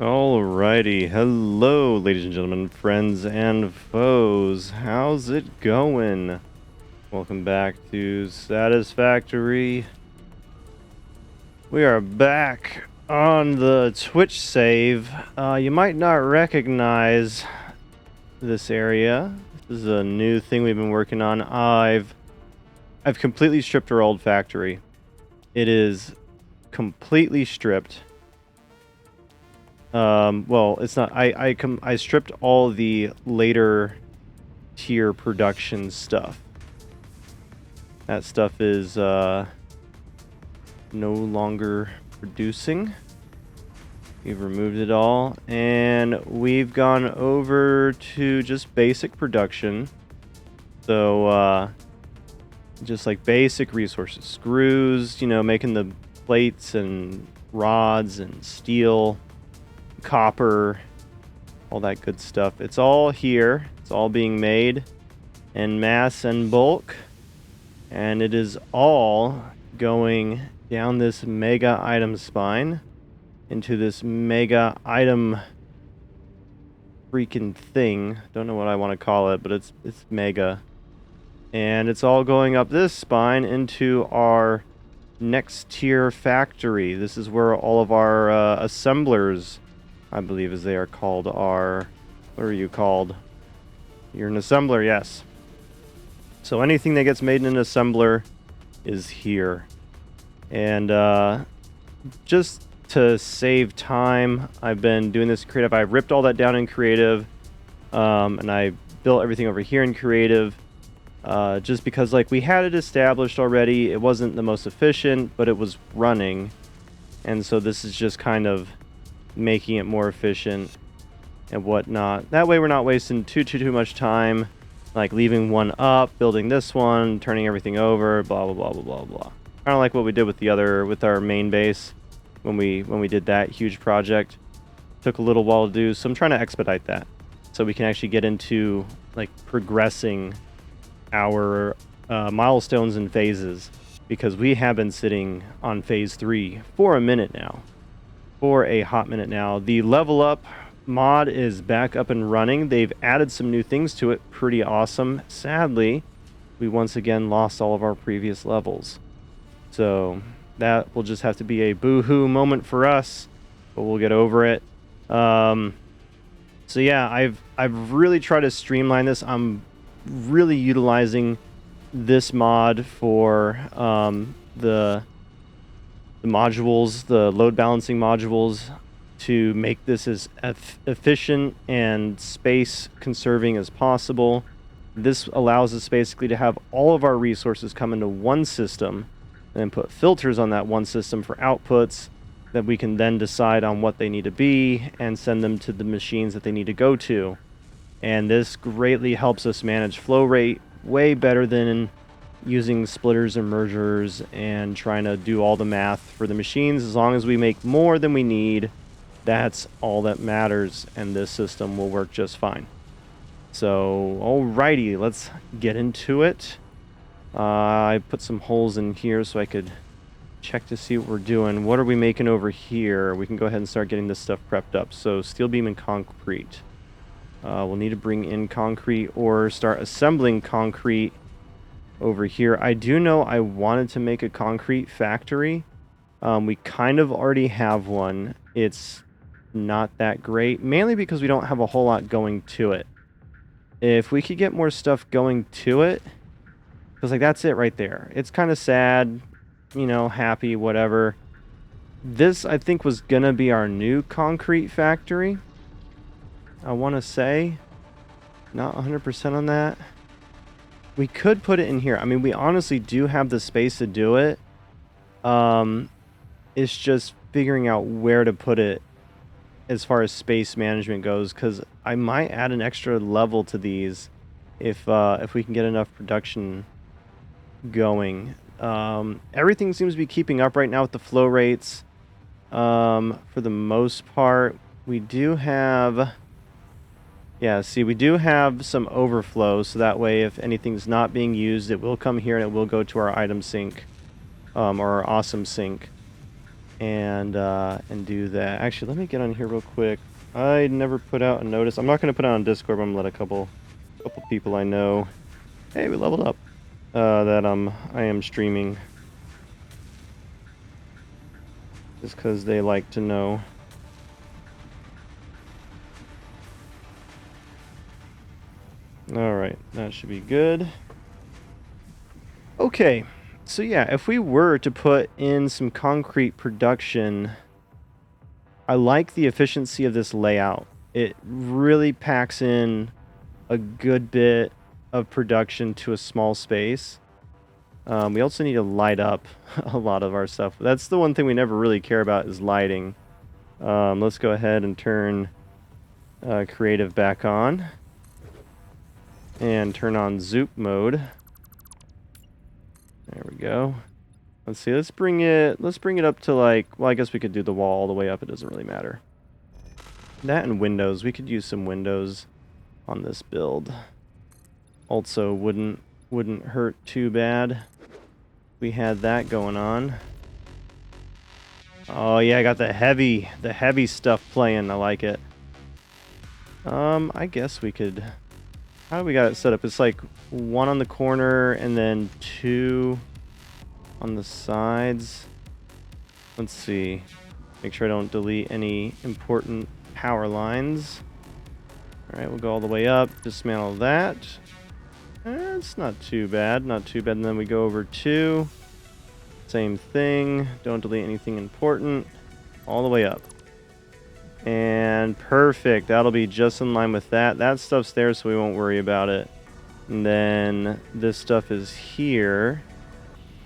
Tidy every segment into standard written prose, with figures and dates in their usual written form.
Alrighty, hello ladies and gentlemen, friends and foes, how's it going? Welcome back to Satisfactory. We are back on the Twitch save. You might not recognize this area. This is a new thing we've been working on. I've completely stripped our old factory. It is completely stripped. Well, it's not. I stripped all the later tier production stuff. That stuff is no longer producing. We've removed it all, and we've gone over to just basic production. So just like basic resources, screws, making the plates and rods and steel, copper, all that good stuff. It's all here. It's all being made in mass and bulk, and it is all going down this mega item spine into this mega item freaking thing. Don't know what I want to call it, but it's mega, and it's all going up this spine into our next tier factory. This is where all of our assemblers, I believe as they are called, are... What are you called? You're an assembler, yes. So anything that gets made in an assembler is here. And just to save time, I've been doing this in creative. I ripped all that down in creative, and I built everything over here in creative. Just because we had it established already. It wasn't the most efficient, but it was running. And so this is just kind of making it more efficient and whatnot. That way we're not wasting too much time, like leaving one up, building this one, turning everything over, blah blah blah blah blah blah. Kind of like what we did with our main base when we did that huge project. Took a little while to do, so I'm trying to expedite that so we can actually get into progressing our milestones and phases, because we have been sitting on phase 3 for a minute now. For a hot minute now. The level up mod is back up and running. They've added some new things to it. Pretty awesome. Sadly, we once again lost all of our previous levels. So that will just have to be a boo-hoo moment for us, but we'll get over it. So yeah, I've really tried to streamline this. I'm really utilizing this mod for the modules, the load balancing modules, to make this as efficient and space conserving as possible. This allows us basically to have all of our resources come into one system and then put filters on that one system for outputs that we can then decide on what they need to be and send them to the machines that they need to go to. And this greatly helps us manage flow rate way better than using splitters and mergers and trying to do all the math for the machines. As long as we make more than we need, that's all that matters, and this system will work just fine. So alrighty, let's get into it. I put some holes in here so I could check to see what we're doing. What are we making over here? We can go ahead and start getting this stuff prepped up. So steel beam and concrete. We'll need to bring in concrete or start assembling concrete over here. I do know I wanted to make a concrete factory. We kind of already have one. It's not that great, mainly because we don't have a whole lot going to it. If we could get more stuff going to it, because that's it right there. It's kind of sad, happy, whatever. This, I think, was gonna be our new concrete factory. I want to say, not 100% on that. We could put it in here. I mean, we honestly do have the space to do it. It's just figuring out where to put it as far as space management goes, because I might add an extra level to these if we can get enough production going. Everything seems to be keeping up right now with the flow rates. For the most part, we do have... Yeah, see, we do have some overflow, so that way if anything's not being used, it will come here and it will go to our item sink, or our awesome sink. and do that. Actually, let me get on here real quick. I never put out a notice. I'm not going to put it on Discord, but I'm going to let a couple people I know. Hey, we leveled up. That I am streaming. Just because they like to know. Alright, that should be good. Okay, so yeah, if we were to put in some concrete production, I like the efficiency of this layout. It really packs in a good bit of production to a small space. We also need to light up a lot of our stuff. That's the one thing we never really care about is lighting. Let's go ahead and turn creative back on. And turn on zoop mode. There we go. Let's see, let's bring it up to like, well, I guess we could do the wall all the way up, it doesn't really matter. That and windows, we could use some windows on this build. Also wouldn't hurt too bad. We had that going on. Oh yeah, I got the heavy stuff playing, I like it. I guess we could, how do we got it set up? It's like one on the corner and then two on the sides. Let's see. Make sure I don't delete any important power lines. Alright, we'll go all the way up. Dismantle that. It's not too bad. Not too bad. And then we go over two. Same thing. Don't delete anything important. All the way up. And perfect. That'll be just in line with that. That stuff's there, so we won't worry about it. And then this stuff is here.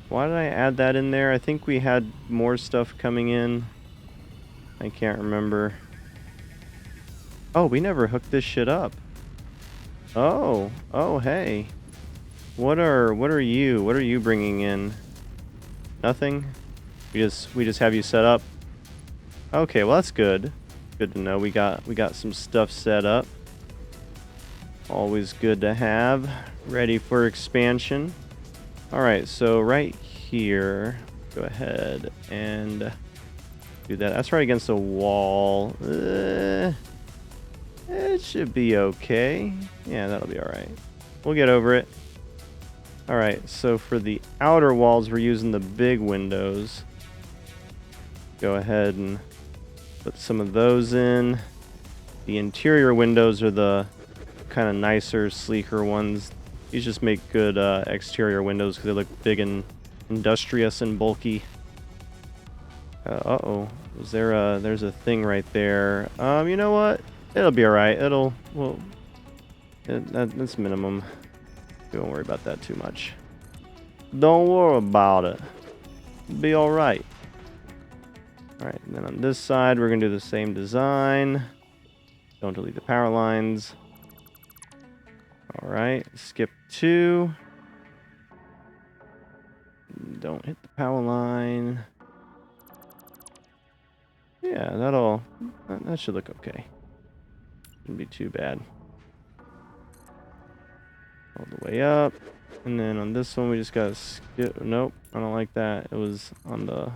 Why did I add that in there? I think we had more stuff coming in. I can't remember. Oh, we never hooked this shit up. Oh, hey. What are you bringing in? Nothing? We just have you set up. Okay, well that's good. Good to know. We got some stuff set up. Always good to have. Ready for expansion. Alright, so right here, go ahead and do that. That's right against the wall. It should be okay. Yeah, that'll be alright. We'll get over it. Alright, so for the outer walls, we're using the big windows. Go ahead and put some of those in. The interior windows are the kind of nicer, sleeker ones. These just make good exterior windows because they look big and industrious and bulky. Uh-oh. There's a thing right there. You know what? It'll be alright. That's minimum. Don't worry about that too much. Don't worry about it. Be alright. Alright, and then on this side, we're going to do the same design. Don't delete the power lines. Alright, skip 2. Don't hit the power line. Yeah, that should look okay. Shouldn't be too bad. All the way up. And then on this one, we just gotta skip. Nope, I don't like that. It was on the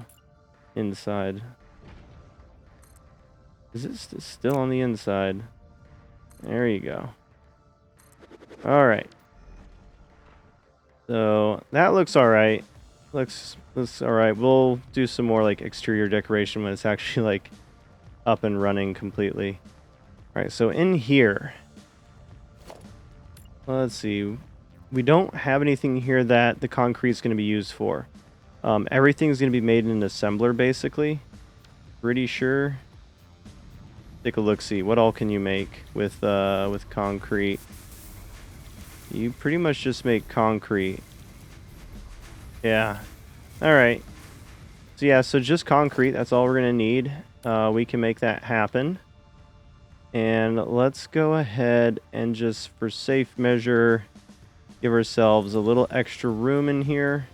inside. Is it still on the inside? There you go. Alright. So, that looks alright. Looks alright. We'll do some more like exterior decoration when it's actually like up and running completely. Alright, so in here, let's see. We don't have anything here that the concrete is going to be used for. Everything's going to be made in an assembler, basically. Pretty sure. Take a look, see what all can you make with concrete. You pretty much just make concrete. Yeah. All right. So yeah, so just concrete. That's all we're gonna need. We can make that happen. And let's go ahead and just, for safe measure, give ourselves a little extra room in here.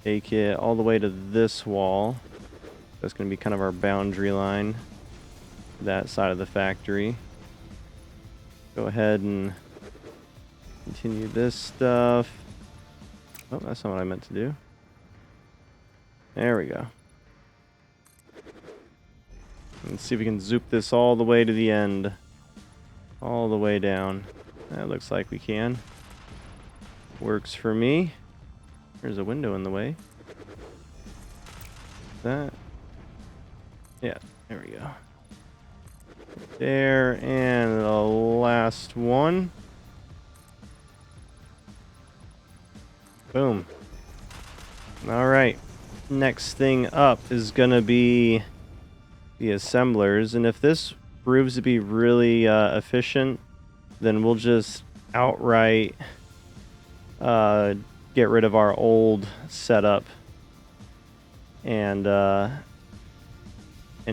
Take it all the way to this wall. That's going to be kind of our boundary line. That side of the factory. Go ahead and continue this stuff. Oh, that's not what I meant to do. There we go. Let's see if we can zoop this all the way to the end. All the way down. That looks like we can. Works for me. There's a window in the way. That. Yeah, there we go. There, and the last one. Boom. Alright. Next thing up is gonna be the assemblers, and if this proves to be really efficient, then we'll just outright get rid of our old setup and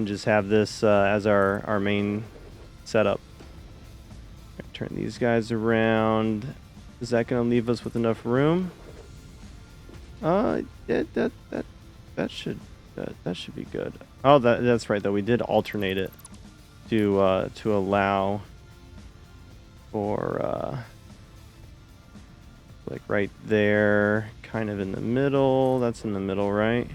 just have this as our main setup. Turn these guys around. Is that going to leave us with enough room? That should be good. Oh, that's right though. We did alternate it to allow for like right there, kind of in the middle. That's in the middle, right?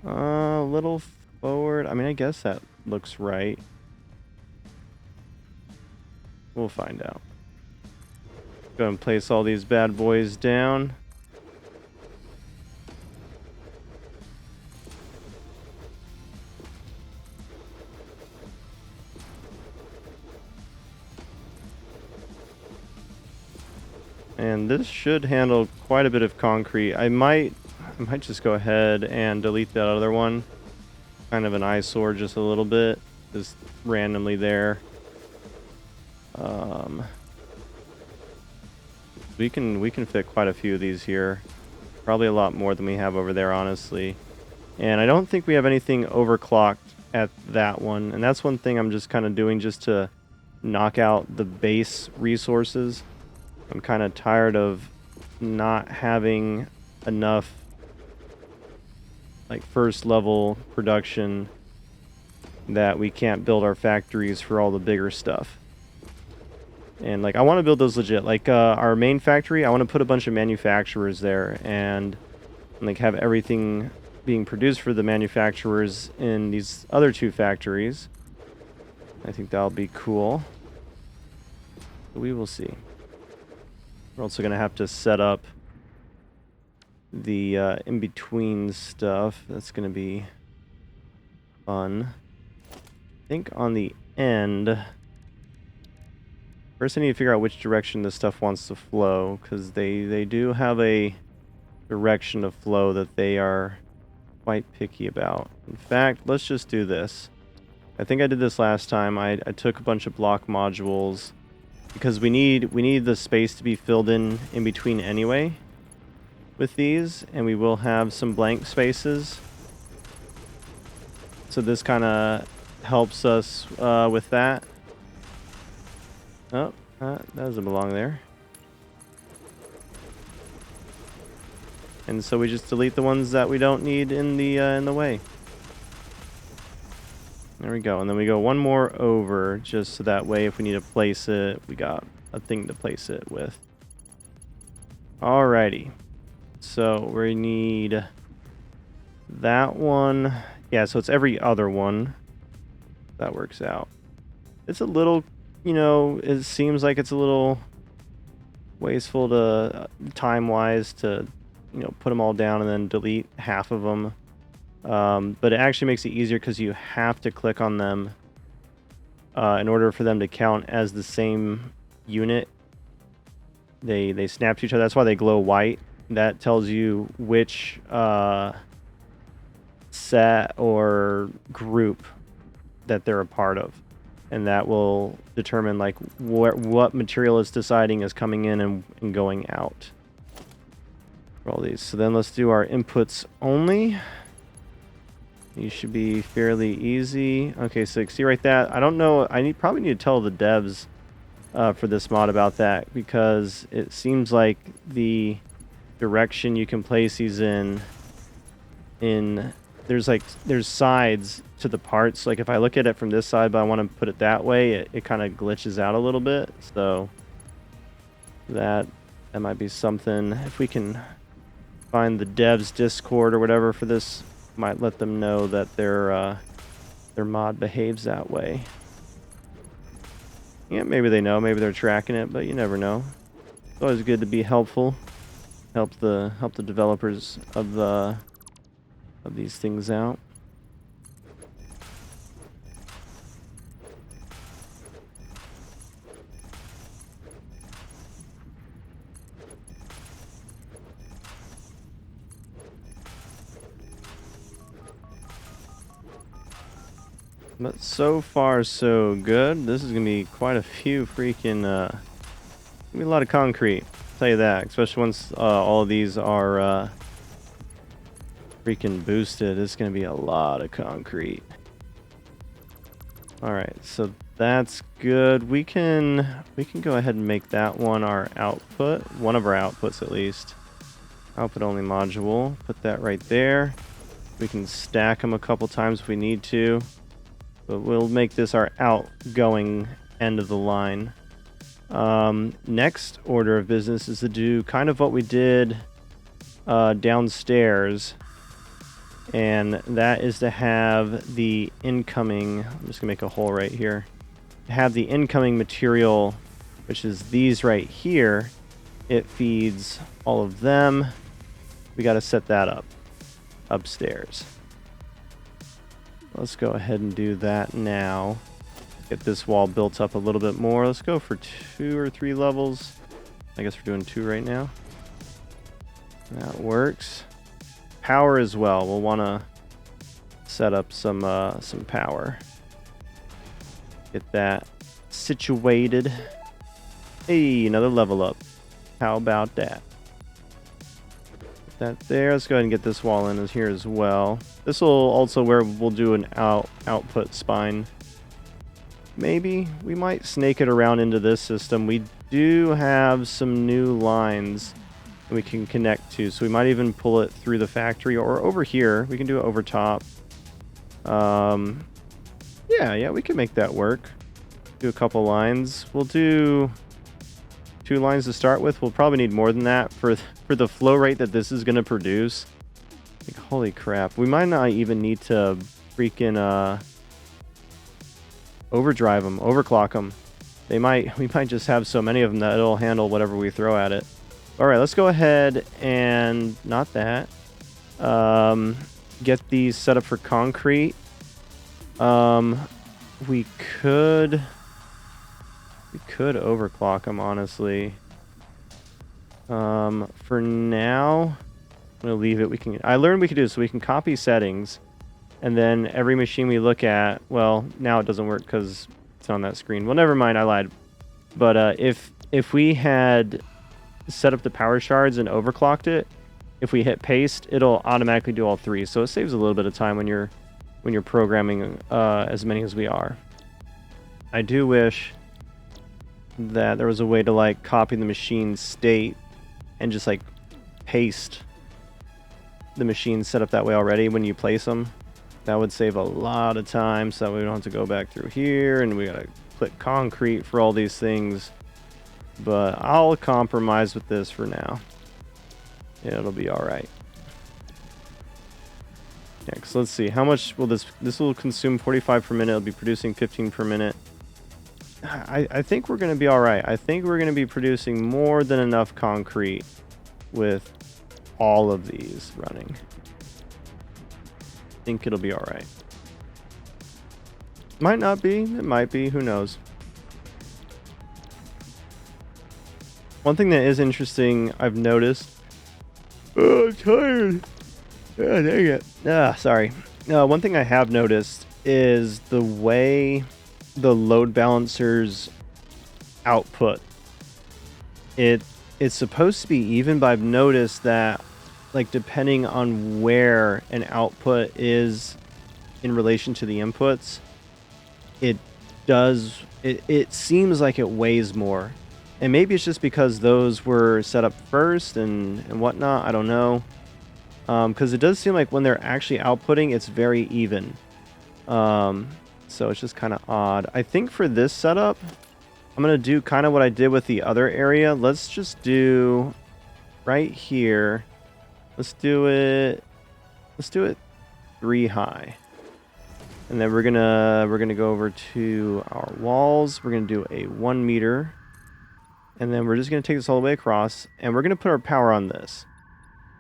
A little forward. I mean, I guess that looks right. We'll find out. Go and place all these bad boys down. And this should handle quite a bit of concrete. I might just go ahead and delete that other one. Kind of an eyesore just a little bit. Just randomly there. We can fit quite a few of these here. Probably a lot more than we have over there, honestly. And I don't think we have anything overclocked at that one. And that's one thing I'm just kind of doing just to knock out the base resources. I'm kind of tired of not having enough like first level production that we can't build our factories for all the bigger stuff. And like I want to build those legit, like our main factory, I want to put a bunch of manufacturers there and like have everything being produced for the manufacturers in these other two factories. I think that'll be cool. But we will see. We're also going to have to set up the in-between stuff. That's going to be fun. I think on the end, first I need to figure out which direction this stuff wants to flow, because they do have a direction of flow that they are quite picky about. In fact, let's just do this. I think I did this last time. I took a bunch of block modules, because we need the space to be filled in between anyway with these, and we will have some blank spaces. So this kind of helps us with that. Oh, that doesn't belong there. And so we just delete the ones that we don't need in the way. There we go. And then we go one more over, just so that way if we need to place it, we got a thing to place it with. Alrighty. So we need that one. Yeah, so it's every other one. That works out. It's a little, you know, it seems like it's a little wasteful to time-wise to, you know, put them all down and then delete half of them. But it actually makes it easier because you have to click on them in order for them to count as the same unit. They snap to each other. That's why they glow white. That tells you which set or group that they're a part of, and that will determine like what material is deciding is coming in and going out for all these. So then let's do our inputs only. These should be fairly easy. Okay, so see right that. I don't know. Probably need to tell the devs for this mod about that, because it seems like the direction you can place these in there's sides to the parts. Like if I look at it from this side but I want to put it that way, it kind of glitches out a little bit. So that might be something. If we can find the devs Discord or whatever for this, might let them know that they're their mod behaves that way. Yeah, maybe they know, maybe they're tracking it, but you never know. It's always good to be helpful. Help the developers of these things out. But so far, so good. This is gonna be quite a few freaking, gonna be a lot of concrete. I'll tell you that, especially once all of these are freaking boosted. It's gonna be a lot of concrete. All right, so that's good. We can go ahead and make that one our output, one of our outputs at least. Output only module. Put that right there. We can stack them a couple times if we need to. But we'll make this our outgoing end of the line. Next order of business is to do kind of what we did downstairs. And that is to have the incoming... I'm just going to make a hole right here. Have the incoming material, which is these right here. It feeds all of them. We got to set that up upstairs. Let's go ahead and do that now. Get this wall built up a little bit more. Let's go for 2 or 3 levels. I guess we're doing 2 right now. That works. Power as well. We'll want to set up some power. Get that situated. Hey, another level up. How about that? That there. Let's go ahead and get this wall in here as well. This will also where we'll do an output spine. Maybe we might snake it around into this system. We do have some new lines we can connect to, so we might even pull it through the factory or over here. We can do it over top. Yeah, we can make that work. Do a couple lines. We'll do 2 lines to start with. We'll probably need more than that for the flow rate that this is going to produce. Like, holy crap. We might not even need to freaking overdrive them, overclock them. We might just have so many of them that it'll handle whatever we throw at it. All right, let's go ahead and not that. Get these set up for concrete. We could overclock them, honestly. For now, I'm gonna leave it. I learned we could do this, so we can copy settings, and then every machine we look at, well, now it doesn't work because it's on that screen. Well, never mind, I lied. But if we had set up the power shards and overclocked it, if we hit paste, it'll automatically do all 3. So it saves a little bit of time when you're programming as many as we are. I do wish that there was a way to like copy the machine state and just like paste the machine set up that way already when you place them. That would save a lot of time, so that we don't have to go back through here and we gotta click concrete for all these things. But I'll compromise with this for now. Yeah, it'll be all right. Yeah, so let's see. How much will this will consume 45 per minute. It'll be producing 15 per minute. I think we're going to be all right. I think we're going to be producing more than enough concrete with all of these running. I think it'll be all right. Might not be. It might be. Who knows? One thing that is interesting, I've noticed. Oh, I'm tired. Yeah, dang it. Sorry. One thing I have noticed is the way the load balancer's output. It's supposed to be even, but I've noticed that, like, depending on where an output is in relation to the inputs, it seems like it weighs more. And maybe it's just because those were set up first and whatnot. I don't know. Because it does seem like when they're actually outputting, it's very even. So it's just kind of odd. I think for this setup, I'm going to do kind of what I did with the other area. Let's just do right here. Let's do it 3 high. And then we're gonna go over to our walls. We're gonna do a 1 meter. And then we're just gonna take this all the way across, and we're gonna put our power on this.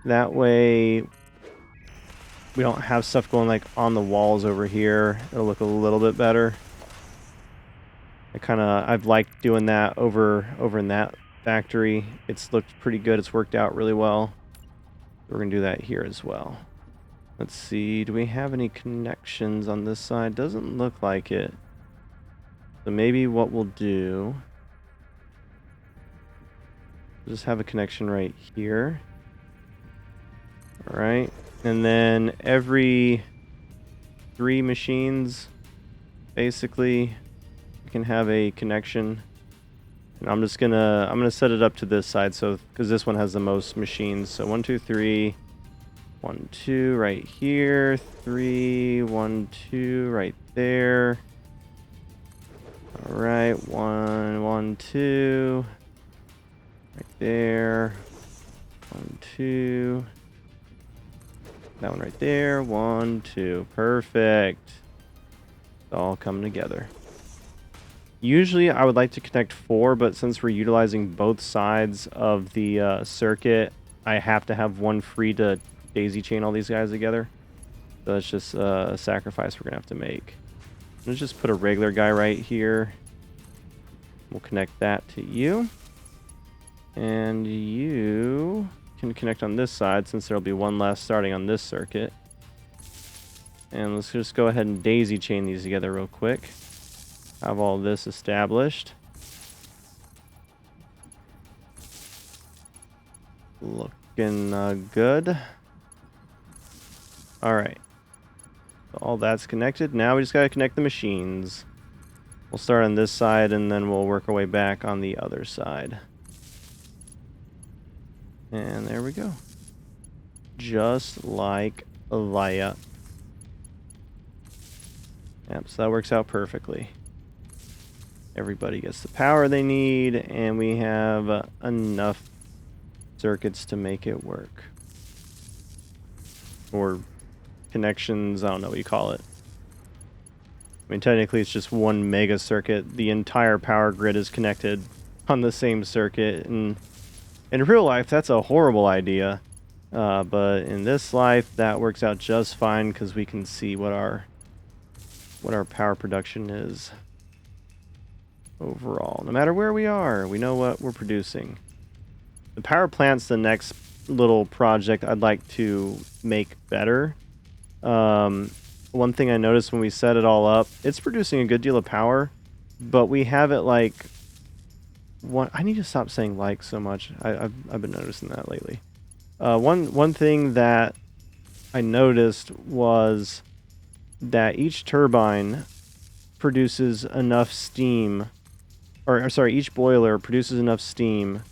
That way we don't have stuff going like on the walls over here. It'll look a little bit better. I've liked doing that over in that factory. It's looked pretty good. It's worked out really well. We're gonna do that here as well. Let's see, do we have any connections on this side? Doesn't look like it. So maybe what we'll do, we'll just have a connection right here. All right, and then every 3 machines, basically, we can have a connection. And I'm gonna set it up to this side, so because this one has the most machines. So 1, 2, 3. 1, 2 right here, 3, 1, 2 right there. All right, 1, 1, 2 right there. 1, 2. That one right there. 1, 2. Perfect. It's all coming together. Usually I would like to connect 4, but since we're utilizing both sides of the circuit, I have to have one free to daisy chain all these guys together. So that's just a sacrifice we're gonna have to make. Let's just put a regular guy right here. We'll connect that to you. And you can connect on this side since there'll be one less starting on this circuit. And let's just go ahead and daisy chain these together real quick. Have all this established. Looking good. Alright. So all that's connected. Now we just gotta connect the machines. We'll start on this side and then we'll work our way back on the other side. And there we go. Just like that. Yep, so that works out perfectly. Everybody gets the power they need, and we have enough circuits to make it work. Or connections, I don't know what you call it. I mean, technically it's just one mega circuit. The entire power grid is connected on the same circuit, and in real life that's a horrible idea. But in this life that works out just fine because we can see what our power production is overall. No matter where we are, we know what we're producing. The power plant's the next little project I'd like to make better. One thing I noticed when we set it all up, it's producing a good deal of power, but we have it like I need to stop saying like so much. I've been noticing that lately. One thing that I noticed was that each turbine produces enough steam, or sorry, each boiler produces enough steam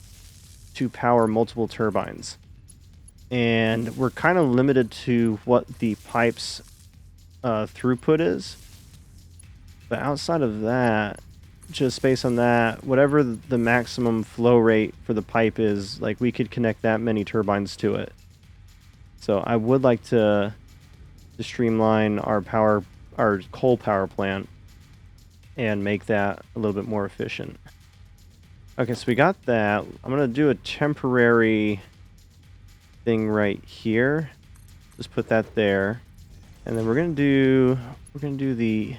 to power multiple turbines. And we're kind of limited to what the pipe's throughput is. But outside of that, just based on that, whatever the maximum flow rate for the pipe is, like we could connect that many turbines to it. So I would like to streamline our coal power plant and make that a little bit more efficient. Okay, so we got that. I'm gonna do a temporary thing right here. Just put that there, and then we're gonna do the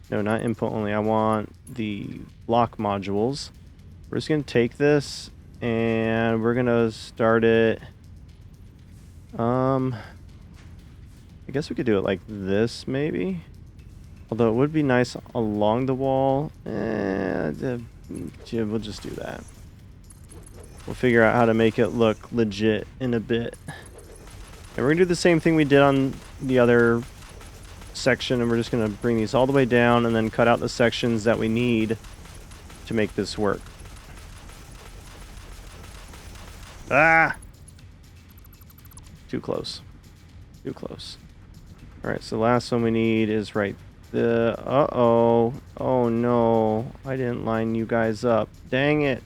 not input only. I want the block modules. We're just gonna take this and we're gonna start it. I guess we could do it like this maybe. Although it would be nice along the wall. We'll just do that. We'll figure out how to make it look legit in a bit. And we're gonna do the same thing we did on the other section, and we're just gonna bring these all the way down and then cut out the sections that we need to make this work. Ah! Too close. Too close. Alright, so the last one we need is right there. Uh-oh. Oh no. I didn't line you guys up. Dang it.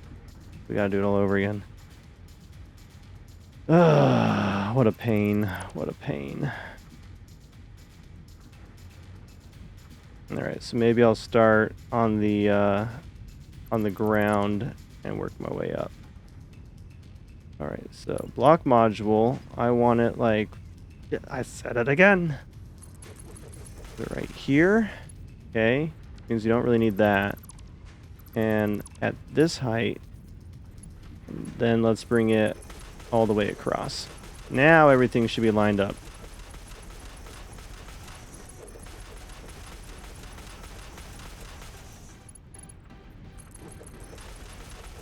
We gotta do it all over again. What a pain. What a pain. All right, so maybe I'll start on the ground and work my way up. All right, so block module, I want it like, I said it again. Put it right here. Okay, means you don't really need that. And at this height, then let's bring it all the way across. Now everything should be lined up.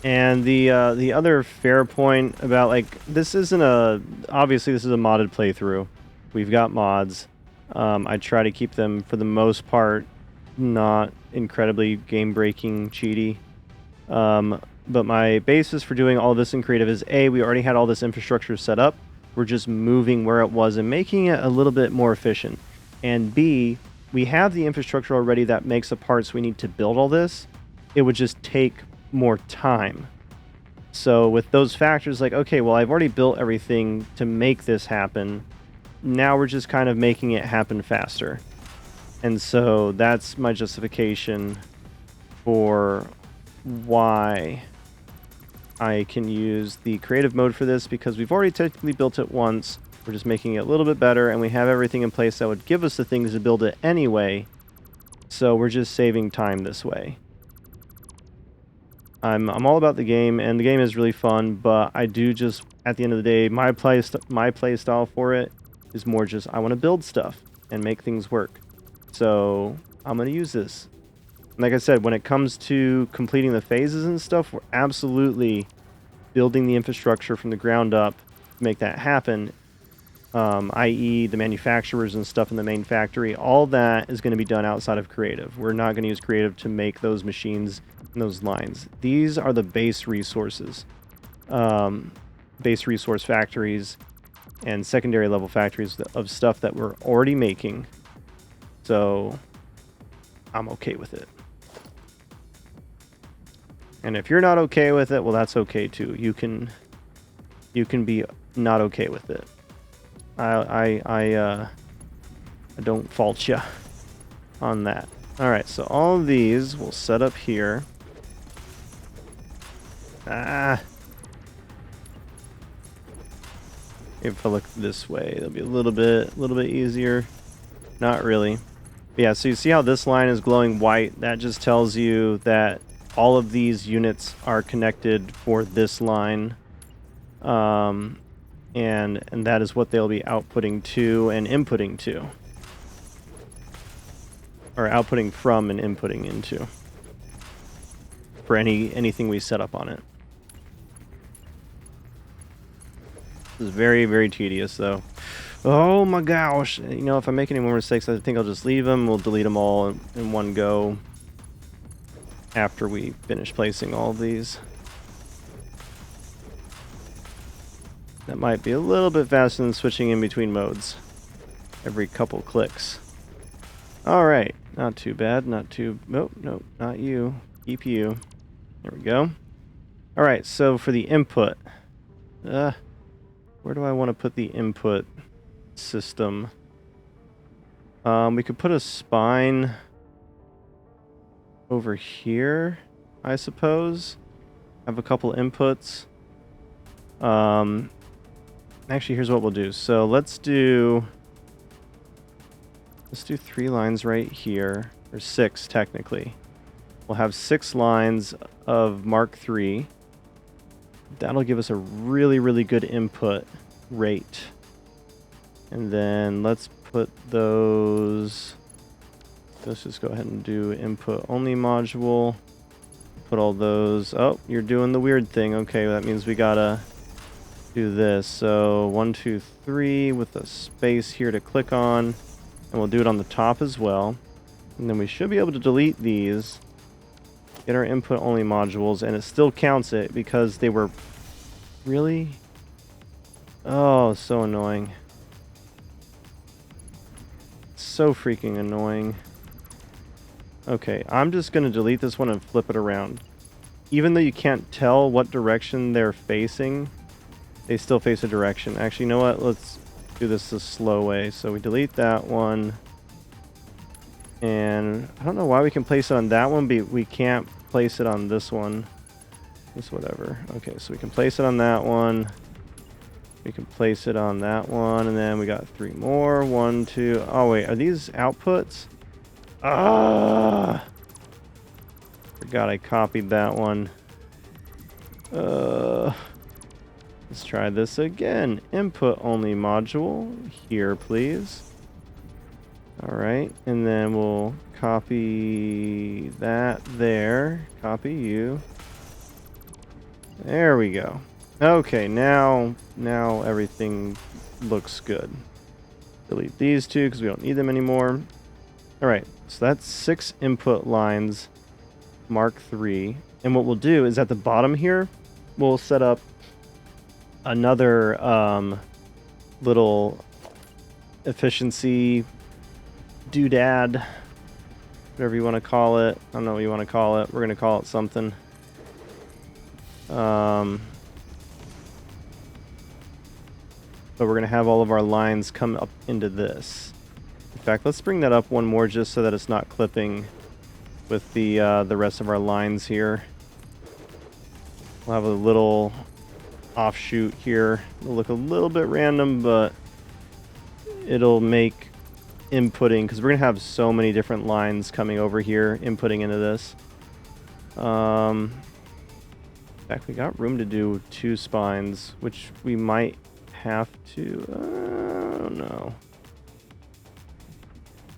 And the other fair point about, like, this isn't a, obviously this is a modded playthrough. We've got mods. I try to keep them, for the most part, not incredibly game-breaking, cheaty. But my basis for doing all this in creative is, A, we already had all this infrastructure set up. We're just moving where it was and making it a little bit more efficient. And B, we have the infrastructure already that makes the parts we need to build all this. It would just take more time. So with those factors, like, okay, well, I've already built everything to make this happen. Now we're just kind of making it happen faster. And so that's my justification for why I can use the creative mode for this, because we've already technically built it once. We're just making it a little bit better, and we have everything in place that would give us the things to build it anyway. So we're just saving time this way. I'm all about the game, and the game is really fun, but I do just, at the end of the day, my play style for it is more just, I want to build stuff and make things work. So I'm going to use this. And like I said, when it comes to completing the phases and stuff, we're absolutely building the infrastructure from the ground up to make that happen. I.e. the manufacturers and stuff in the main factory. All that is going to be done outside of creative. We're not going to use creative to make those machines and those lines. These are the base resources. Base resource factories and secondary level factories of stuff that we're already making. So I'm okay with it. And if you're not okay with it, well, that's okay too. You can be not okay with it. I don't fault you on that. All right, so all of these we'll set up here. If I look this way, it'll be a little bit easier. Not really. But yeah, so you see how this line is glowing white? That just tells you that all of these units are connected for this line. And that is what they'll be outputting to and inputting to. Or outputting from and inputting into. For anything we set up on it. This is very, very tedious, though. Oh my gosh. You know, if I make any more mistakes, I think I'll just leave them. We'll delete them all in one go after we finish placing all of these. That might be a little bit faster than switching in between modes every couple clicks. All right, not too bad, not too... Nope, not you. Keep you. There we go. All right, so for the input, where do I want to put the input system? We could put a spine over here, I suppose. Have a couple inputs. Actually, here's what we'll do. So let's do 3 lines right here, or 6 technically. We'll have 6 lines of Mark III. That'll give us a really, really good input rate. And then let's put those... Let's just go ahead and do input only module. Put all those... Oh, you're doing the weird thing. Okay, that means we gotta do this. So 1, 2, 3 with a space here to click on. And we'll do it on the top as well. And then we should be able to delete these. Get our input only modules, and it still counts it because they were... Really? Oh, so annoying. So freaking annoying. Okay, I'm just going to delete this one and flip it around. Even though you can't tell what direction they're facing, they still face a direction. Actually, you know what? Let's do this the slow way. So we delete that one. And then I don't know why we can place it on that one, but we can't place it on this one. Just whatever. Okay, so we can place it on that one. We can place it on that one, and then we got 3 more. 1, 2. Oh wait, are these outputs? Ah! Forgot I copied that one. Let's try this again. Input only module. Here, please. Alright, and then we'll copy that there. Copy you. There we go. Okay, now everything looks good. Delete these 2 because we don't need them anymore. Alright, so that's 6 input lines, Mark III. And what we'll do is at the bottom here, we'll set up another little efficiency doodad, whatever you want to call it. I don't know what you want to call it. We're going to call it something. But we're going to have all of our lines come up into this. In fact, let's bring that up one more just so that it's not clipping with the rest of our lines here. We'll have a little offshoot here. It'll look a little bit random, but it'll make inputting, because we're going to have so many different lines coming over here, inputting into this. In fact, we got room to do 2 spines, which we might have to, I don't know.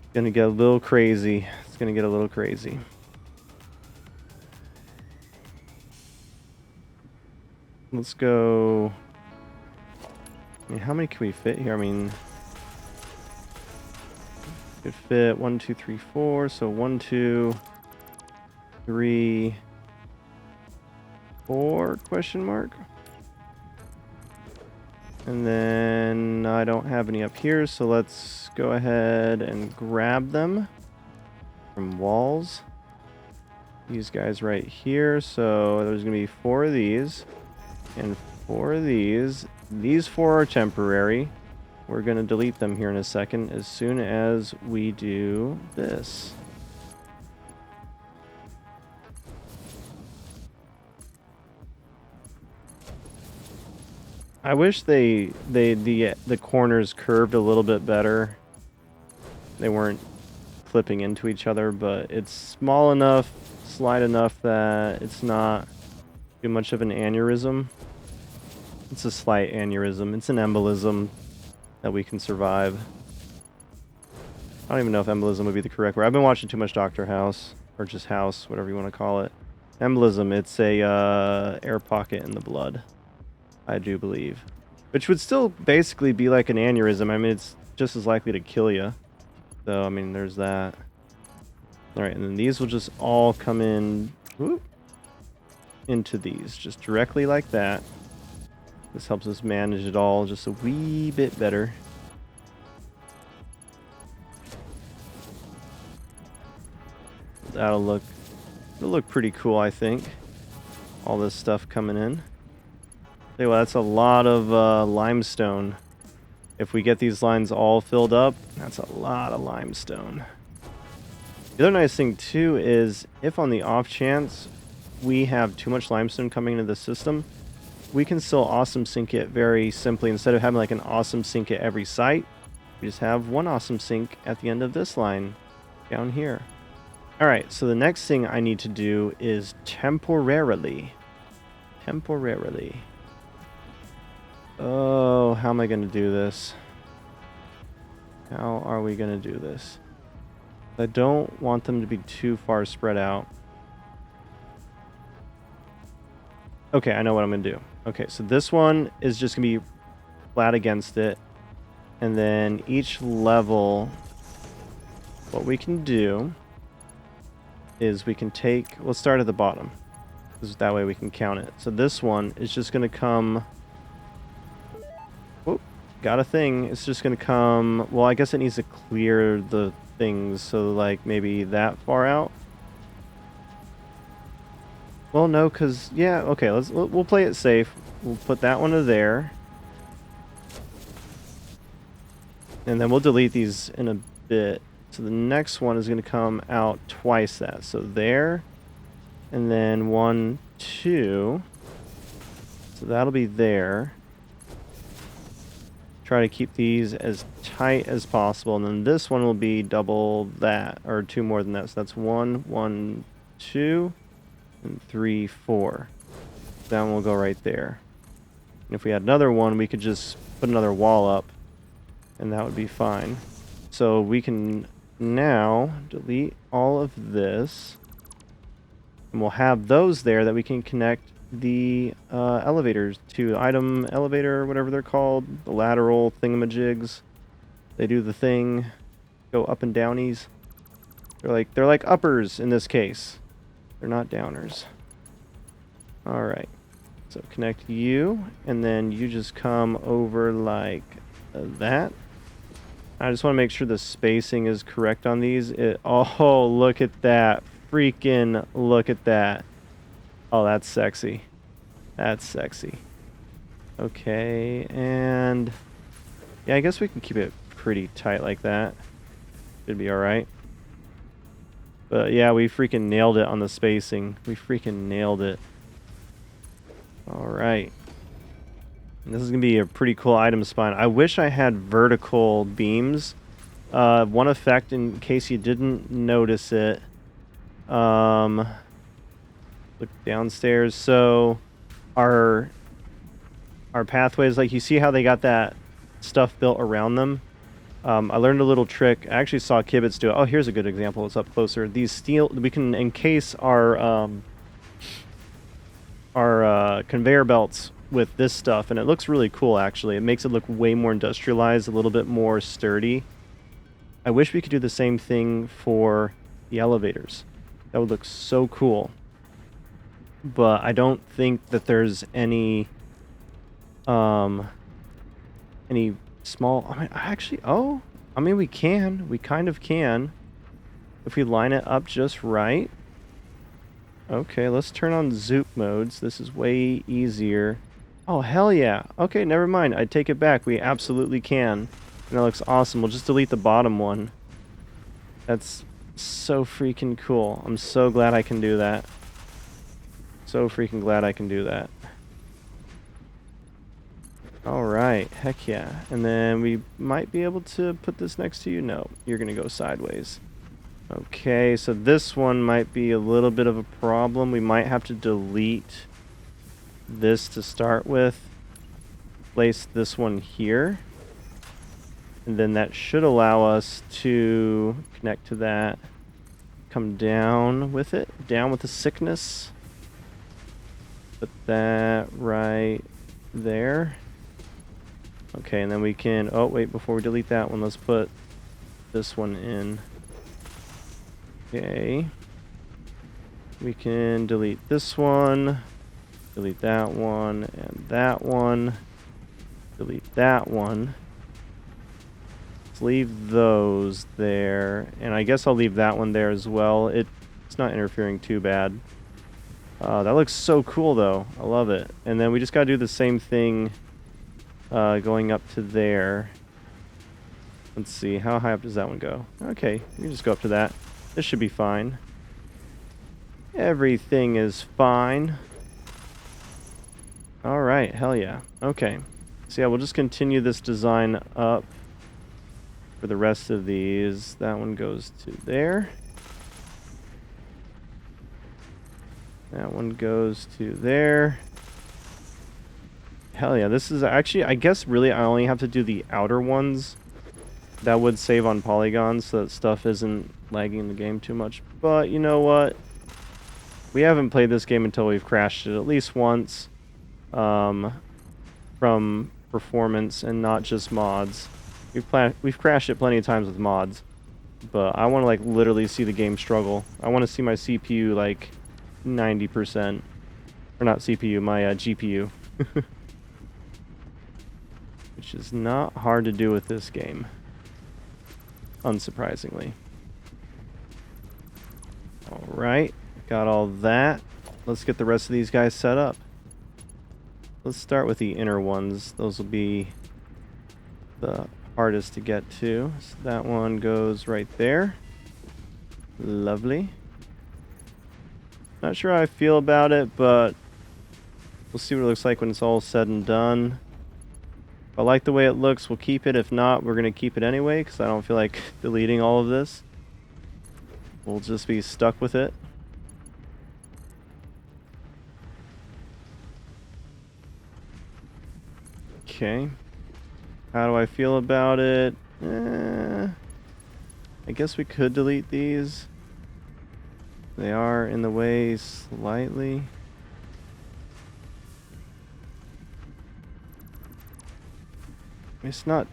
It's gonna get a little crazy. It's gonna get a little crazy. Let's go. I mean, how many can we fit here? I mean, could fit 1, 2, 3, 4. So 1, 2, 3, 4 question mark. And then I don't have any up here, so let's go ahead and grab them from walls. These guys right here. So there's going to be 4 of these and 4 of these. These 4 are temporary. We're going to delete them here in a second as soon as we do this. I wish the corners curved a little bit better. They weren't clipping into each other, but it's small enough, slight enough that it's not too much of an aneurysm. It's a slight aneurysm. It's an embolism that we can survive. I don't even know if embolism would be the correct word. I've been watching too much Dr. House, or just House, whatever you want to call it. Embolism, it's a air pocket in the blood, I do believe. Which would still basically be like an aneurysm. I mean, it's just as likely to kill you. So, I mean, there's that. Alright, and then these will just all come in whoop, into these. Just directly like that. This helps us manage it all just a wee bit better. It'll look pretty cool, I think. All this stuff coming in. Well, that's a lot of limestone. If we get these lines all filled up, that's a lot of limestone. The other nice thing too is if on the off chance we have too much limestone coming into the system, we can still awesome sink it very simply. Instead of having like an awesome sink at every site, we just have one awesome sink at the end of this line down here. Alright, so the next thing I need to do is temporarily. Oh, how am I going to do this? How are we going to do this? I don't want them to be too far spread out. Okay, I know what I'm going to do. Okay, so this one is just going to be flat against it. And then each level, what we can do is we can take, let's start at the bottom, because that way we can count it. So this one is just going to come, whoop, got a thing. It's just going to come, well, I guess it needs to clear the things, so like maybe that far out. Well, no, because, yeah, okay, we'll play it safe. We'll put that one to there. And then we'll delete these in a bit. So the next one is going to come out twice that. So there, and then 1, 2. So that'll be there. Try to keep these as tight as possible, and then this one will be double that, or 2 more than that. So that's 1, 1, 2, and 3, 4. That one will go right there. And if we had another one, we could just put another wall up, and that would be fine. So we can now delete all of this, and we'll have those there that we can connect the elevators to. Item elevator, or whatever they're called, the lateral thingamajigs. They do the thing, go up and downies. They're like uppers in this case. They're not downers. All right. So connect you, and then you just come over like that. I just want to make sure the spacing is correct on these. Oh, look at that. Freaking look at that. Oh, that's sexy. That's sexy. Okay, and yeah, I guess we can keep it pretty tight like that. Should be alright. But yeah, we freaking nailed it on the spacing. We freaking nailed it. Alright. This is going to be a pretty cool item spine. I wish I had vertical beams. One effect, in case you didn't notice it. Look downstairs. So our pathways, like you see how they got that stuff built around them. I learned a little trick. I actually saw Kibitz do it. Oh, here's a good example. It's up closer. These steel, we can encase our conveyor belts with this stuff, and it looks really cool. Actually, it makes it look way more industrialized, a little bit more sturdy. I wish we could do the same thing for the elevators. That would look so cool. But I don't think that there's any small. I mean, we can. We kind of can, if we line it up just right. Okay, let's turn on zoop modes. This is way easier. Oh, hell yeah. Okay, never mind. I take it back. We absolutely can. And that looks awesome. We'll just delete the bottom one. That's so freaking cool. I'm so glad I can do that. So freaking glad I can do that. Alright, heck yeah. And then we might be able to put this next to you. No, you're going to go sideways. Okay, so this one might be a little bit of a problem. We might have to delete this to start with. Place this one here. And then that should allow us to connect to that. Come down with it. Down with the sickness. Put that right there. Okay, and then we can... Oh, wait, before we delete that one, let's put this one in. Okay. We can delete this one. Delete that one, and that one. Delete that one. Let's leave those there. And I guess I'll leave that one there as well. It's not interfering too bad. That looks so cool, though. I love it. And then we just got to do the same thing going up to there. Let's see. How high up does that one go? Okay. We can just go up to that. This should be fine. Everything is fine. Alright. Hell yeah. Okay. So yeah, we'll just continue this design up for the rest of these. That one goes to there. That one goes to there. Hell yeah, this is actually, I guess really I only have to do the outer ones. That would save on polygons so that stuff isn't lagging the game too much. But you know what? We haven't played this game until we've crashed it at least once. From performance and not just mods. We've crashed it plenty of times with mods. But I want to like literally see the game struggle. I want to see my CPU like 90%. Or not CPU, my GPU. Which is not hard to do with this game. Unsurprisingly. Alright, got all that. Let's get the rest of these guys set up. Let's start with the inner ones. Those will be the hardest to get to. So that one goes right there. Lovely. Not sure how I feel about it, but we'll see what it looks like when it's all said and done. If I like the way it looks, we'll keep it. If not, we're going to keep it anyway, because I don't feel like deleting all of this. We'll just be stuck with it. Okay. How do I feel about it? I guess we could delete these. They are in the way slightly. It's not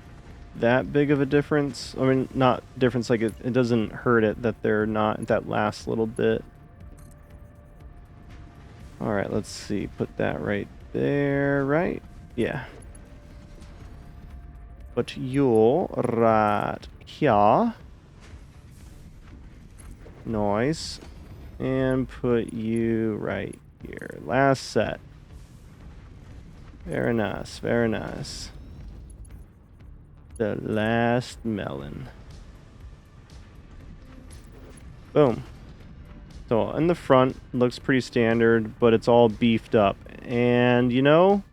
that big of a difference. I mean, not difference, like it doesn't hurt it that they're not that last little bit. Alright, let's see. Put that right there, right? Yeah. Put you right here. Nice. And put you right here. Last set. Very nice, very nice. The last melon. Boom. So in the front, looks pretty standard, but it's all beefed up. And you know,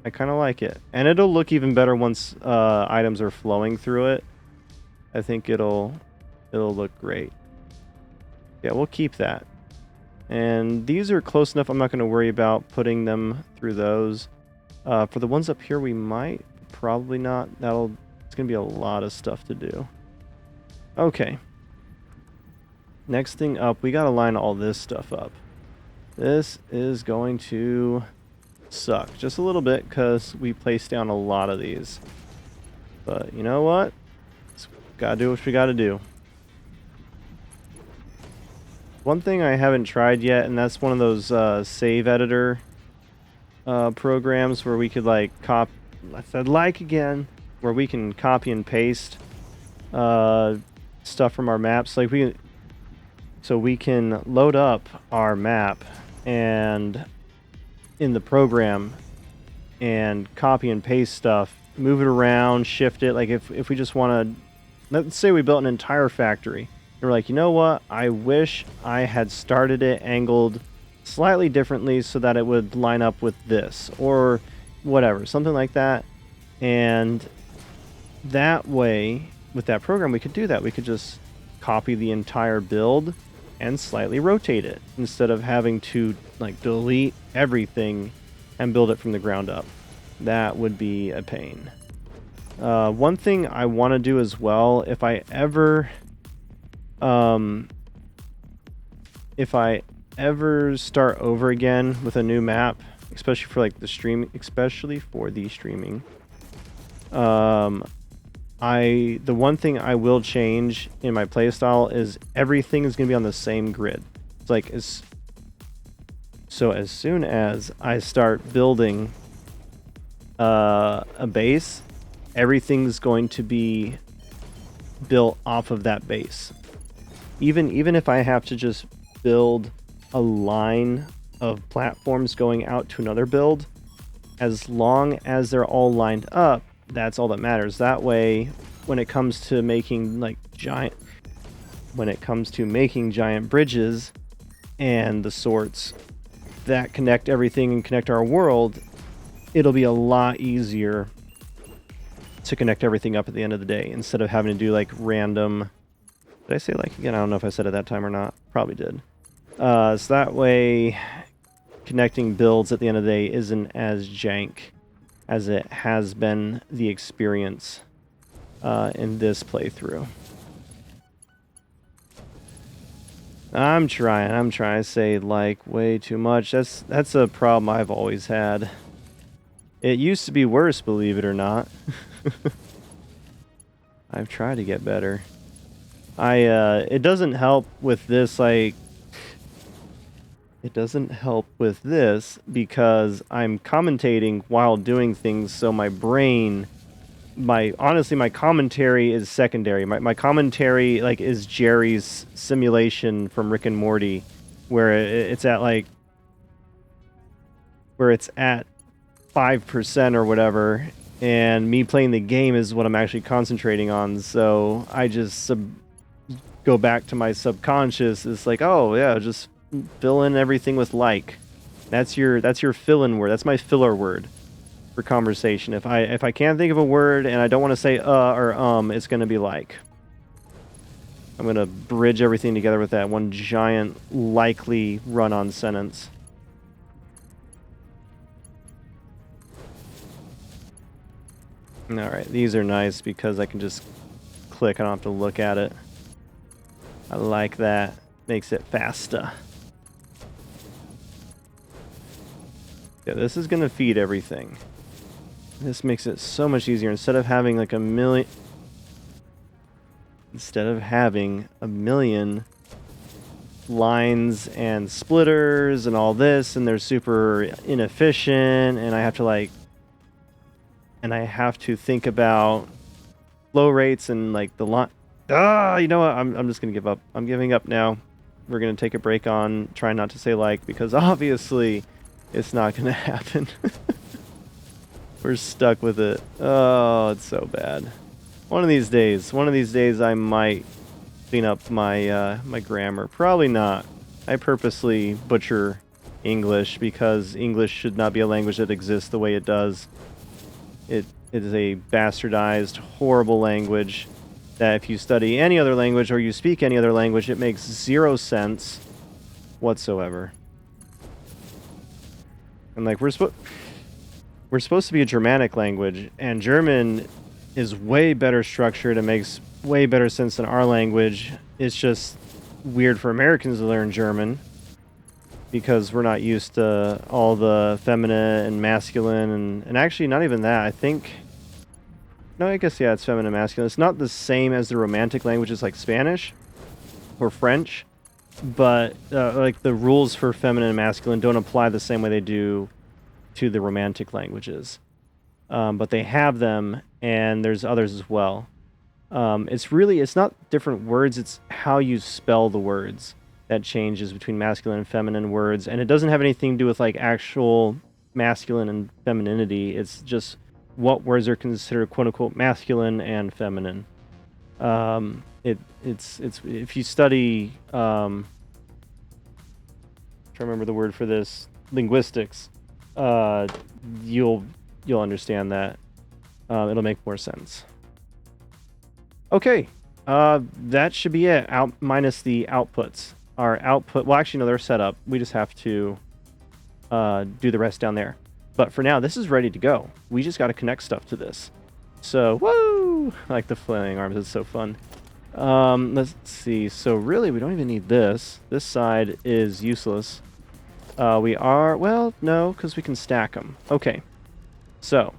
I kind of like it. And it'll look even better once items are flowing through it. I think it'll look great. Yeah, we'll keep that. And these are close enough, I'm not going to worry about putting them through those. For the ones up here, we might. Probably not. It's going to be a lot of stuff to do. Okay. Next thing up, we got to line all this stuff up. This is going to suck just a little bit because we placed down a lot of these. But you know what? Got to do what we got to do. One thing I haven't tried yet, and that's one of those save editor programs where we could like where we can copy and paste stuff from our maps. Like so we can load up our map and in the program and copy and paste stuff, move it around, shift it. Like if we just want to, let's say we built an entire factory. And we're like, you know what? I wish I had started it angled slightly differently so that it would line up with this or whatever, something like that. And that way, with that program, we could do that. We could just copy the entire build and slightly rotate it instead of having to like delete everything and build it from the ground up. That would be a pain. One thing I want to do as well, if I ever start over again with a new map, especially for like the streaming, the one thing I will change in my playstyle is everything is going to be on the same grid. It's like so as soon as I start building a base, everything's going to be built off of that base. Even if I have to just build a line of platforms going out to another build, as long as they're all lined up, that's all that matters. That way, when it comes to making giant bridges and the sorts that connect everything and connect our world, it'll be a lot easier to connect everything up at the end of the day instead of having to do like random. Did I say like again? I don't know if I said it that time or not. Probably did. So that way, connecting builds at the end of the day isn't as jank as it has been the experience in this playthrough. I'm trying to say like way too much. That's a problem I've always had. It used to be worse, believe it or not. I've tried to get better. It doesn't help with this, like, it doesn't help with this because I'm commentating while doing things, so my brain, honestly, my commentary is secondary. My commentary, like, is Jerry's simulation from Rick and Morty, where it's at 5% or whatever, And me playing the game is what I'm actually concentrating on. So I just go back to my subconscious. It's like, oh yeah, just fill in everything with like. That's your fill-in word. That's my filler word for conversation. If I can't think of a word and I don't want to say or it's gonna be like. I'm gonna bridge everything together with that one giant likely run-on sentence. Alright, these are nice because I can just click, I don't have to look at it. I like that. Makes it faster. Yeah, this is gonna feed everything. This makes it so much easier. Instead of having like a million lines and splitters and all this, and they're super inefficient, and I have to think about flow rates and like the line. You know what? I'm just gonna give up. I'm giving up now. We're gonna take a break on trying not to say like, because obviously it's not gonna happen. We're stuck with it. Oh, it's so bad. One of these days I might clean up my my grammar. Probably not. I purposely butcher English because English should not be a language that exists the way it does. It is a bastardized, horrible language that if you study any other language or you speak any other language, it makes zero sense whatsoever. And like we're supposed to be a Germanic language, and German is way better structured and makes way better sense than our language. It's just weird for Americans to learn German because we're not used to all the feminine and masculine, and actually not even that. I think, no, I guess, yeah, it's feminine and masculine. It's not the same as the Romantic languages like Spanish or French, but like the rules for feminine and masculine don't apply the same way they do to the Romantic languages. But they have them, and there's others as well. It's not different words, it's how you spell the words that changes between masculine and feminine words, and it doesn't have anything to do with like actual masculine and femininity. It's just what words are considered quote unquote masculine and feminine. It's if you study trying to remember the word for this, linguistics, you'll understand that. It'll make more sense. Okay, that should be it. Minus the outputs. Our output, well, actually, no, they're set up. We just have to do the rest down there. But for now, this is ready to go. We just got to connect stuff to this. So, woo! I like the flailing arms. It's so fun. Let's see. So really, we don't even need this. This side is useless. Well, no, because we can stack them. Okay. So,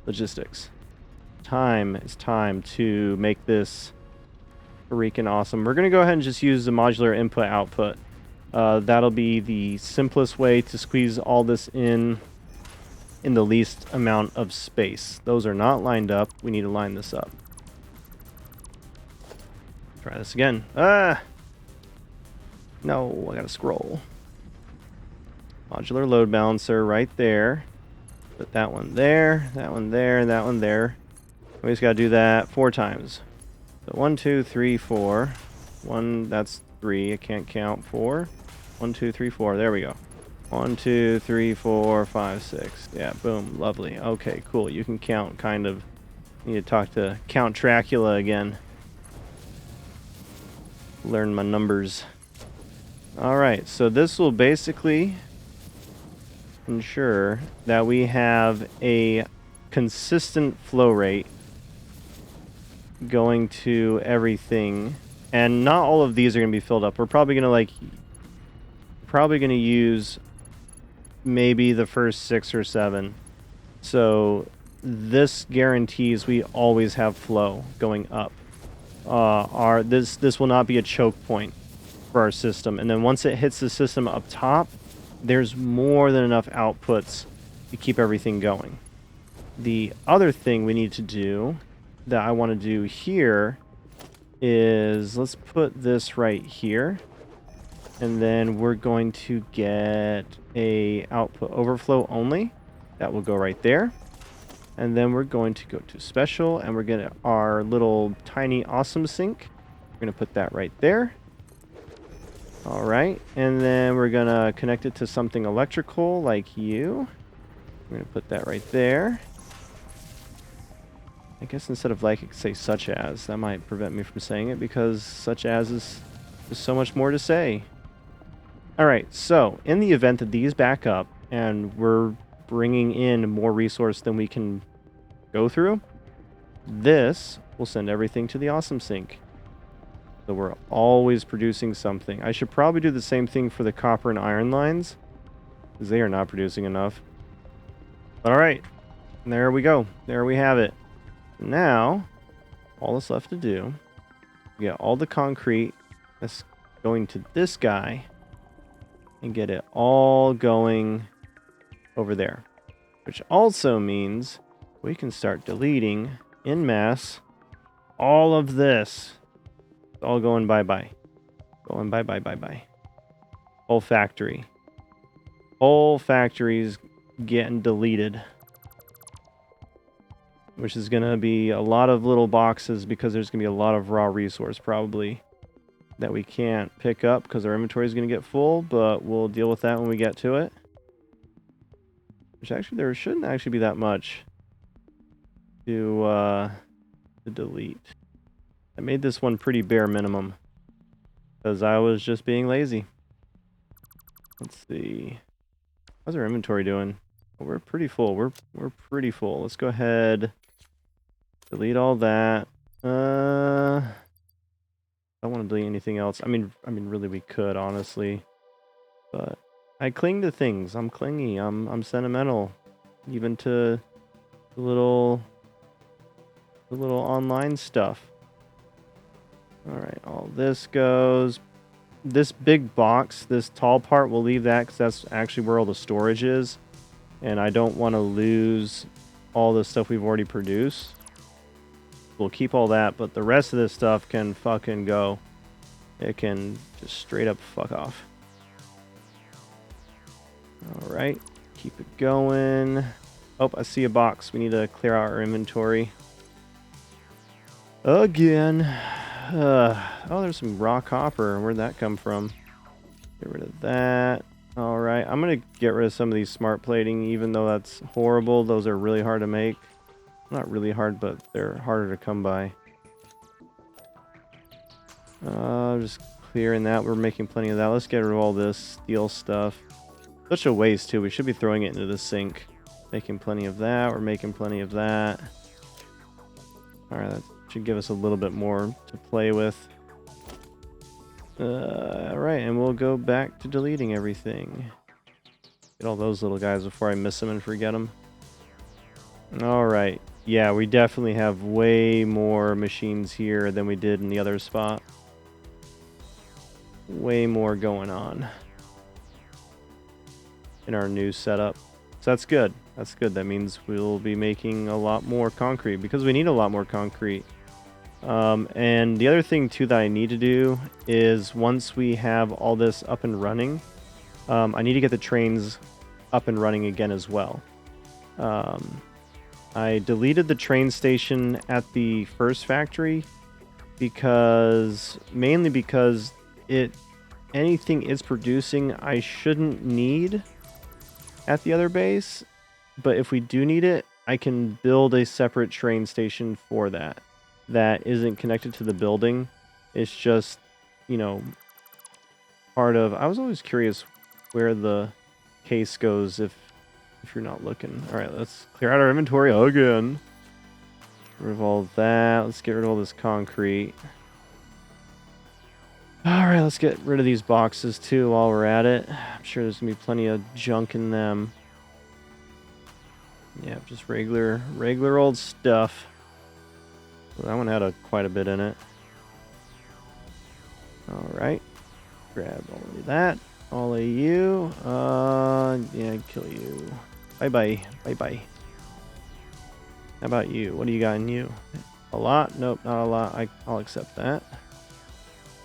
logistics. It's time to make this freaking awesome. We're going to go ahead and just use the modular input-output. That'll be the simplest way to squeeze all this in the least amount of space. Those are not lined up. We need to line this up. Try this again. No, I gotta scroll. Modular load balancer right there. Put that one there, that one there, and that one there. We just gotta do that 4 times. So 1, 2, 3, 4. 1, that's 3. I can't count. 4. 1, 2, 3, 4. There we go. 1, 2, 3, 4, 5, 6. Yeah, boom. Lovely. Okay, cool. You can count, kind of. Need to talk to Count Dracula again. Learn my numbers. Alright, so this will basically ensure that we have a consistent flow rate going to everything, and not all of these are going to be filled up. We're probably going to use maybe the first 6 or 7. So this guarantees we always have flow going up. This will not be a choke point for our system, and then once it hits the system up top, there's more than enough outputs to keep everything going. The other thing we need to do that I want to do here is, let's put this right here, and then we're going to get a output overflow only. That will go right there. And then we're going to go to special, and we're going to our little tiny awesome sink. We're going to put that right there. All right. And then we're going to connect it to something electrical like you. We're going to put that right there. I guess instead of like, I could say such as. That might prevent me from saying it because such as is so much more to say. All right. So in the event that these back up and we're bringing in more resource than we can go through, this will send everything to the awesome sink. So we're always producing something. I should probably do the same thing for the copper and iron lines, because they are not producing enough. All right, there we go. There we have it. Now, all that's left to do, we get all the concrete that's going to this guy and get it all going over there. Which also means we can start deleting en masse all of this. It's all going bye-bye. Going bye-bye. Whole factory. Whole factory's getting deleted. Which is going to be a lot of little boxes because there's going to be a lot of raw resource probably that we can't pick up because our inventory is going to get full, but we'll deal with that when we get to it. Which actually, there shouldn't actually be that much to delete. I made this one pretty bare minimum because I was just being lazy. Let's see. How's our inventory doing? Oh, we're pretty full. We're pretty full. Let's go ahead. Delete all that. I don't want to delete anything else. I mean, really, we could honestly, but I cling to things. I'm clingy. I'm sentimental, even to the little online stuff. All right, all this goes. This big box, this tall part, we'll leave that because that's actually where all the storage is, and I don't want to lose all the stuff we've already produced. We'll keep all that, but the rest of this stuff can fucking go. It can just straight up fuck off. All right, keep it going. Oh, I see a box. We need to clear out our inventory. Again. Oh, there's some raw copper. Where'd that come from? Get rid of that. All right, I'm going to get rid of some of these smart plating, even though that's horrible. Those are really hard to make. Not really hard, but they're harder to come by. Just clearing that. We're making plenty of that. Let's get rid of all this steel stuff. Such a waste, too. We should be throwing it into the sink. Making plenty of that. We're making plenty of that. Alright, that should give us a little bit more to play with. Alright, and we'll go back to deleting everything. Get all those little guys before I miss them and forget them. Alright. Yeah, we definitely have way more machines here than we did in the other spot. Way more going on in our new setup. So that's good. That's good. That means we'll be making a lot more concrete because we need a lot more concrete. And the other thing too that I need to do is once we have all this up and running, I need to get the trains up and running again as well. I deleted the train station at the first factory mainly because anything it's producing I shouldn't need at the other base, but if we do need it, I can build a separate train station for that isn't connected to the building. It's just, you know, part of... I was always curious where the case goes if you're not looking. All right, let's clear out our inventory again. Get rid of all that. Let's get rid of all this concrete. All right, let's get rid of these boxes too while we're at it. I'm sure there's gonna be plenty of junk in them. Yeah, just regular old stuff. Well, that one had quite a bit in it. All right, grab all of that. All of you. Yeah, kill you. Bye-bye. Bye-bye. How about you? What do you got in you? A lot? Nope, not a lot. I'll accept that.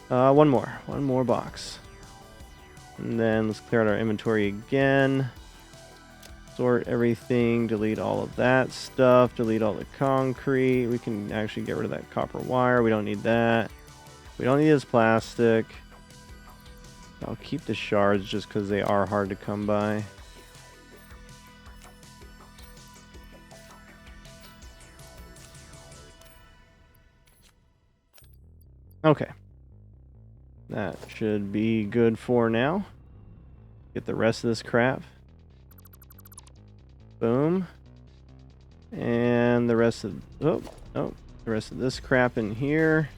One more box. And then let's clear out our inventory again. sort everything, delete all of that stuff, delete all the concrete. We can actually get rid of that copper wire. We don't need that. We don't need this plastic. I'll keep the shards just because they are hard to come by. Okay. That should be good for now. Get the rest of this crap. Boom. And the rest of the rest of this crap in here.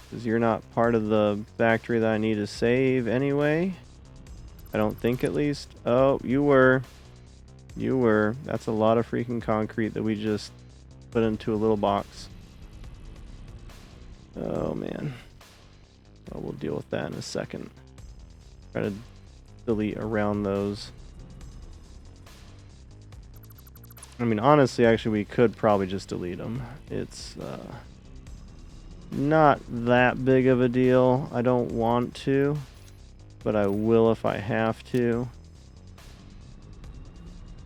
Because you're not part of the factory that I need to save anyway. I don't think, at least. Oh, you were. You were. That's a lot of freaking concrete that we just put into a little box. Oh, man. Well, we'll deal with that in a second. Try to delete around those. I mean, honestly, actually, we could probably just delete them. It's not that big of a deal. I don't want to, but I will if I have to.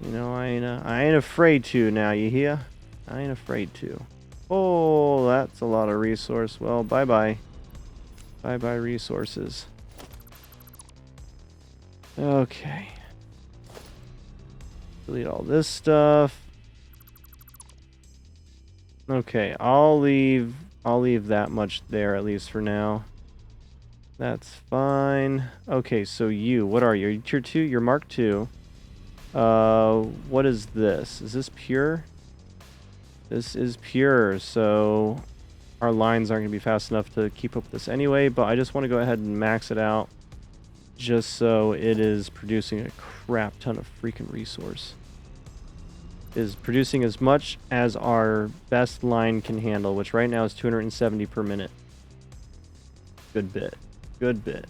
You know, I ain't afraid to now, you hear? I ain't afraid to. Oh, that's a lot of resource. Well, bye-bye. Bye-bye resources. Okay. Delete all this stuff. Okay, I'll leave that much there, at least for now. That's fine. Okay, so you, what are you? Are you tier 2? You're Mark 2. What is this? Is this pure? This is pure, so our lines aren't going to be fast enough to keep up with this anyway, but I just want to go ahead and max it out just so it is producing a crap ton of freaking resource. Is producing as much as our best line can handle, which right now is 270 per minute. Good bit. Good bit.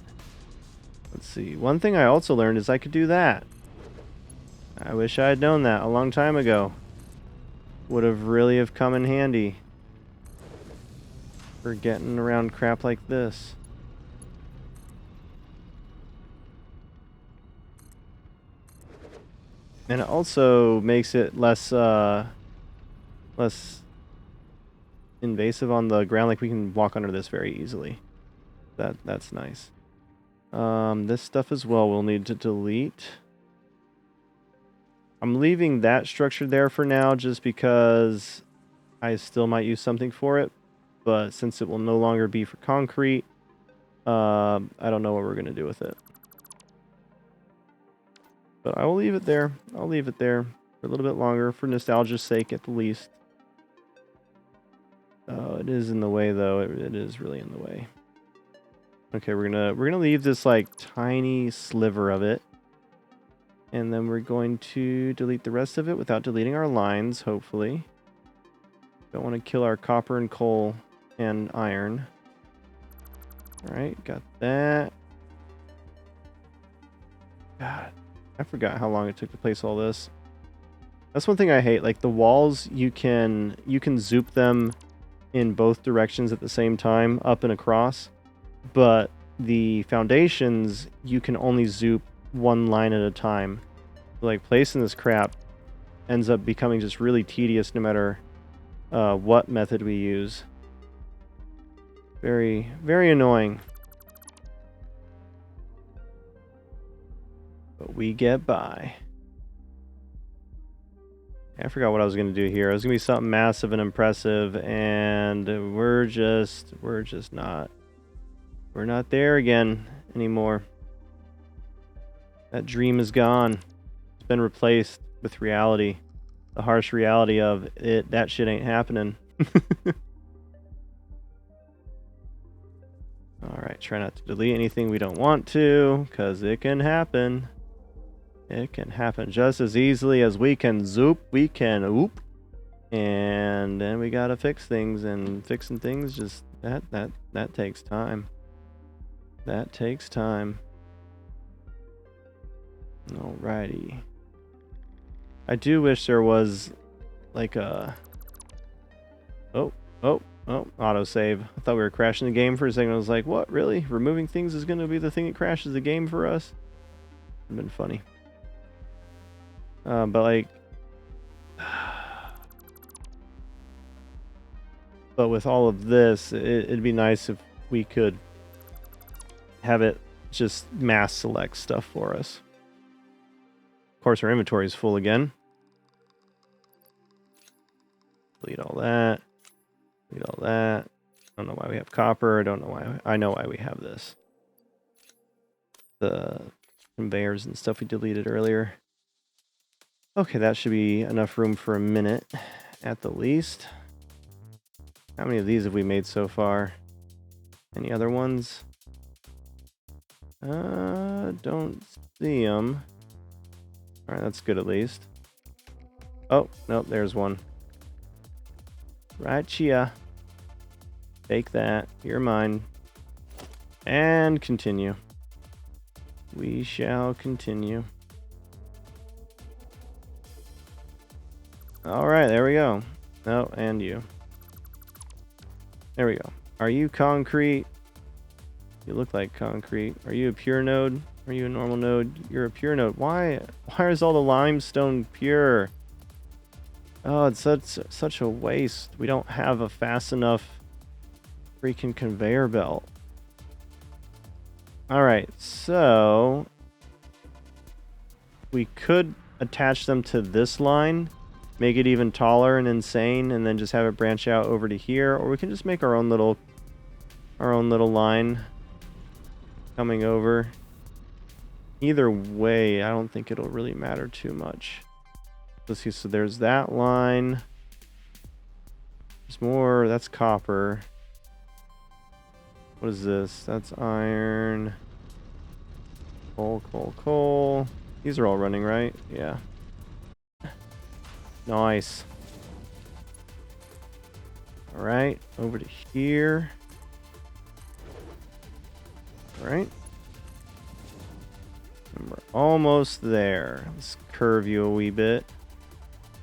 Let's see. One thing I also learned is I could do that. I wish I had known that a long time ago. Would have really have come in handy for getting around crap like this. And it also makes it less invasive on the ground. Like, we can walk under this very easily. That's nice. This stuff as well we'll need to delete. I'm leaving that structure there for now just because I still might use something for it. But since it will no longer be for concrete, I don't know what we're going to do with it. But I will leave it there. I'll leave it there for a little bit longer for nostalgia's sake at the least. Oh, it is in the way though. It is really in the way. Okay, we're gonna leave this like tiny sliver of it. And then we're going to delete the rest of it without deleting our lines, hopefully. Don't want to kill our copper and coal and iron. Alright, got that. God, I forgot how long it took to place all this. That's one thing I hate. Like, the walls, you can zoop them in both directions at the same time, up and across. But the foundations, you can only zoop one line at a time. Like, placing this crap ends up becoming just really tedious no matter what method we use. Very, very annoying. But we get by. I forgot what I was going to do here. It was going to be something massive and impressive, and we're not there again anymore. That dream is gone. It's been replaced with reality. The harsh reality of it. That shit ain't happening. Alright, try not to delete anything we don't want to, because it can happen. It can happen just as easily as we can zoop, we can oop. And then we gotta fix things, and fixing things just that takes time. That takes time. Alrighty. I do wish there was like a autosave. I thought we were crashing the game for a second. I was like, what, really? Removing things is gonna be the thing that crashes the game for us? It'd been funny. But like, but with all of this, it'd be nice if we could have it just mass select stuff for us. Of course, our inventory is full again. Delete all that. Delete all that. I don't know why we have copper. I don't know why. I know why we have this. The conveyors and stuff we deleted earlier. Okay, that should be enough room for a minute at the least. How many of these have we made so far? Any other ones? Don't see them. Alright, that's good at least. Oh, nope, there's one. Right here. Take that. You're mine. And continue. We shall continue. Alright, there we go. Oh, and you. There we go. Are you concrete? You look like concrete. Are you a pure node? Are you a normal node? You're a pure node. Why is all the limestone pure? Oh, it's such a waste. We don't have a fast enough freaking conveyor belt. Alright, so we could attach them to this line, make it even taller and insane, and then just have it branch out over to here, or we can just make our own little line coming over. Either way, I don't think it'll really matter too much. Let's see, so there's that line. There's more, that's copper. What is this? That's iron. Coal. These are all running, right? Yeah. Nice. Alright, over to here. Alright. And we're almost there. Let's curve you a wee bit.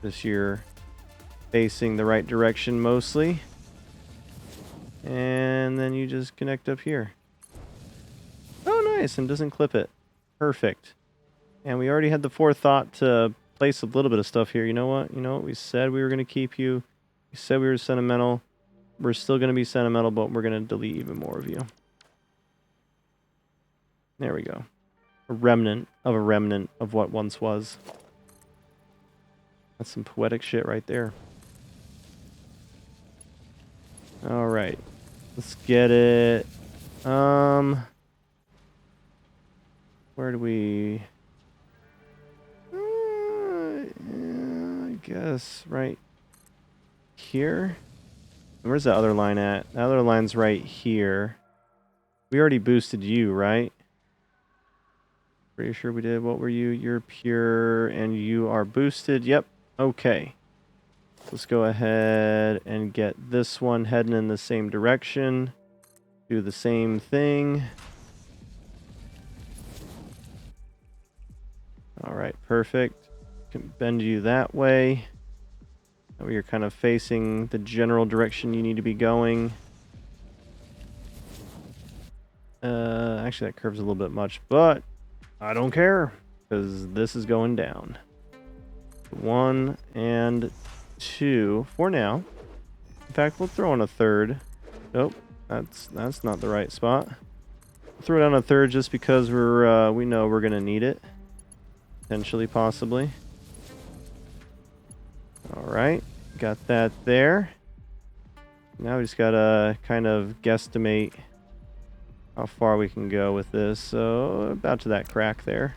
This you're facing the right direction mostly. And then you just connect up here. Oh, nice, and doesn't clip it. Perfect. And we already had the forethought to place a little bit of stuff here. You know what? We said we were going to keep you. We said we were sentimental. We're still going to be sentimental, but we're going to delete even more of you. There we go. A remnant of what once was. That's some poetic shit right there. All right. Let's get it. Where do we... I guess right here. Where's the other line at? The other line's right here. We already boosted you, right? Pretty sure we did. What were you? You're pure and you are boosted. Yep. Okay. Let's go ahead and get this one heading in the same direction. Do the same thing. All right, perfect. Can bend you that way. Now you're kind of facing the general direction you need to be going. Actually, that curves a little bit much, but I don't care because this is going down. 1 and 2 for now. In fact, we'll throw in a third. Nope, that's not the right spot. We'll throw down a third just because we know we're gonna need it. Potentially, possibly. Alright, got that there. Now we just gotta kind of guesstimate how far we can go with this. So, about to that crack there.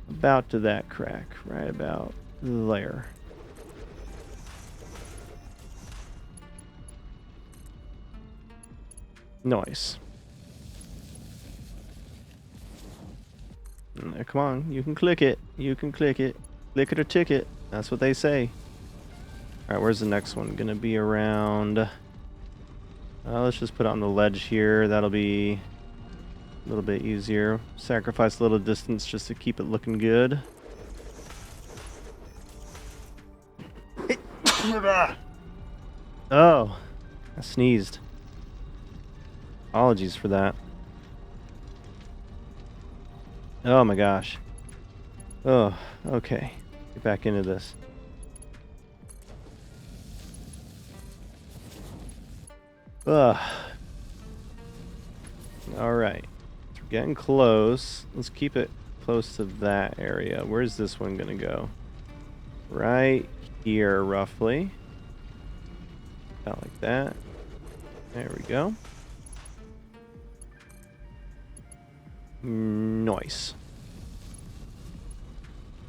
About to that crack, right about there. Nice. Come on, you can click it. You can click it. Click it or ticket. That's what they say. Alright, where's the next one? Gonna be around... let's just put it on the ledge here. That'll be a little bit easier. Sacrifice a little distance just to keep it looking good. Oh, I sneezed. Apologies for that. Oh my gosh. Oh, okay. Get back into this. Ugh. Alright. We're getting close. Let's keep it close to that area. Where's this one gonna go? Right here, roughly. About like that. There we go. Nice.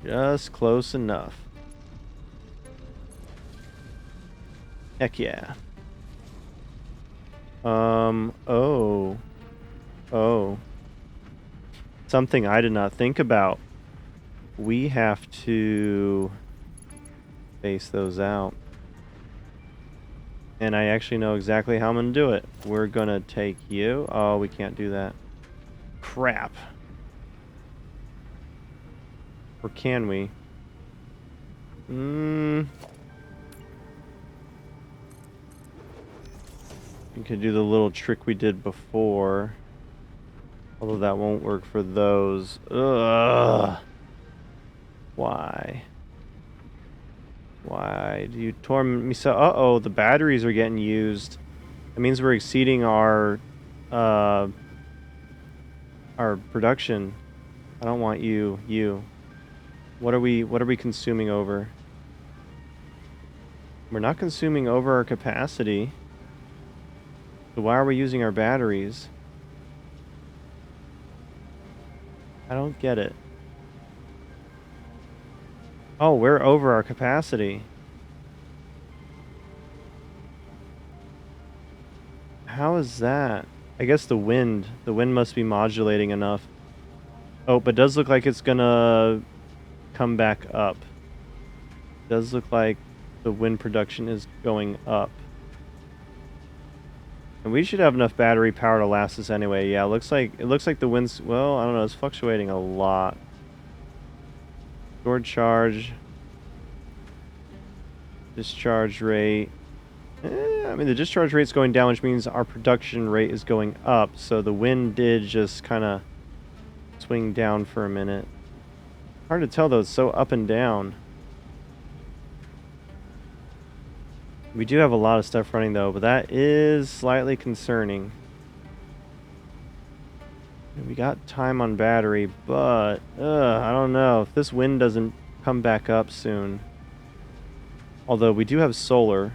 Just close enough. Heck yeah. Oh. Oh. Something I did not think about. We have to face those out. And I actually know exactly how I'm going to do it. We're going to take you. Oh, we can't do that. Crap. Or can we? We could do the little trick we did before. Although that won't work for those. Ugh. Why? Why do you torment me so? Uh-oh, the batteries are getting used. That means we're exceeding our production. I don't want you. What are we consuming over? We're not consuming over our capacity. So why are we using our batteries? I don't get it. Oh, we're over our capacity. How is that? I guess the wind must be modulating enough. Oh, but it does look like it's gonna come back up. It does look like the wind production is going up. And we should have enough battery power to last us anyway. Yeah, it looks like the wind's, well, I don't know, it's fluctuating a lot. Stored charge. Discharge rate. I mean, the discharge rate's going down, which means our production rate is going up. So the wind did just kind of swing down for a minute. Hard to tell, though. It's so up and down. We do have a lot of stuff running, though, but that is slightly concerning. We got time on battery, but I don't know. If this wind doesn't come back up soon. Although we do have solar.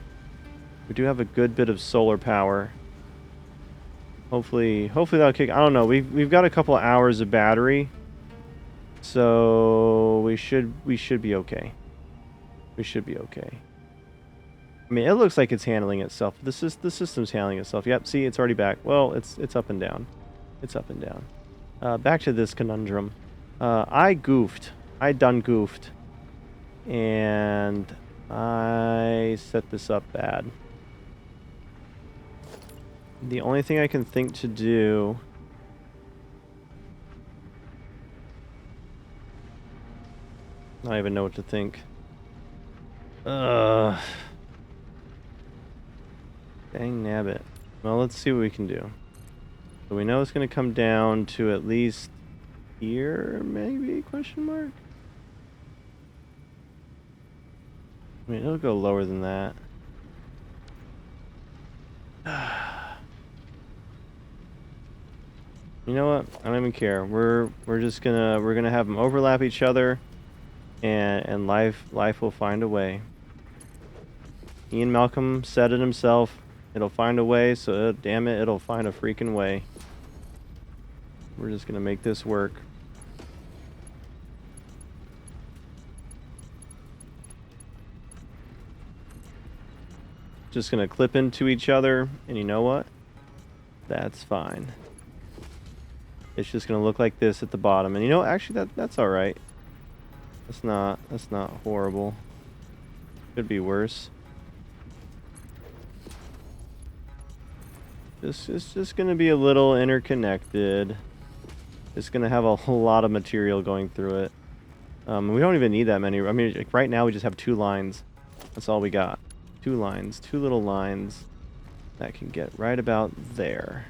We do have a good bit of solar power. Hopefully that'll kick. I don't know. We've got a couple of hours of battery. So we should be okay. We should be okay. I mean, it looks like it's handling itself. The system's handling itself. Yep, see, it's already back. Well, it's up and down. It's up and down. Back to this conundrum. I goofed. I done goofed. And I set this up bad. The only thing I can think to do... I don't even know what to think. Dang nabbit. Well, let's see what we can do. So we know it's going to come down to at least here, maybe? Question mark? I mean, it'll go lower than that. You know what? I don't even care. We're gonna have them overlap each other, and life will find a way. Ian Malcolm said it himself. It'll find a way. So damn it, it'll find a freaking way. We're just gonna make this work. Just gonna clip into each other, and you know what? That's fine. It's just gonna look like this at the bottom, and you know, actually, that's all right. That's not horrible. Could be worse. This is just gonna be a little interconnected. It's gonna have a whole lot of material going through it. We don't even need that many. I mean, like right now we just have 2 lines. That's all we got. 2 lines, 2 little lines that can get right about there.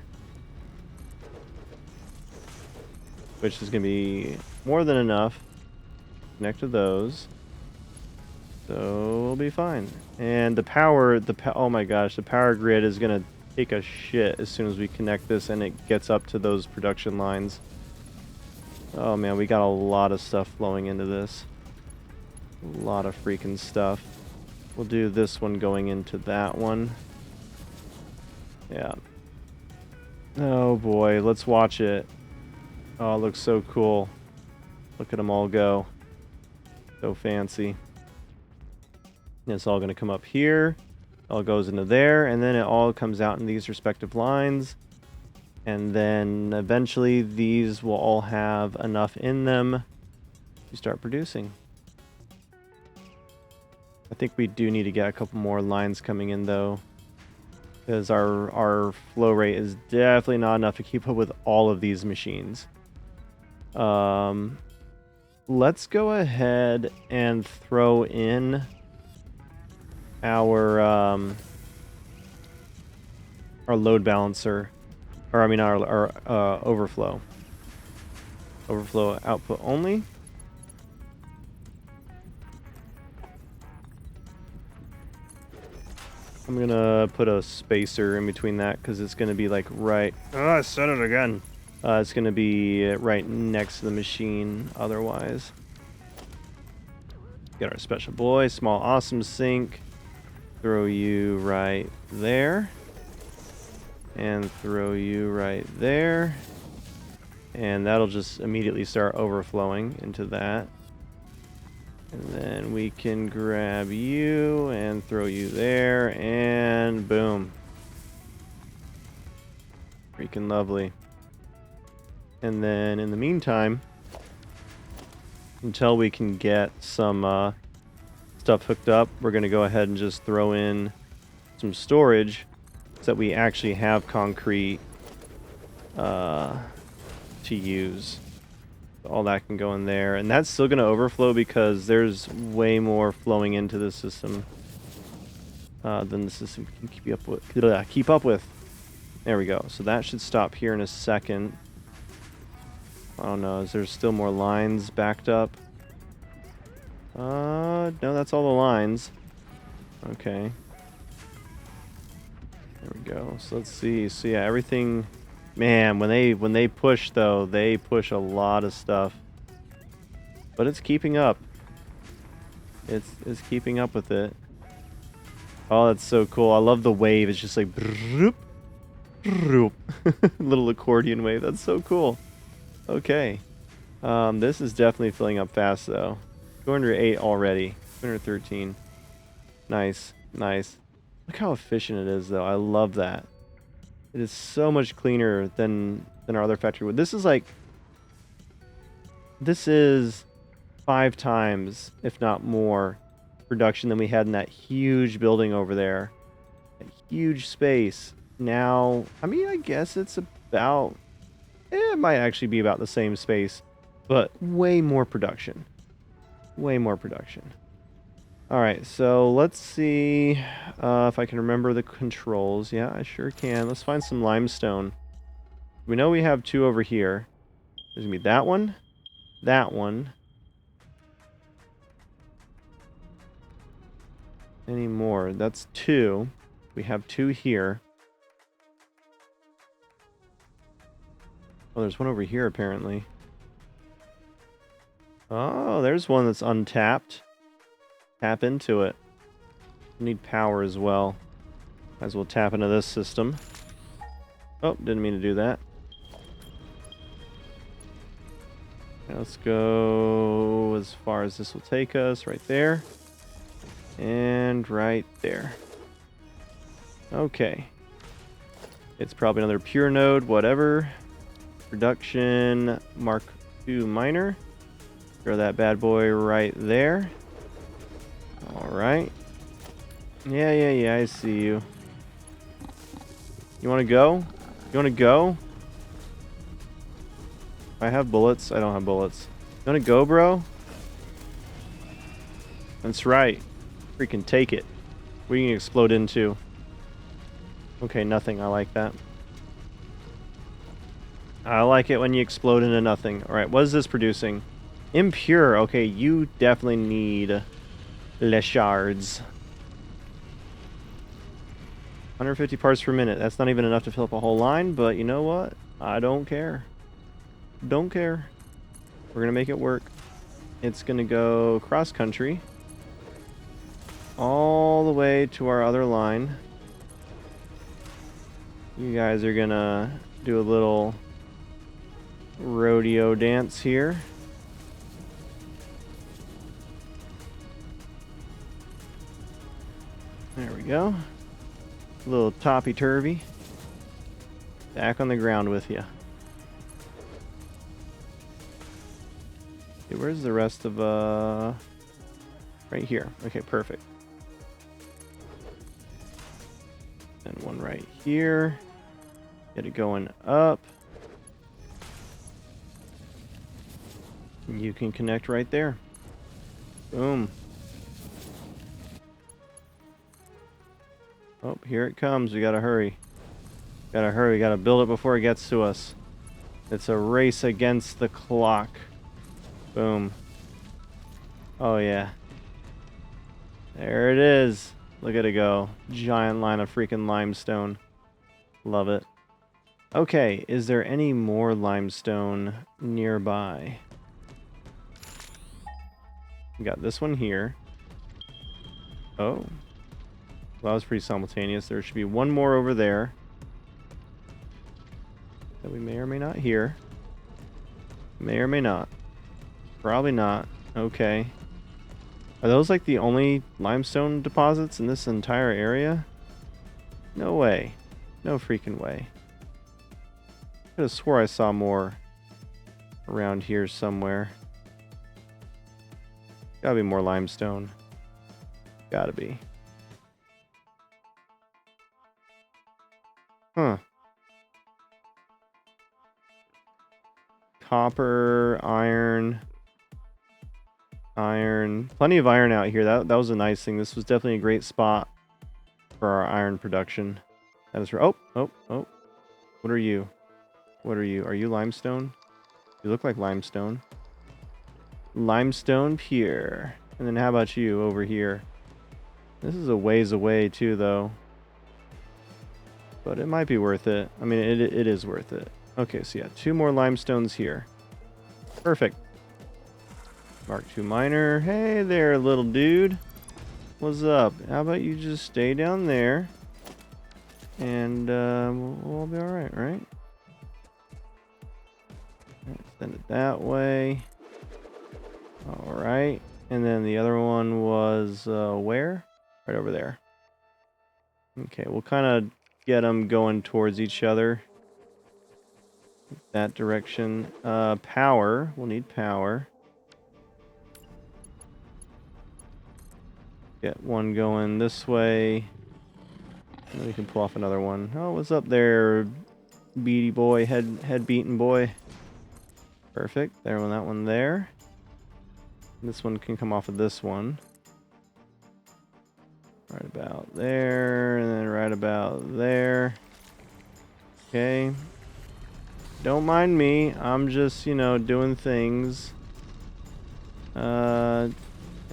Which is going to be more than enough. connect to those. So we'll be fine. And the power, oh my gosh, the power grid is gonna take a shit as soon as we connect this and it gets up to those production lines. Oh man, we got a lot of stuff flowing into this. A lot of freaking stuff. We'll do this one going into that one. Yeah. Oh boy, let's watch it. Oh, it looks so cool. Look at them all go. So fancy. And it's all going to come up here. It all goes into there, and then it all comes out in these respective lines. And then eventually these will all have enough in them to start producing. I think we do need to get a couple more lines coming in though, because our flow rate is definitely not enough to keep up with all of these machines. Let's go ahead and throw in our load balancer, or I mean our overflow output only. I'm gonna put a spacer in between that because it's gonna be like right. Oh, I said it again. It's gonna be right next to the machine. Otherwise, get our special boy, small awesome sink. Throw you right there, and throw you right there, and that'll just immediately start overflowing into that. And then we can grab you and throw you there, and boom. Freaking lovely. And then in the meantime, until we can get some stuff hooked up, we're going to go ahead and just throw in some storage so that we actually have concrete to use. All that can go in there, and that's still going to overflow because there's way more flowing into the system than the system can keep up with. There we go. So that should stop here in a second. I don't know. Is there still more lines backed up? No, that's all the lines. Okay. There we go. So let's see. So yeah, everything. Man, when they push though, they push a lot of stuff. But it's keeping up. It's keeping up with it. Oh, that's so cool. I love the wave. It's just like broop, broop. Little accordion wave. That's so cool. Okay. This is definitely filling up fast though. 208 already. 213. Nice. Nice. Look how efficient it is though. I love that. It is so much cleaner than our other factory wood. This is 5 times, if not more, production than we had in that huge building over there. That huge space. Now, I mean, I guess it's about... it might actually be about the same space, but way more production. Way more production. Alright, so let's see if I can remember the controls. Yeah, I sure can. Let's find some limestone. We know we have 2 over here. There's going to be that one, that one. Any more? That's 2. We have 2 here. Oh, there's one over here apparently. Oh, there's one that's untapped. Tap into it. Need power as well. Might as well tap into this system. Oh, didn't mean to do that. Okay, let's go as far as this will take us. Right there. And right there. Okay. It's probably another pure node, whatever. Production Mark II miner. Throw that bad boy right there. Alright. Yeah, I see you. You want to go? You want to go? I have bullets. I don't have bullets. You want to go, bro? That's right. Freaking take it. What are you going to explode into? Okay, nothing. I like that. I like it when you explode into nothing. Alright, what is this producing? Impure. Okay, you definitely need les shards. 150 parts per minute. That's not even enough to fill up a whole line, but you know what? I don't care. Don't care. We're going to make it work. It's going to go cross country all the way to our other line. You guys are going to do a little rodeo dance here. There we go. A little toppy-turvy. Back on the ground with you. Okay, where's the rest of, right here. Okay, perfect. And one right here. Get it going up. And you can connect right there. Boom. Oh, here it comes. We gotta hurry. Gotta hurry. Gotta build it before it gets to us. It's a race against the clock. Boom. Oh, yeah. There it is. Look at it go. Giant line of freaking limestone. Love it. Okay, is there any more limestone nearby? We got this one here. Oh. Well, that was pretty simultaneous. There should be one more over there that we may or may not hear. May or may not. Probably not. Okay. Are those like the only limestone deposits in this entire area? No way. No freaking way. I could have swore I saw more around here somewhere. Gotta be more limestone. Gotta be. Huh. Copper, iron. Iron. Plenty of iron out here. That was a nice thing. This was definitely a great spot for our iron production. That is... Oh. What are you? What are you? Are you limestone? You look like limestone. Limestone pure. And then how about you over here? This is a ways away too, though. But it might be worth it. I mean, it is worth it. Okay, so yeah, 2 more limestones here. Perfect. Mark II miner. Hey there, little dude. What's up? How about you just stay down there? And we'll be alright, right? Send it that way. Alright. And then the other one was where? Right over there. Okay, we'll kind of get them going towards each other. That direction. Power. We'll need power. Get one going this way. And then we can pull off another one. Oh, what's up there, beady boy, head beaten boy? Perfect. There, that one there. This one can come off of this one. Right about there, and then right about there. Okay. Don't mind me. I'm just, you know, doing things.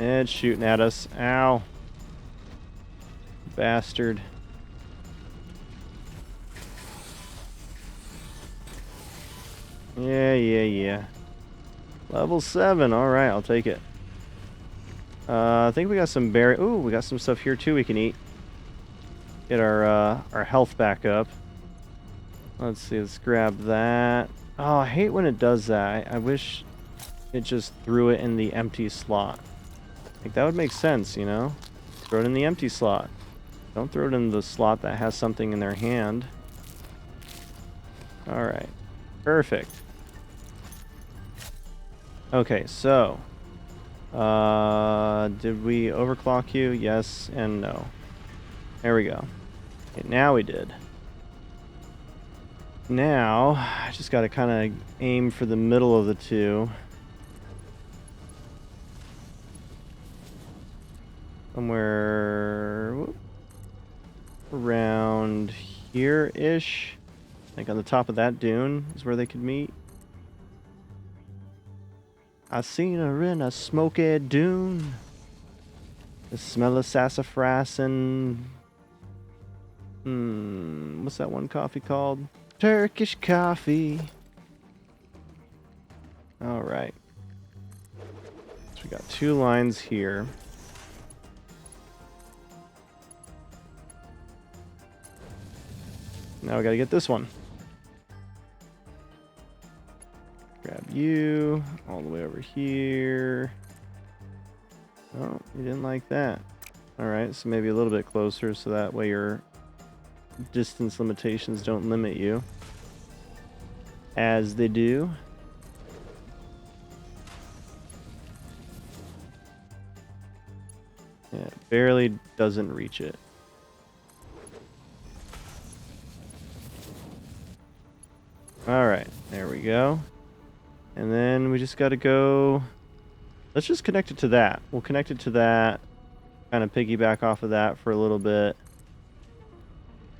It's shooting at us. Ow. Bastard. Yeah. Level 7. Alright, I'll take it. I think we got some berry. Ooh, we got some stuff here too we can eat. Get our health back up. Let's see, let's grab that. Oh, I hate when it does that. I wish it just threw it in the empty slot. Like, that would make sense, you know? Throw it in the empty slot. Don't throw it in the slot that has something in their hand. Alright. Perfect. Okay, so... did we overclock you? Yes and no. There we go. Okay, now we did. Now, I just gotta kind of aim for the middle of the two. Somewhere around here-ish. Like on the top of that dune is where they could meet. I seen her in a smoky dune. The smell of sassafras and... what's that one coffee called? Turkish coffee. Alright. So we got 2 lines here. Now we gotta get this one. Grab you all the way over here. Oh, you didn't like that. Alright, so maybe a little bit closer so that way your distance limitations don't limit you. As they do. Yeah, it barely doesn't reach it. Alright, there we go. And then we just gotta go... Let's just connect it to that. We'll connect it to that. Kind of piggyback off of that for a little bit.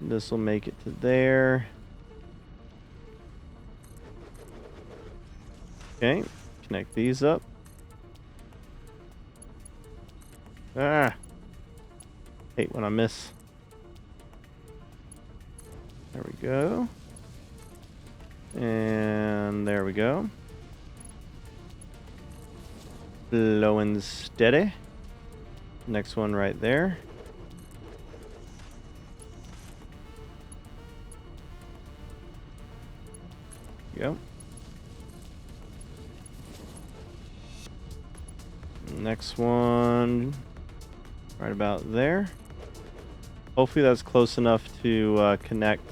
This will make it to there. Okay, connect these up. Ah! Hate when I miss. There we go. And there we go. Slow and steady. Next one right there. Go. Next one right about there. Hopefully that's close enough to connect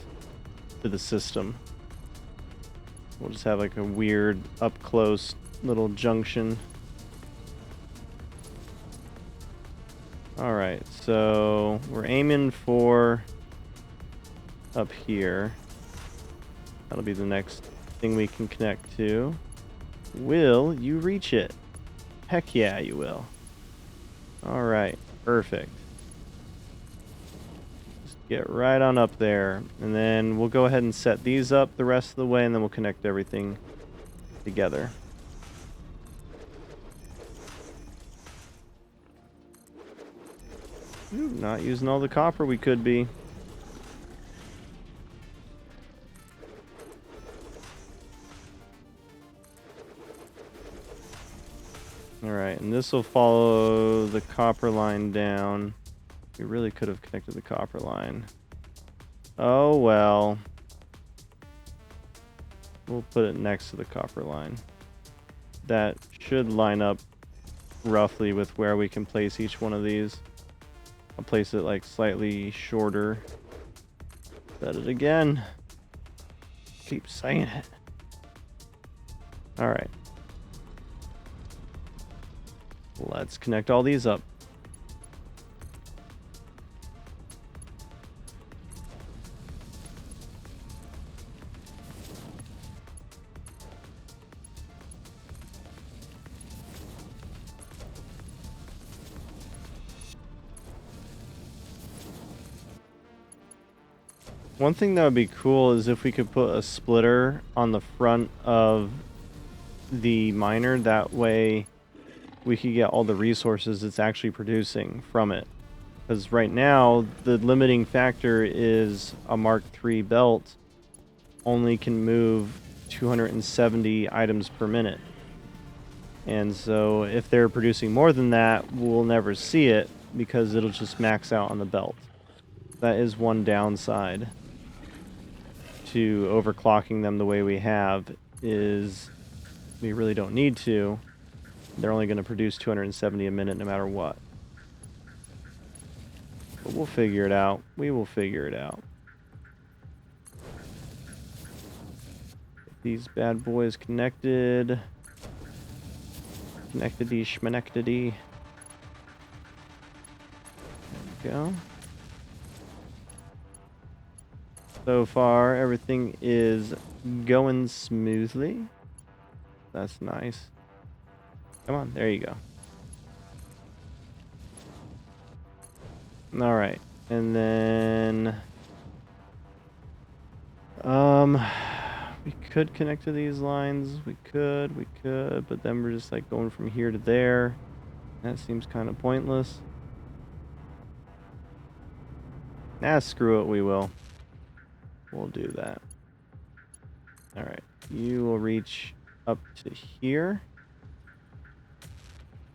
to the system. We'll just have like a weird up close little junction. Alright, so we're aiming for up here. That'll be the next thing we can connect to. Will you reach it? Heck yeah, you will. Alright, perfect. Just get right on up there. And then we'll go ahead and set these up the rest of the way, and then we'll connect everything together. Ooh, not using all the copper we could be. Alright, and this will follow the copper line down. We really could have connected the copper line. Oh well. We'll put it next to the copper line. That should line up roughly with where we can place each one of these. I'll place it like slightly shorter. Set it again. Keep saying it. Alright. Let's connect all these up. One thing that would be cool is if we could put a splitter on the front of the miner. That way we could get all the resources it's actually producing from it. Because right now, the limiting factor is a Mark III belt only can move 270 items per minute. And so if they're producing more than that, we'll never see it because it'll just max out on the belt. That is one downside to overclocking them the way we have, is we really don't need to. They're only going to produce 270 a minute no matter what. But we'll figure it out. We will figure it out. Get these bad boys connected. Connectedy schmenectedy. There we go. So far, everything is going smoothly. That's nice. Come on, there you go. All right, and then We could connect to these lines. We could, but then we're just like going from here to there. That seems kind of pointless. Nah, screw it, we will. We'll do that. Alright, you will reach up to here.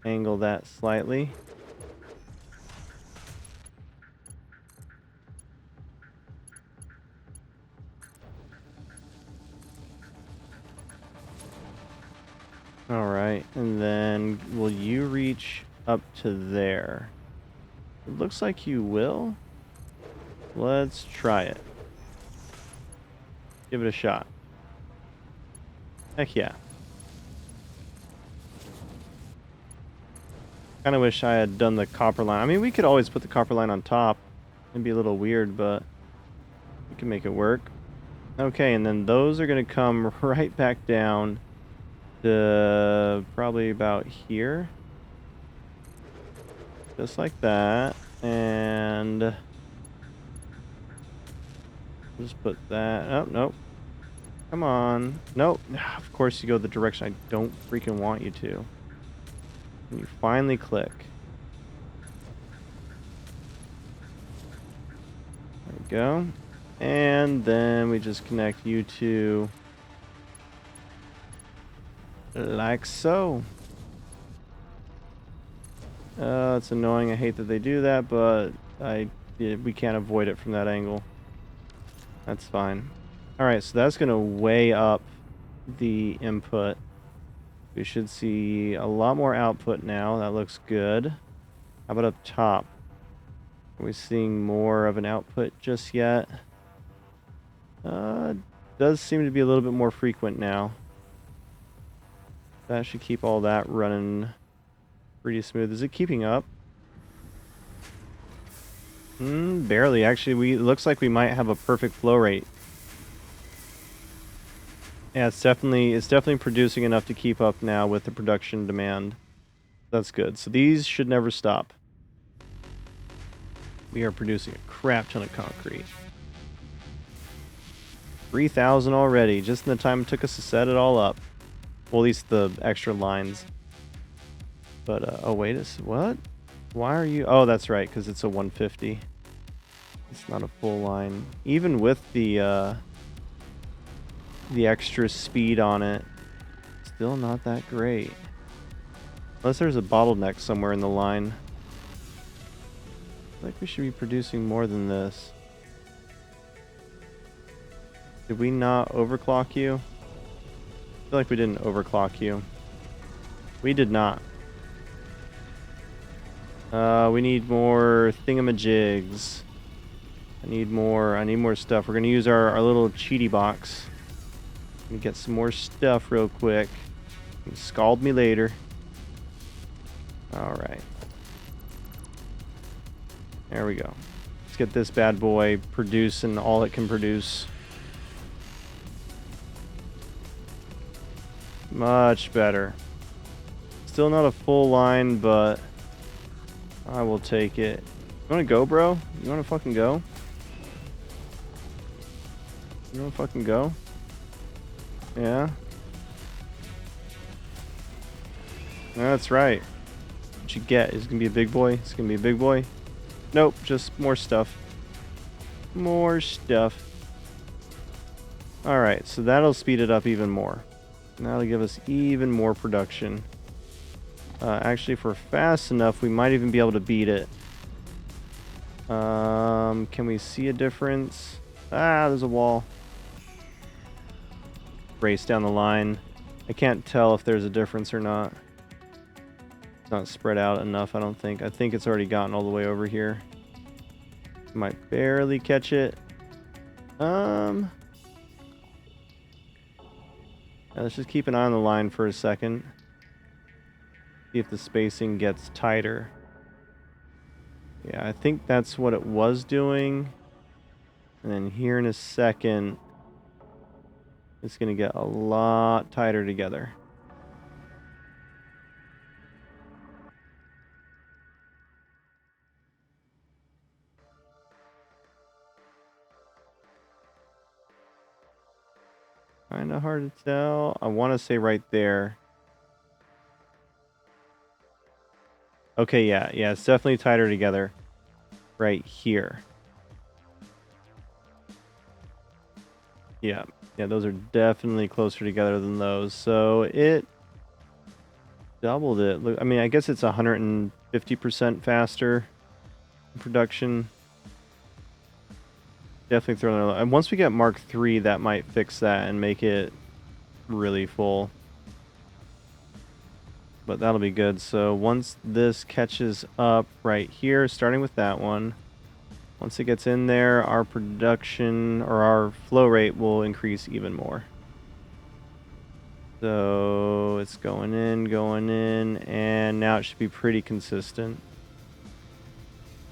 Angle that slightly. Alright, and then will you reach up to there? It looks like you will. Let's try it. Give it a shot. Heck yeah. Kind of wish I had done the copper line. I mean, we could always put the copper line on top. It'd be a little weird, but we can make it work. Okay, and then those are going to come right back down to probably about here. Just like that. And just put that. Oh, nope. Come on. Nope. Of course you go the direction I don't freaking want you to. And you finally click. There we go. And then we just connect you to like so. It's annoying. I hate that they do that, but we can't avoid it from that angle. That's fine. Alright, so that's going to weigh up the input. We should see a lot more output now. That looks good. How about up top? Are we seeing more of an output just yet? Does seem to be a little bit more frequent now. That should keep all that running pretty smooth. Is it keeping up? Barely. Actually, it looks like we might have a perfect flow rate. Yeah, it's definitely producing enough to keep up now with the production demand. That's good. So these should never stop. We are producing a crap ton of concrete. 3,000 already, just in the time it took us to set it all up. Well, at least the extra lines. But, oh wait, what? Why are you... Oh, that's right, because it's a 150. It's not a full line. Even with the extra speed on it, still not that great. Unless there's a bottleneck somewhere in the line. I feel like we should be producing more than this. Did we not overclock you? I feel like we didn't overclock you. We did not. We need more thingamajigs. I need more stuff. We're gonna use our little cheaty box. And get some more stuff real quick. You can scald me later. Alright. There we go. Let's get this bad boy producing all it can produce. Much better. Still not a full line, but I will take it. You wanna go, bro? You wanna fucking go? You wanna fucking go? Yeah? That's right. What you get is gonna be a big boy. It's gonna be a big boy. Nope, just more stuff. More stuff. Alright, so that'll speed it up even more. That'll give us even more production. Actually, if we're fast enough, we might even be able to beat it. Can we see a difference? Ah, there's a wall. Race down the line. I can't tell if there's a difference or not. It's not spread out enough, I don't think. I think it's already gotten all the way over here. Might barely catch it. Yeah, let's just keep an eye on the line for a second. See if the spacing gets tighter. Yeah, I think that's what it was doing. And then here in a second, it's going to get a lot tighter together. Kind hard to tell. I want to say right there. Okay, yeah, it's definitely tighter together right here. Yeah, those are definitely closer together than those. So it doubled it. Look, I mean, I guess it's 150% faster in production. Definitely throwing it. And once we get Mark III, that might fix that and make it really full. But that'll be good. So once this catches up right here, starting with that one, once it gets in there, our production or our flow rate will increase even more. So it's going in, and now it should be pretty consistent.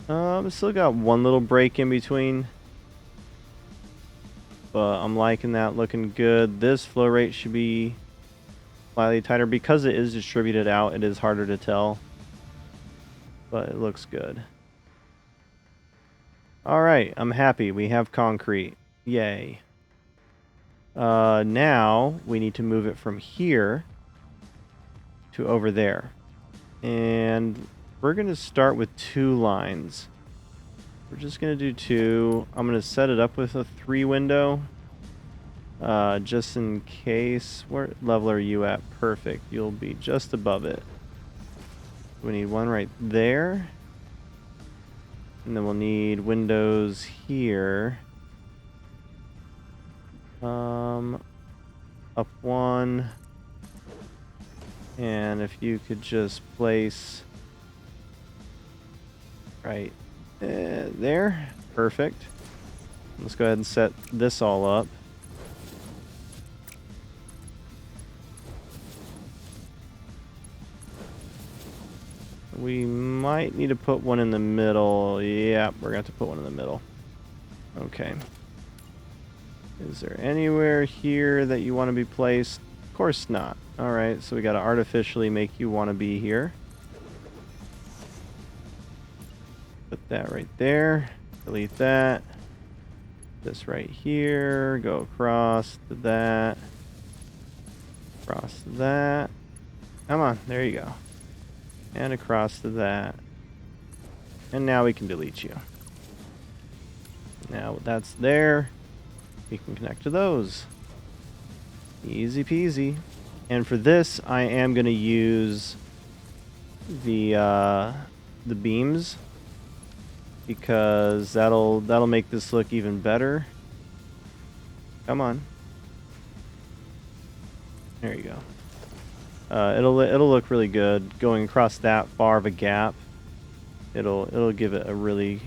Still got one little break in between, but I'm liking that, looking good. This flow rate should be slightly tighter because it is distributed out. It is harder to tell, but it looks good. All right, I'm happy. We have concrete. Yay. Now we need to move it from here to over there. And we're going to start with 2 lines. We're just going to do 2. I'm going to set it up with a 3 window. Just in case. What level are you at? Perfect. You'll be just above it. We need one right there. And then we'll need windows here. Up 1. And if you could just place right there. Perfect. Let's go ahead and set this all up. We might need to put one in the middle. Yeah, we're going to have to put one in the middle. Okay. Is there anywhere here that you want to be placed? Of course not. Alright, so we got to artificially make you want to be here. Put that right there. Delete that. This right here. Go across to that. Across to that. Come on, there you go. And across to that. And now we can delete you. Now that's there. We can connect to those. Easy peasy. And for this, I am going to use the beams because that'll make this look even better. Come on. There you go. It'll look really good going across that far of a gap. It'll give it a really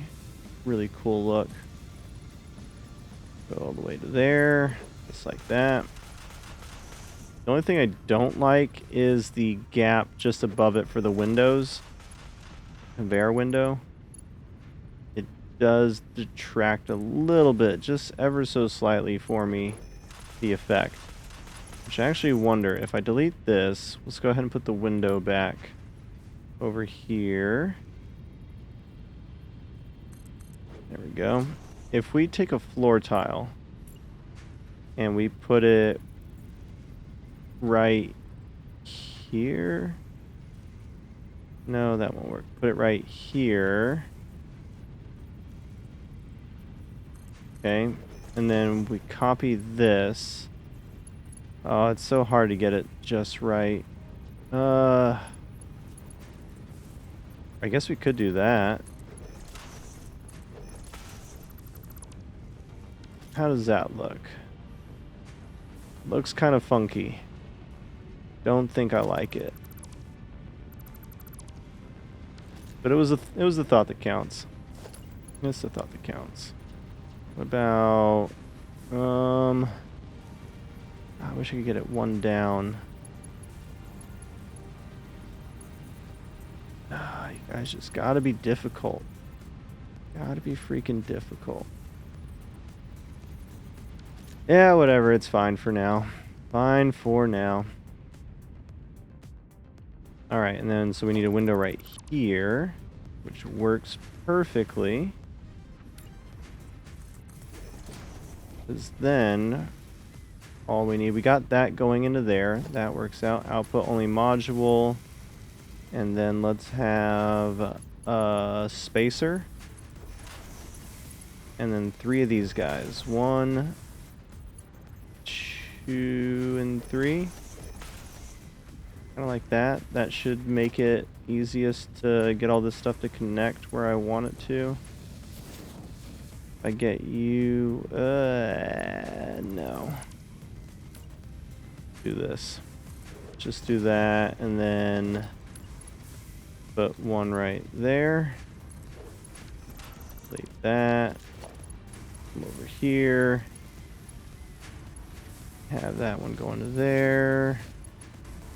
cool look. Go all the way to there, just like that. The only thing I don't like is the gap just above it for the windows. Conveyor window. It does detract a little bit, just ever so slightly for me, the effect. Which I actually wonder, if I delete this, let's go ahead and put the window back over here. There we go. If we take a floor tile and we put it right here. No, that won't work. Put it right here. Okay. And then we copy this. Oh, it's so hard to get it just right. I guess we could do that. How does that look? Looks kind of funky. Don't think I like it. But it was the thought that counts. It's the thought that counts. What about I wish I could get it one down. You guys just gotta be difficult. Gotta be freaking difficult. Yeah, whatever, it's fine for now. Fine for now. Alright, and then so we need a window right here, which works perfectly. Because then all we need. We got that going into there. That works out. Output only module. And then let's have a spacer. And then 3 of these guys. 1, 2, and 3. Kind of like that. That should make it easiest to get all this stuff to connect where I want it to. If I get you... no. Do this. Just do that, and then put 1 right there. Delete that. Come over here. Have that one going to there.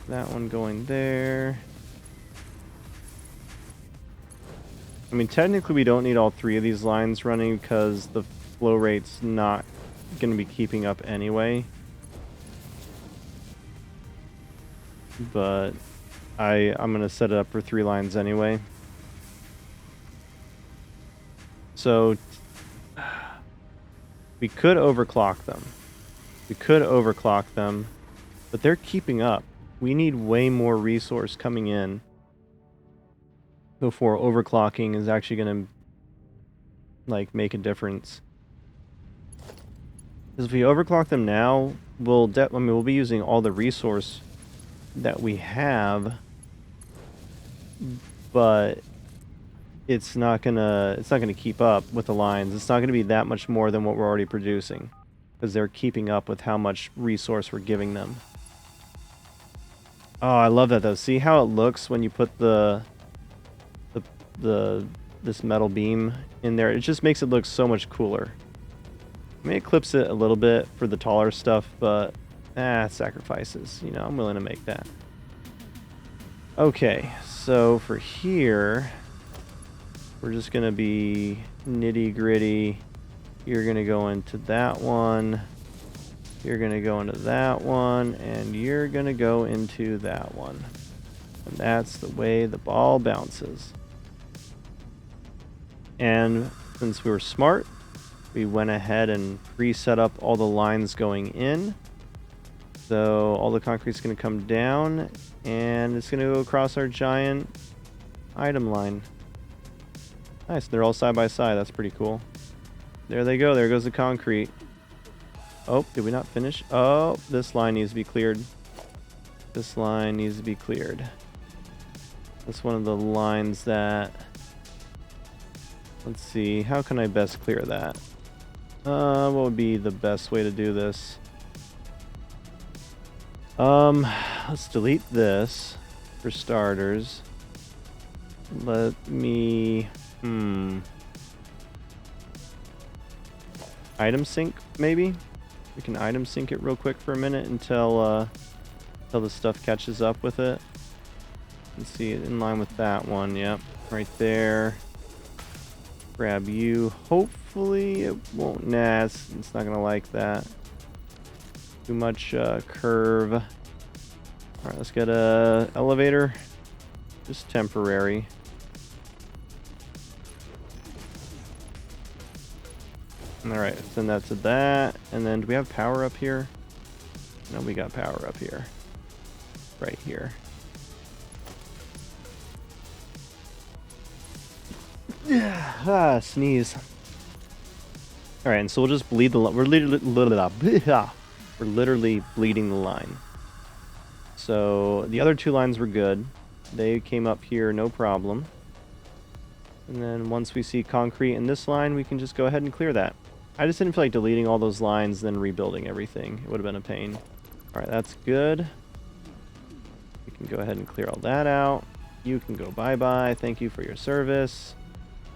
That one going there. I mean, technically we don't need all 3 of these lines running because the flow rate's not going to be keeping up anyway. But I'm going to set it up for 3 lines anyway. So we could overclock them. But they're keeping up. We need way more resource coming in before overclocking is actually going to like make a difference. Because if we overclock them now, we'll be using all the resource that we have, but it's not gonna keep up with the lines. It's not gonna be that much more than what we're already producing, because they're keeping up with how much resource we're giving them. Oh, I love that though. See how it looks when you put this metal beam in there? It just makes it look so much cooler. I may eclipse it a little bit for the taller stuff, but sacrifices. You know, I'm willing to make that. Okay, so for here, we're just gonna be nitty gritty. You're gonna go into that one. You're gonna go into that one, and you're gonna go into that one. And that's the way the ball bounces. And since we were smart, we went ahead and pre-set up all the lines going in. So all the concrete's going to come down, and it's going to go across our giant item line. Nice, they're all side by side. That's pretty cool. There they go. There goes the concrete. Oh, did we not finish? Oh, this line needs to be cleared. This line needs to be cleared. That's one of the lines that... Let's see, how can I best clear that? What would be the best way to do this? Let's delete this for starters. Let me... Item sync, maybe? We can item sync it real quick for a minute until the stuff catches up with it. Let's see it in line with that one. Yep, right there. Grab you. Hopefully it won't. Nah, it's not gonna like that. Too much curve. All right, let's get a elevator. Just temporary. All right, send that to that. And then do we have power up here? No, we got power up here. Right here. Sneeze. All right, and so we'll just bleed the line. We're literally bleeding the line. So the other 2 lines were good. They came up here, no problem. And then once we see concrete in this line, we can just go ahead and clear that. I just didn't feel like deleting all those lines, then rebuilding everything. It would have been a pain. All right, that's good. We can go ahead and clear all that out. You can go bye-bye. Thank you for your service.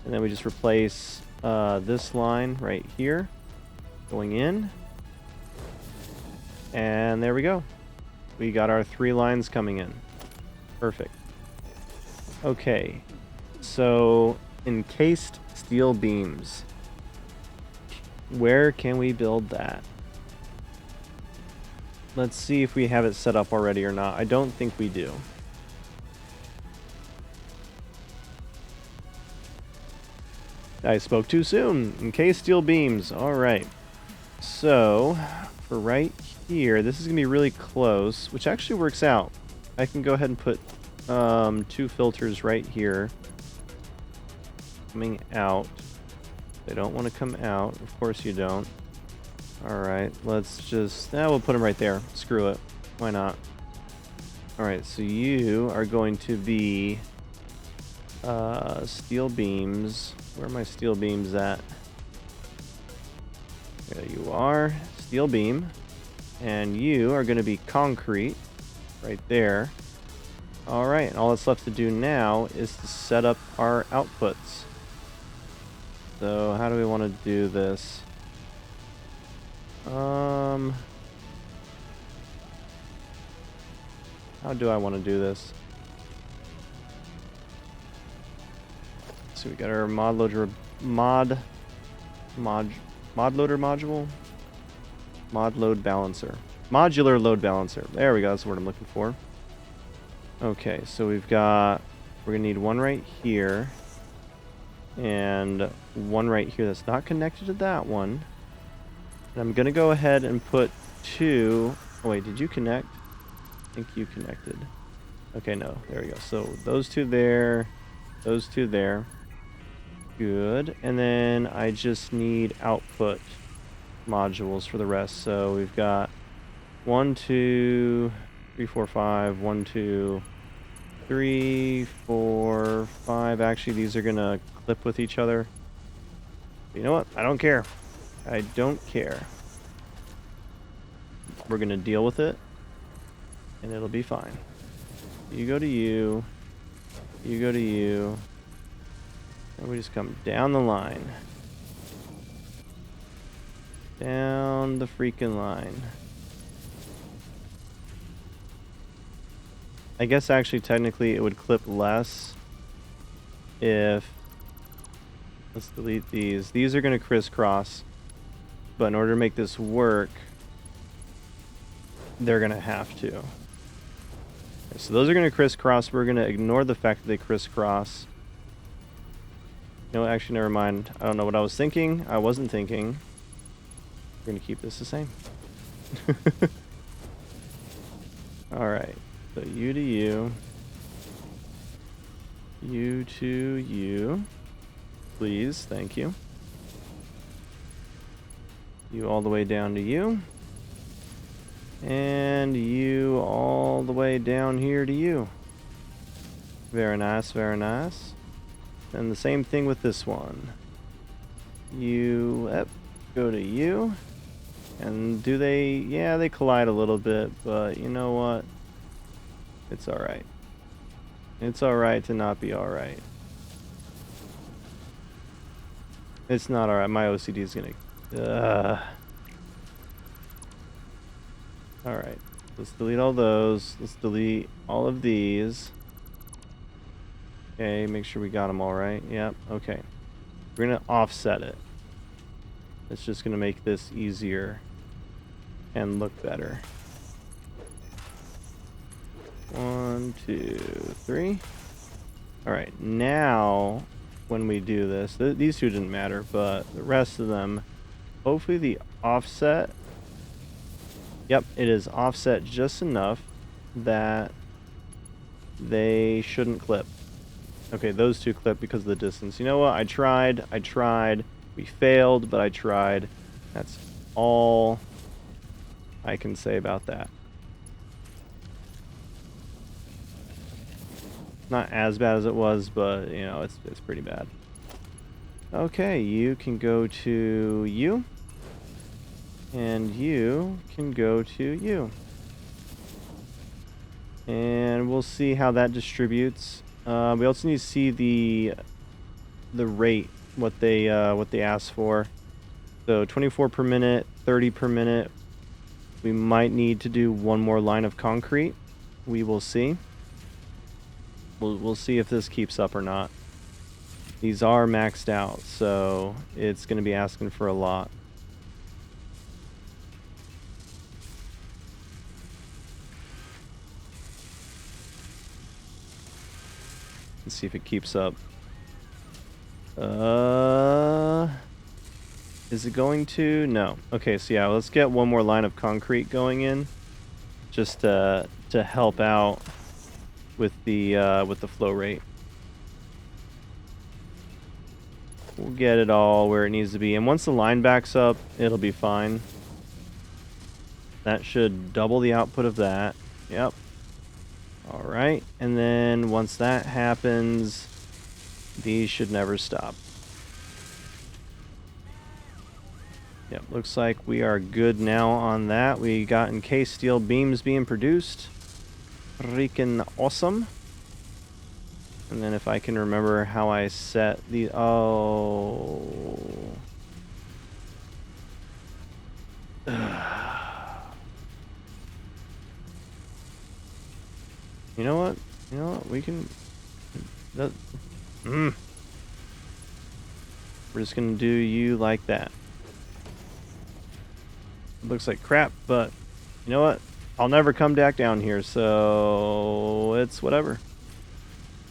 And then we just replace this line right here, going in. And there we go. We got our 3 lines coming in. Perfect. Okay, so encased steel beams. Where can we build that? Let's see if we have it set up already or not. I don't think we do. I spoke too soon. Encased steel beams. All right. So for right here, this is going to be really close, which actually works out. I can go ahead and put 2 filters right here. Coming out. They don't want to come out. Of course you don't. Alright, let's just... we'll put them right there. Screw it. Why not? Alright, so you are going to be... steel beams. Where are my steel beams at? There you are. Steel beam. And you are going to be concrete. Right there. Alright, and all that's left to do now is to set up our outputs. So, how do we want to do this? How do I want to do this? So we got our mod loader module? Mod load balancer. Modular load balancer. There we go, that's the word I'm looking for. Okay, so we're gonna need one right here. And one right here that's not connected to that one. And I'm gonna go ahead and put 2... Oh wait, did you connect? I think you connected. Okay, no, there we go. So those 2 there, those 2 there. Good. And then I just need output modules for the rest. So we've got 1, 2, 3, 4, 5, 1, 2, 3, 4, 5. Actually, these are gonna clip with each other. You know what? I don't care. I don't care. We're gonna deal with it, and it'll be fine. You go to you. You go to you. And we just come down the line. Down the freaking line. I guess actually technically it would clip less if... Let's delete these. These are going to crisscross. But in order to make this work, they're going to have to. Okay, so those are going to crisscross. We're going to ignore the fact that they crisscross. No, actually, never mind. I don't know what I was thinking. I wasn't thinking. We're going to keep this the same. Alright. So you to you. You to you. Please, thank you. You all the way down to you. And you all the way down here to you. Very nice, very nice. And the same thing with this one. You, go to you. And do they, yeah, they collide a little bit, but you know what? It's alright. It's alright to not be alright. It's not alright. My OCD is gonna... Alright. Let's delete all those. Let's delete all of these. Okay, make sure we got them all right. Yep, okay. We're gonna offset it. It's just gonna make this easier and look better. 1, 2, 3. Alright, now when we do this, these 2 didn't matter, but the rest of them, hopefully the offset, yep, it is offset just enough that they shouldn't clip. Okay, those 2 clip because of the distance. You know what? I tried. We failed, but I tried. That's all I can say about that. Not as bad as it was, but, you know, it's pretty bad. Okay, you can go to you. And you can go to you. And we'll see how that distributes. We also need to see the rate, what they ask for. So 24 per minute, 30 per minute. We might need to do one more line of concrete. We will see. We'll see if this keeps up or not. These are maxed out, so it's going to be asking for a lot. Let's see if it keeps up. Is it going to? No. Okay, so yeah, let's get one more line of concrete going in, just to help out with the flow rate. We'll get it all where it needs to be, and once the line backs up, it'll be fine. That should double the output of that. Yep. All right, and then once that happens, these should never stop. Yep, looks like we are good now on that. We got encased steel beams being produced. Freaking awesome. And then if I can remember how I set the... Oh... You know what? You know what? We can... We're just gonna do you like that. It looks like crap, but you know what? I'll never come back down here, so it's whatever.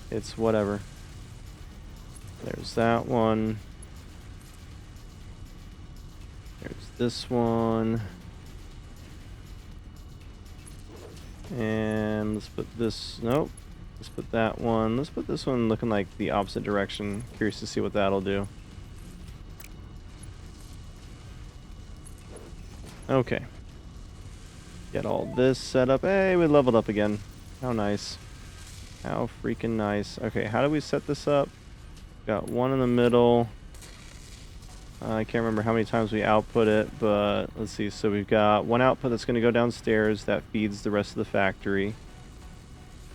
It's whatever. There's that one. There's this one. And let's put this, nope. Let's put that one. Let's put this one looking like the opposite direction. Curious to see what that'll do. Okay. Get all this set up. Hey, we leveled up again. How nice. How freaking nice. Okay, how do we set this up? Got one in the middle. I can't remember how many times we output it, but let's see. So we've got one output that's going to go downstairs that feeds the rest of the factory.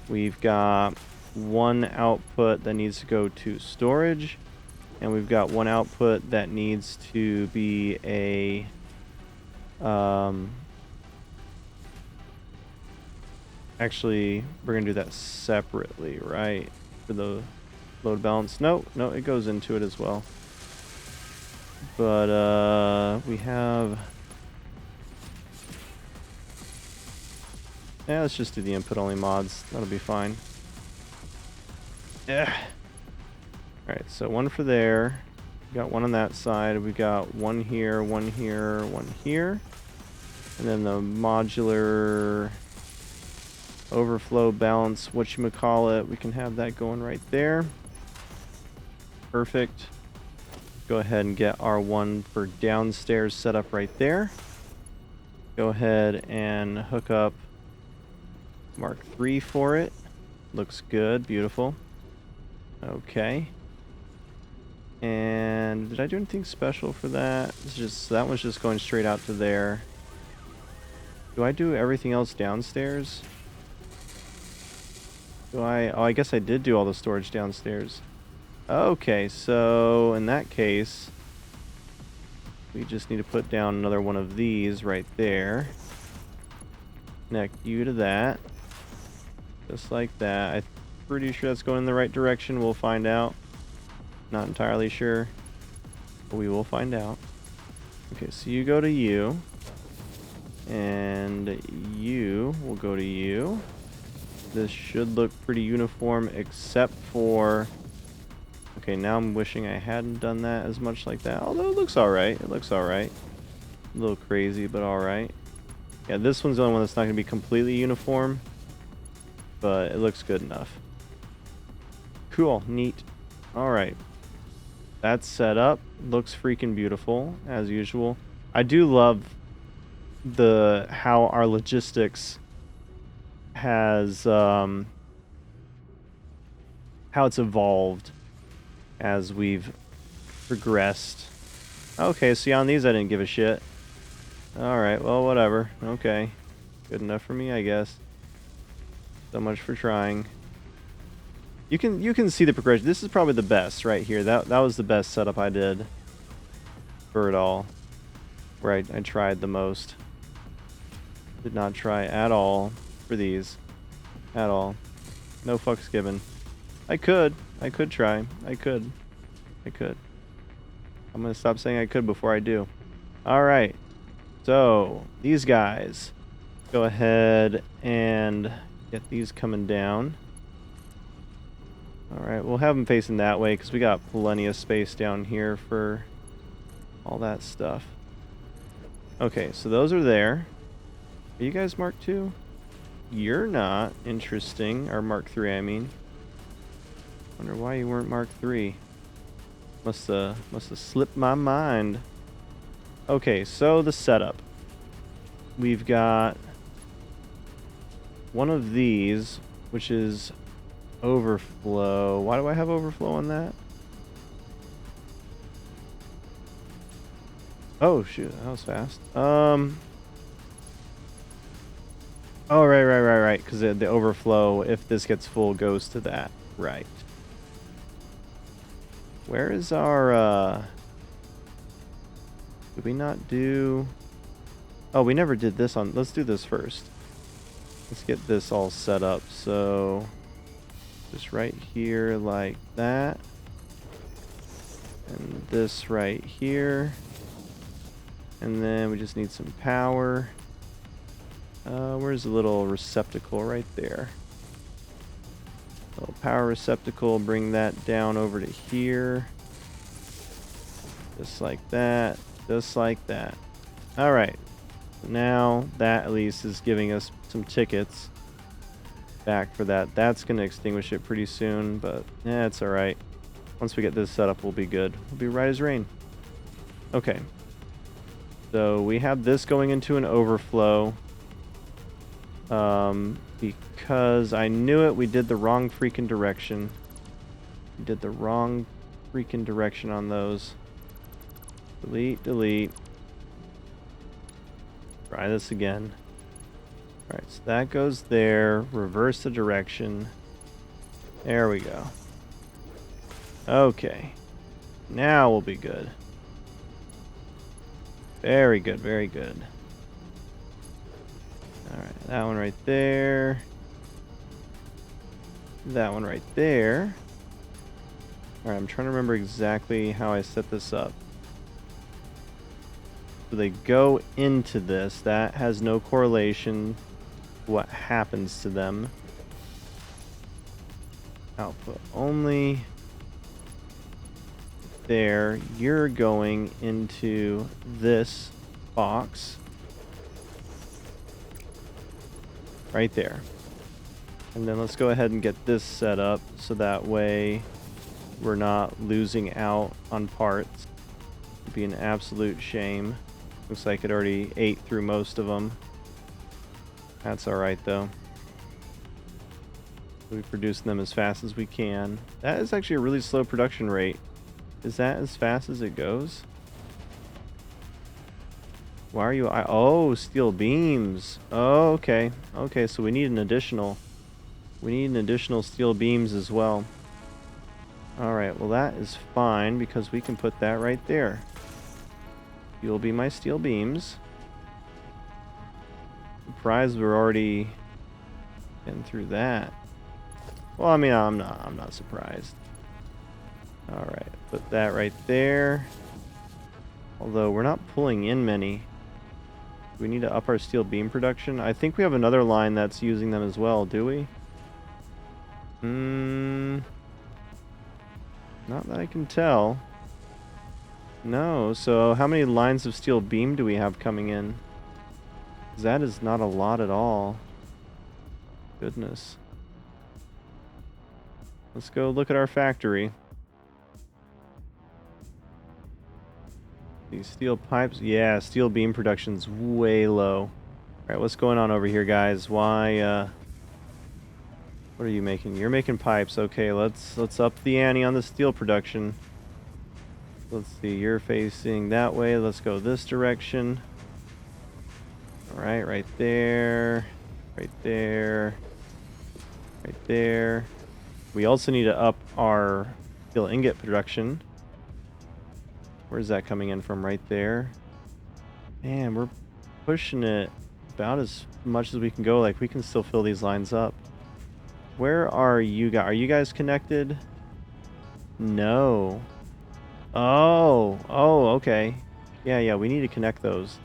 We've got one output that needs to go to storage. And we've got one output that needs to be a... actually, we're going to do that separately, right? For the load balance. No, it goes into it as well. But, we have... Yeah, let's just do the input-only mods. That'll be fine. Yeah. Alright, so one for there. We got one on that side. We got one here, one here, one here. And then the modular overflow balance, whatchamacallit, we can have that going right there. Perfect. Go ahead and get our one for downstairs set up right there. Go ahead and hook up Mark III for it. Looks good, beautiful. Okay. And did I do anything special for that? It's just, that one's just going straight out to there. Do I do everything else downstairs? Do I? Oh, I guess I did do all the storage downstairs. Okay, so in that case, we just need to put down another one of these right there. Connect you to that. Just like that. I'm pretty sure that's going in the right direction. We'll find out. Not entirely sure, but we will find out. Okay, so you go to you. And you will go to you. This should look pretty uniform except for... Okay, now I'm wishing I hadn't done that as much like that. Although it looks alright. It looks alright. A little crazy, but alright. Yeah, this one's the only one that's not going to be completely uniform. But it looks good enough. Cool. Neat. Alright. That's set up. Looks freaking beautiful, as usual. I do love how our logistics has how it's evolved as we've progressed. Okay, so yeah, on these I didn't give a shit. Alright, well, whatever. Okay. Good enough for me, I guess. So much for trying. You can see the progression. This is probably the best right here. That was the best setup I did for it all. Where I tried the most. Did not try at all for these. At all. No fucks given. I could try. I could. I'm gonna stop saying I could before I do. Alright. So, these guys. Go ahead and get these coming down. Alright, we'll have them facing that way because we got plenty of space down here for all that stuff. Okay, so those are there. Are you guys Mark II? You're not. Interesting. Or Mark III, I mean. Wonder why you weren't Mark III. Must have slipped my mind. Okay, so the setup. We've got one of these, which is overflow. Why do I have overflow on that? Oh, shoot. That was fast. Oh, right. Because the overflow, if this gets full, goes to that. Right. Where is our, did we not do... Oh, we never did this on... Let's do this first. Let's get this all set up. So, just right here like that. And this right here. And then we just need some power. Where's the little receptacle? Right there. Little power receptacle. Bring that down over to here. Just like that. Just like that. Alright. Now that at least is giving us some tickets back for that. That's going to extinguish it pretty soon, but it's alright. Once we get this set up, we'll be good. We'll be right as rain. Okay. So we have this going into an overflow. Because I knew it, we did the wrong freaking direction. We did the wrong freaking direction on those. Delete, delete. Try this again. Alright, so that goes there. Reverse the direction. There we go. Okay. Now we'll be good. Very good, very good. Alright, that one right there. That one right there. Alright, I'm trying to remember exactly how I set this up. So they go into this. That has no correlation to what happens to them. Output only. There. You're going into this box. Right there. And then let's go ahead and get this set up so that way we're not losing out on parts. It'd be an absolute shame. Looks like it already ate through most of them. That's alright though. We're producing them as fast as we can. That is actually a really slow production rate. Is that as fast as it goes? Why are you... oh, steel beams. Oh, okay. Okay, so we need an additional... We need an additional steel beams as well. Alright, well that is fine because we can put that right there. You'll be my steel beams. Surprised we're already getting through that. Well, I mean, I'm not surprised. Alright, put that right there. Although we're not pulling in many. Do we need to up our steel beam production? I think we have another line that's using them as well, do we? Not that I can tell. No, so how many lines of steel beam do we have coming in? 'Cause that is not a lot at all. Goodness. Let's go look at our factory. These steel pipes, yeah, steel beam production's way low. Alright, what's going on over here, guys? Why, what are you making? You're making pipes. Okay, let's up the ante on the steel production. Let's see, you're facing that way. Let's go this direction. Alright, right there. Right there. Right there. We also need to up our steel ingot production. Where's that coming in from? Right there. Man, we're pushing it about as much as we can go. Like, we can still fill these lines up. Where are you guys? Are you guys connected? No. Oh, okay. Yeah, we need to connect those.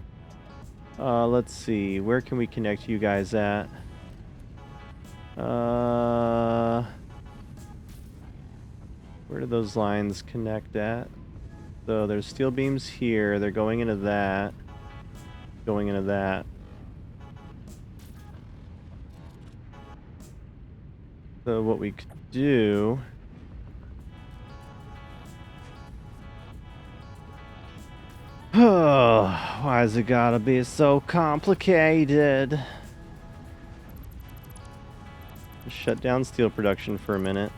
Let's see. Where can we connect you guys at? Where do those lines connect at? So there's steel beams here. They're going into that. Going into that. So what we could do... Oh, why's it gotta be so complicated? Shut down steel production for a minute.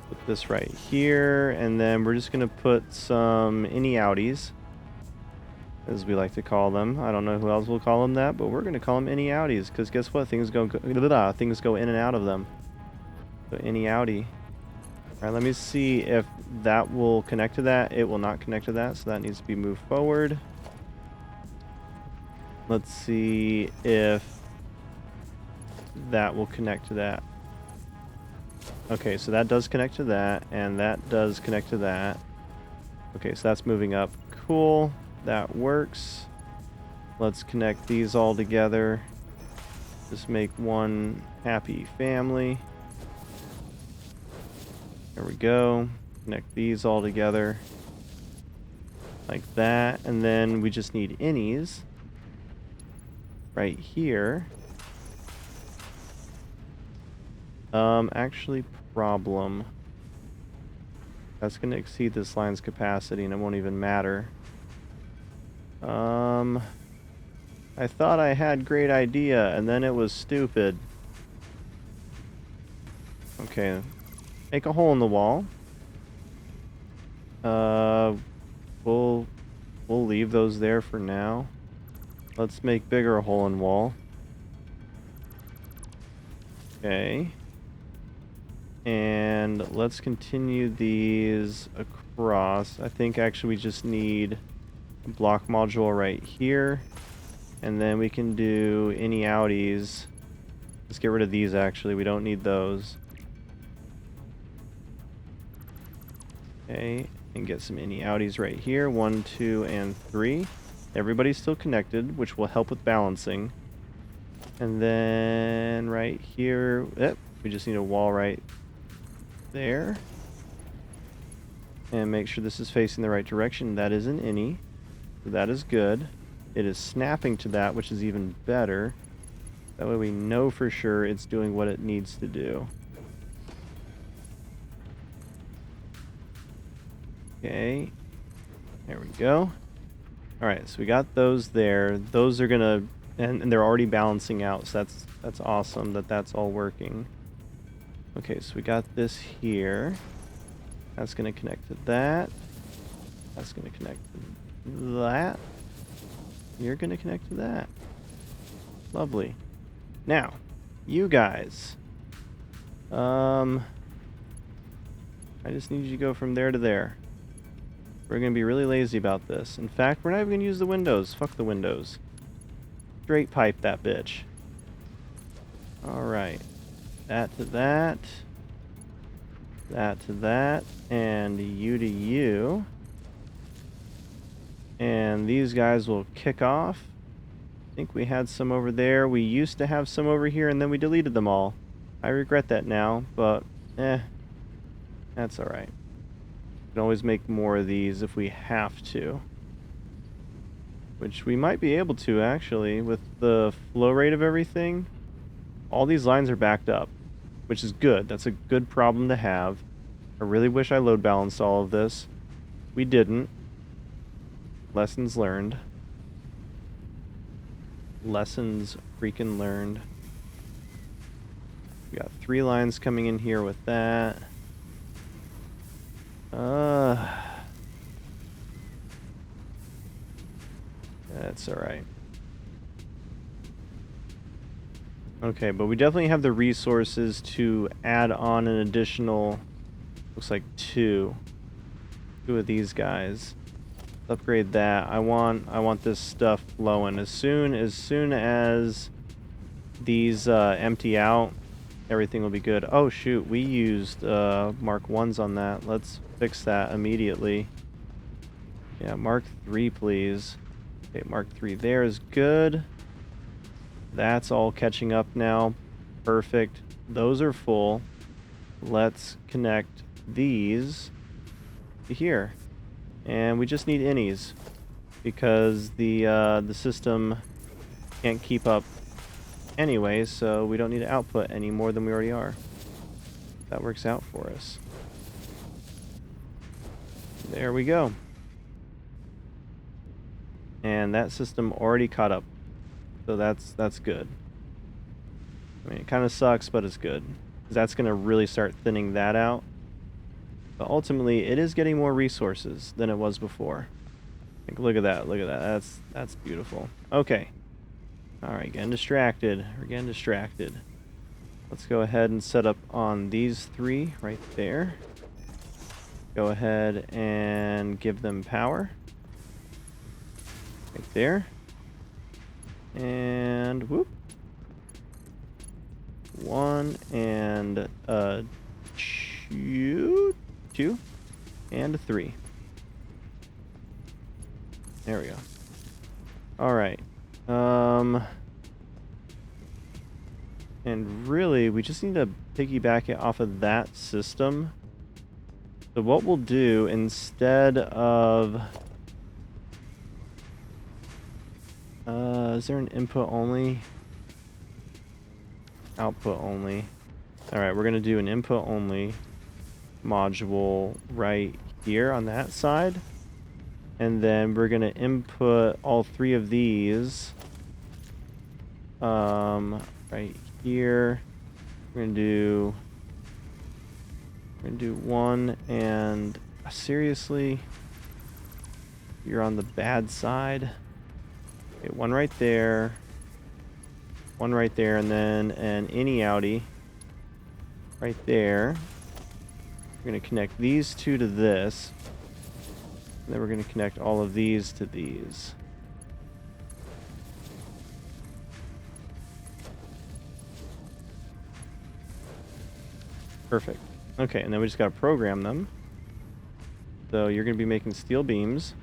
Put this right here, and then we're just gonna put some innie-outies, as we like to call them. I don't know who else will call them that, but we're gonna call them innie-outies, because guess what? Things go in and out of them. So innie-outie. Alright, let me see if that will connect to that. It will not connect to that, so that needs to be moved forward. Let's see if that will connect to that. Okay, so that does connect to that, and that does connect to that. Okay, so that's moving up. Cool. That works. Let's connect these all together. Just make one happy family. There we go. Connect these all together. Like that. And then we just need innies. Right here. Actually, problem. That's going to exceed this line's capacity, and it won't even matter. I thought I had great idea, and then it was stupid. Okay. Make a hole in the wall. We'll leave those there for now. Let's make bigger hole in wall. Okay. And let's continue these across. I think actually we just need a block module right here. And then we can do innie-outies. Let's get rid of these actually. We don't need those. Okay. And get some innie-outies right here. 1, 2, and 3. Everybody's still connected, which will help with balancing. And then right here, we just need a wall right there. And make sure this is facing the right direction. That is an innie. So that is good. It is snapping to that, which is even better. That way we know for sure it's doing what it needs to do. Okay. There we go. Alright, so we got those there. Those are gonna... And they're already balancing out, so that's awesome that that's all working. Okay, so we got this here. That's going to connect to that. That's going to connect to that. You're going to connect to that. Lovely. Now, you guys. I just need you to go from there to there. We're going to be really lazy about this. In fact, we're not even going to use the windows. Fuck the windows. Straight pipe that bitch. Alright. That to that. That to that. And you to you. And these guys will kick off. I think we had some over there. We used to have some over here, and then we deleted them all. I regret that now, but that's alright. We can always make more of these if we have to. Which we might be able to, actually, with the flow rate of everything. All these lines are backed up, which is good. That's a good problem to have. I really wish I load balanced all of this. We didn't. Lessons learned. Lessons freaking learned. We got 3 lines coming in here with that. That's alright. Okay, but we definitely have the resources to add on an additional, looks like 2 of these guys. Let's upgrade that. I want this stuff flowing. As soon as these empty out, everything will be good. Oh shoot, we used Mark 1s on that. Let's fix that immediately. Yeah, Mark 3 please. Okay, Mark 3 there is good. That's all catching up now. Perfect. Those are full. Let's connect these to here. And we just need innies because the system can't keep up anyway, so we don't need to output any more than we already are. That works out for us. There we go. And that system already caught up. So that's good. I mean, it kind of sucks, but it's good. That's going to really start thinning that out. But ultimately, it is getting more resources than it was before. Like, look at that. Look at that. That's beautiful. Okay. All right, getting distracted. We're getting distracted. Let's go ahead and set up on these three right there. Go ahead and give them power. Right there. And whoop. 1 and 2 and 3. There we go. All right. And really, we just need to piggyback it off of that system. So what we'll do instead of... is there an input only? Output only. Alright, we're going to do an input only module right here on that side. And then we're going to input all three of these right here. We're going to do 1 and seriously, you're on the bad side. Okay, 1 right there. 1 right there, and then an innie outie right there. We're going to connect these two to this. And then we're going to connect all of these to these. Perfect. Okay, and then we just got to program them. So you're going to be making steel beams.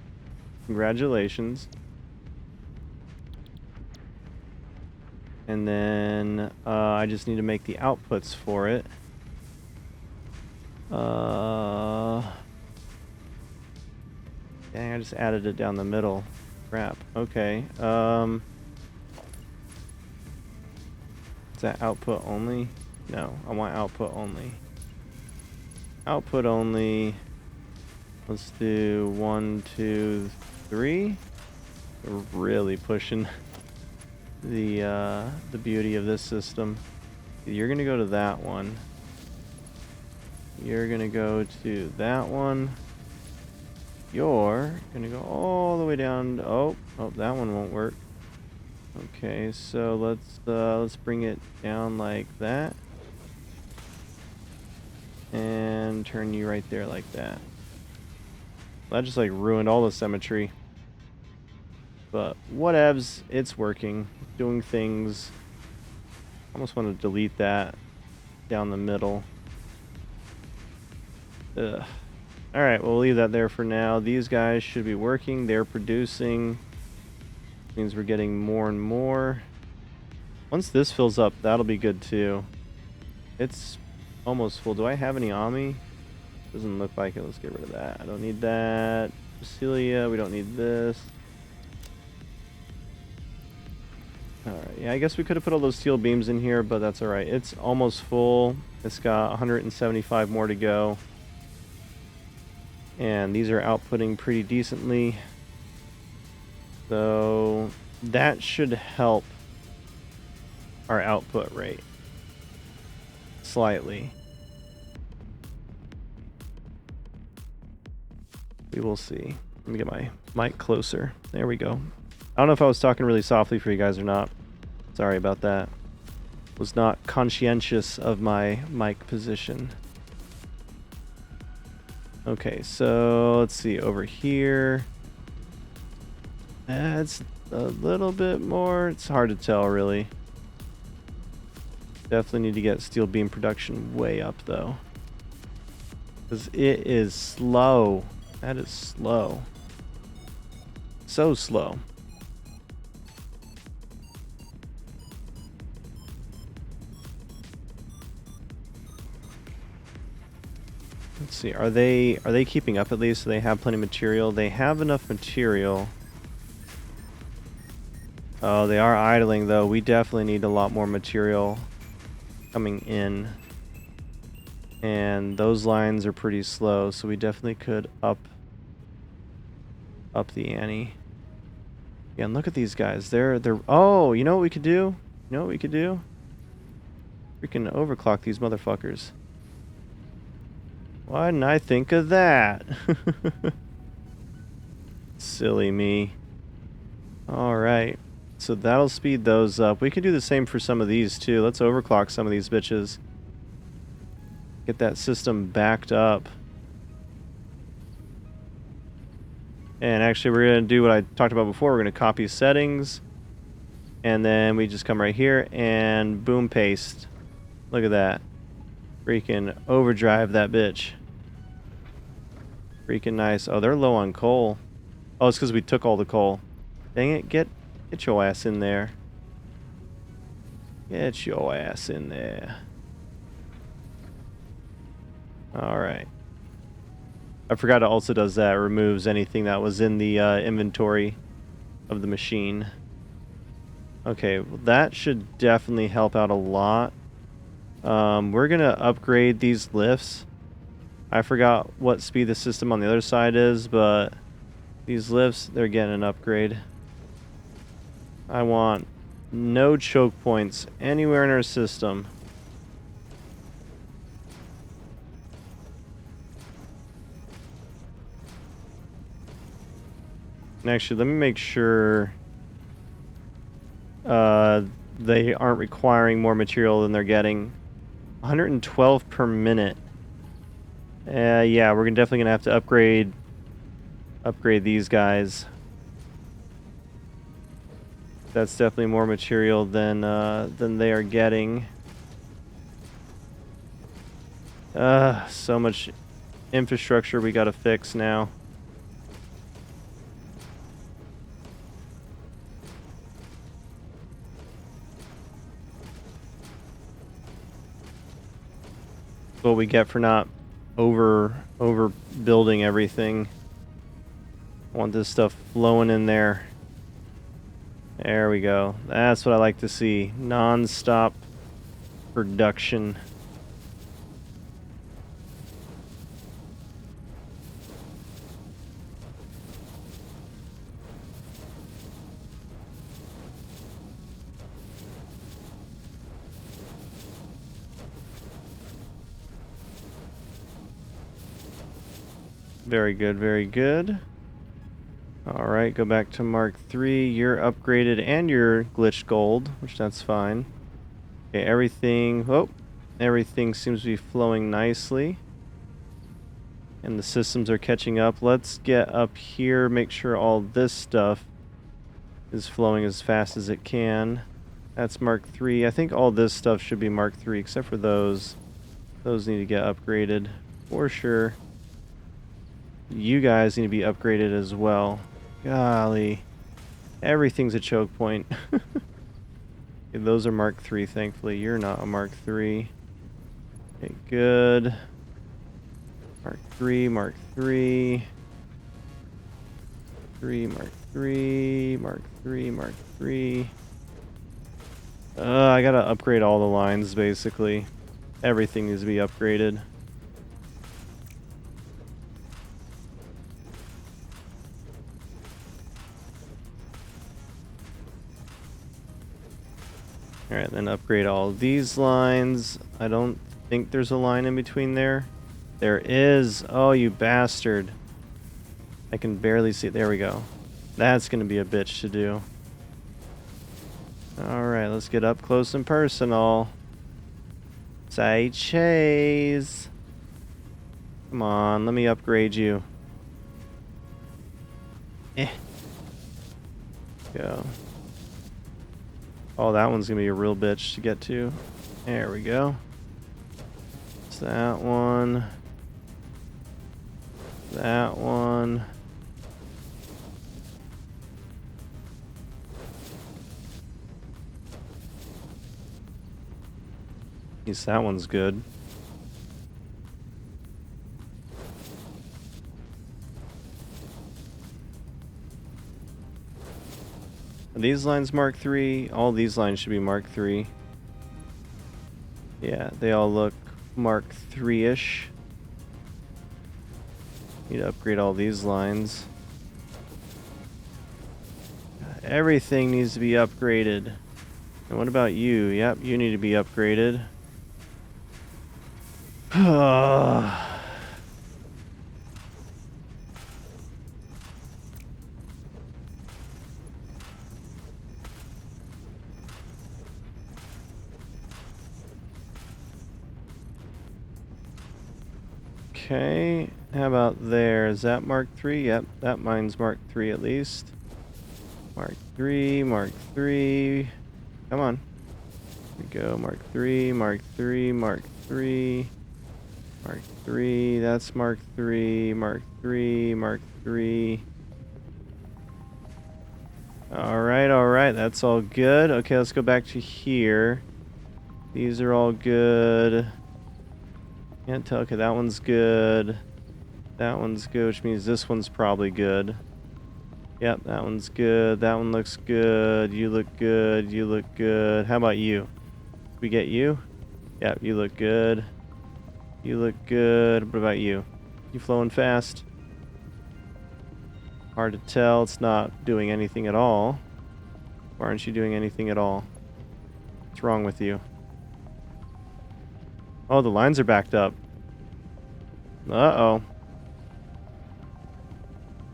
Congratulations. And then I just need to make the outputs for it. Dang, I just added it down the middle. Crap. Okay. Is that output only? No, I want output only. Output only. Let's do 1, 2, 3. We're really pushing the beauty of this system. You're gonna go to that one. You're gonna go to that one. You're gonna go all the way down to, oh, that one won't work. Okay, so let's bring it down like that. And turn you right there like that. That just like ruined all the symmetry. But whatevs, it's working, doing things. Almost want to delete that down the middle. Ugh. Alright, we'll leave that there for now. These guys should be working. They're producing. Means we're getting more and more. Once this fills up, that'll be good too. It's almost full. Do I have any Ami? Doesn't look like it. Let's get rid of that. I don't need that. Cecilia, we don't need this. Alright, yeah, I guess we could have put all those steel beams in here, but that's alright. It's almost full. It's got 175 more to go. And these are outputting pretty decently. So that should help our output rate slightly. We will see. Let me get my mic closer. There we go. I don't know if I was talking really softly for you guys or not. Sorry about that. Was not conscientious of my mic position. Okay, so let's see over here. That's a little bit more. It's hard to tell, really. Definitely need to get steel beam production way up, though. Because it is slow. That is slow. So slow. Let's see. Are they keeping up at least? So they have plenty of material. They have enough material. Oh, they are idling though. We definitely need a lot more material coming in. And those lines are pretty slow, so we definitely could up the ante. Yeah, and look at these guys. They're oh, you know what we could do? You know what we could do? Freaking overclock these motherfuckers. Why didn't I think of that? Silly me. Alright. So that'll speed those up. We could do the same for some of these too. Let's overclock some of these bitches. Get that system backed up. And actually we're going to do what I talked about before. We're going to copy settings. And then we just come right here and boom, paste. Look at that. Freaking overdrive that bitch. Freaking nice. Oh, they're low on coal. Oh, it's because we took all the coal. Dang it, get your ass in there. Get your ass in there. Alright. I forgot it also does that. It removes anything that was in the inventory of the machine. Okay, well, that should definitely help out a lot. We're going to upgrade these lifts. I forgot what speed the system on the other side is, but these lifts, they're getting an upgrade. I want no choke points anywhere in our system. And actually, let me make sure they aren't requiring more material than they're getting. 112 per minute. Yeah, we're definitely gonna have to upgrade these guys. That's definitely more material than they are getting. So much infrastructure we gotta fix now. What we get for not overbuilding everything. I want this stuff flowing in there. There we go. That's what I like to see. Non-stop production. Very good, very good. Alright, go back to Mark III. You're upgraded and you're glitched gold, which that's fine. Okay, everything seems to be flowing nicely. And the systems are catching up. Let's get up here, make sure all this stuff is flowing as fast as it can. That's Mark III. I think all this stuff should be Mark III, except for those. Those need to get upgraded, for sure. You guys need to be upgraded as well. Golly. Everything's a choke point. Okay, those are Mark III, thankfully. You're not a Mark III. Okay, good. Mark III, Mark III. Mark III, Mark III, Mark III. I gotta upgrade all the lines, basically. Everything needs to be upgraded. Alright, then upgrade all these lines. I don't think there's a line in between there. There is. Oh, you bastard. I can barely see it. There we go. That's going to be a bitch to do. Alright, let's get up close and personal. Say cheese. Come on, let me upgrade you. Go. Oh, that one's going to be a real bitch to get to. There we go. It's that one. That one. At least that one's good. Are these lines Mark III? All these lines should be Mark III. Yeah, they all look Mark III-ish. Need to upgrade all these lines. Everything needs to be upgraded. And what about you? Yep, you need to be upgraded. Okay, how about there? Is that Mark III? Yep, that mine's Mark III at least. Mark III, Mark III. Come on. Here we go. Mark III, Mark III, Mark III. Mark III, that's Mark III, Mark III, Mark III. Alright, that's all good. Okay, let's go back to here. These are all good. Can't tell. Okay, that one's good. That one's good, which means this one's probably good. Yep, that one's good. That one looks good. You look good. You look good. How about you? We get you? Yep, you look good. You look good. What about you? You flowing fast? Hard to tell. It's not doing anything at all. Why aren't you doing anything at all? What's wrong with you? Oh, the lines are backed up. Uh-oh.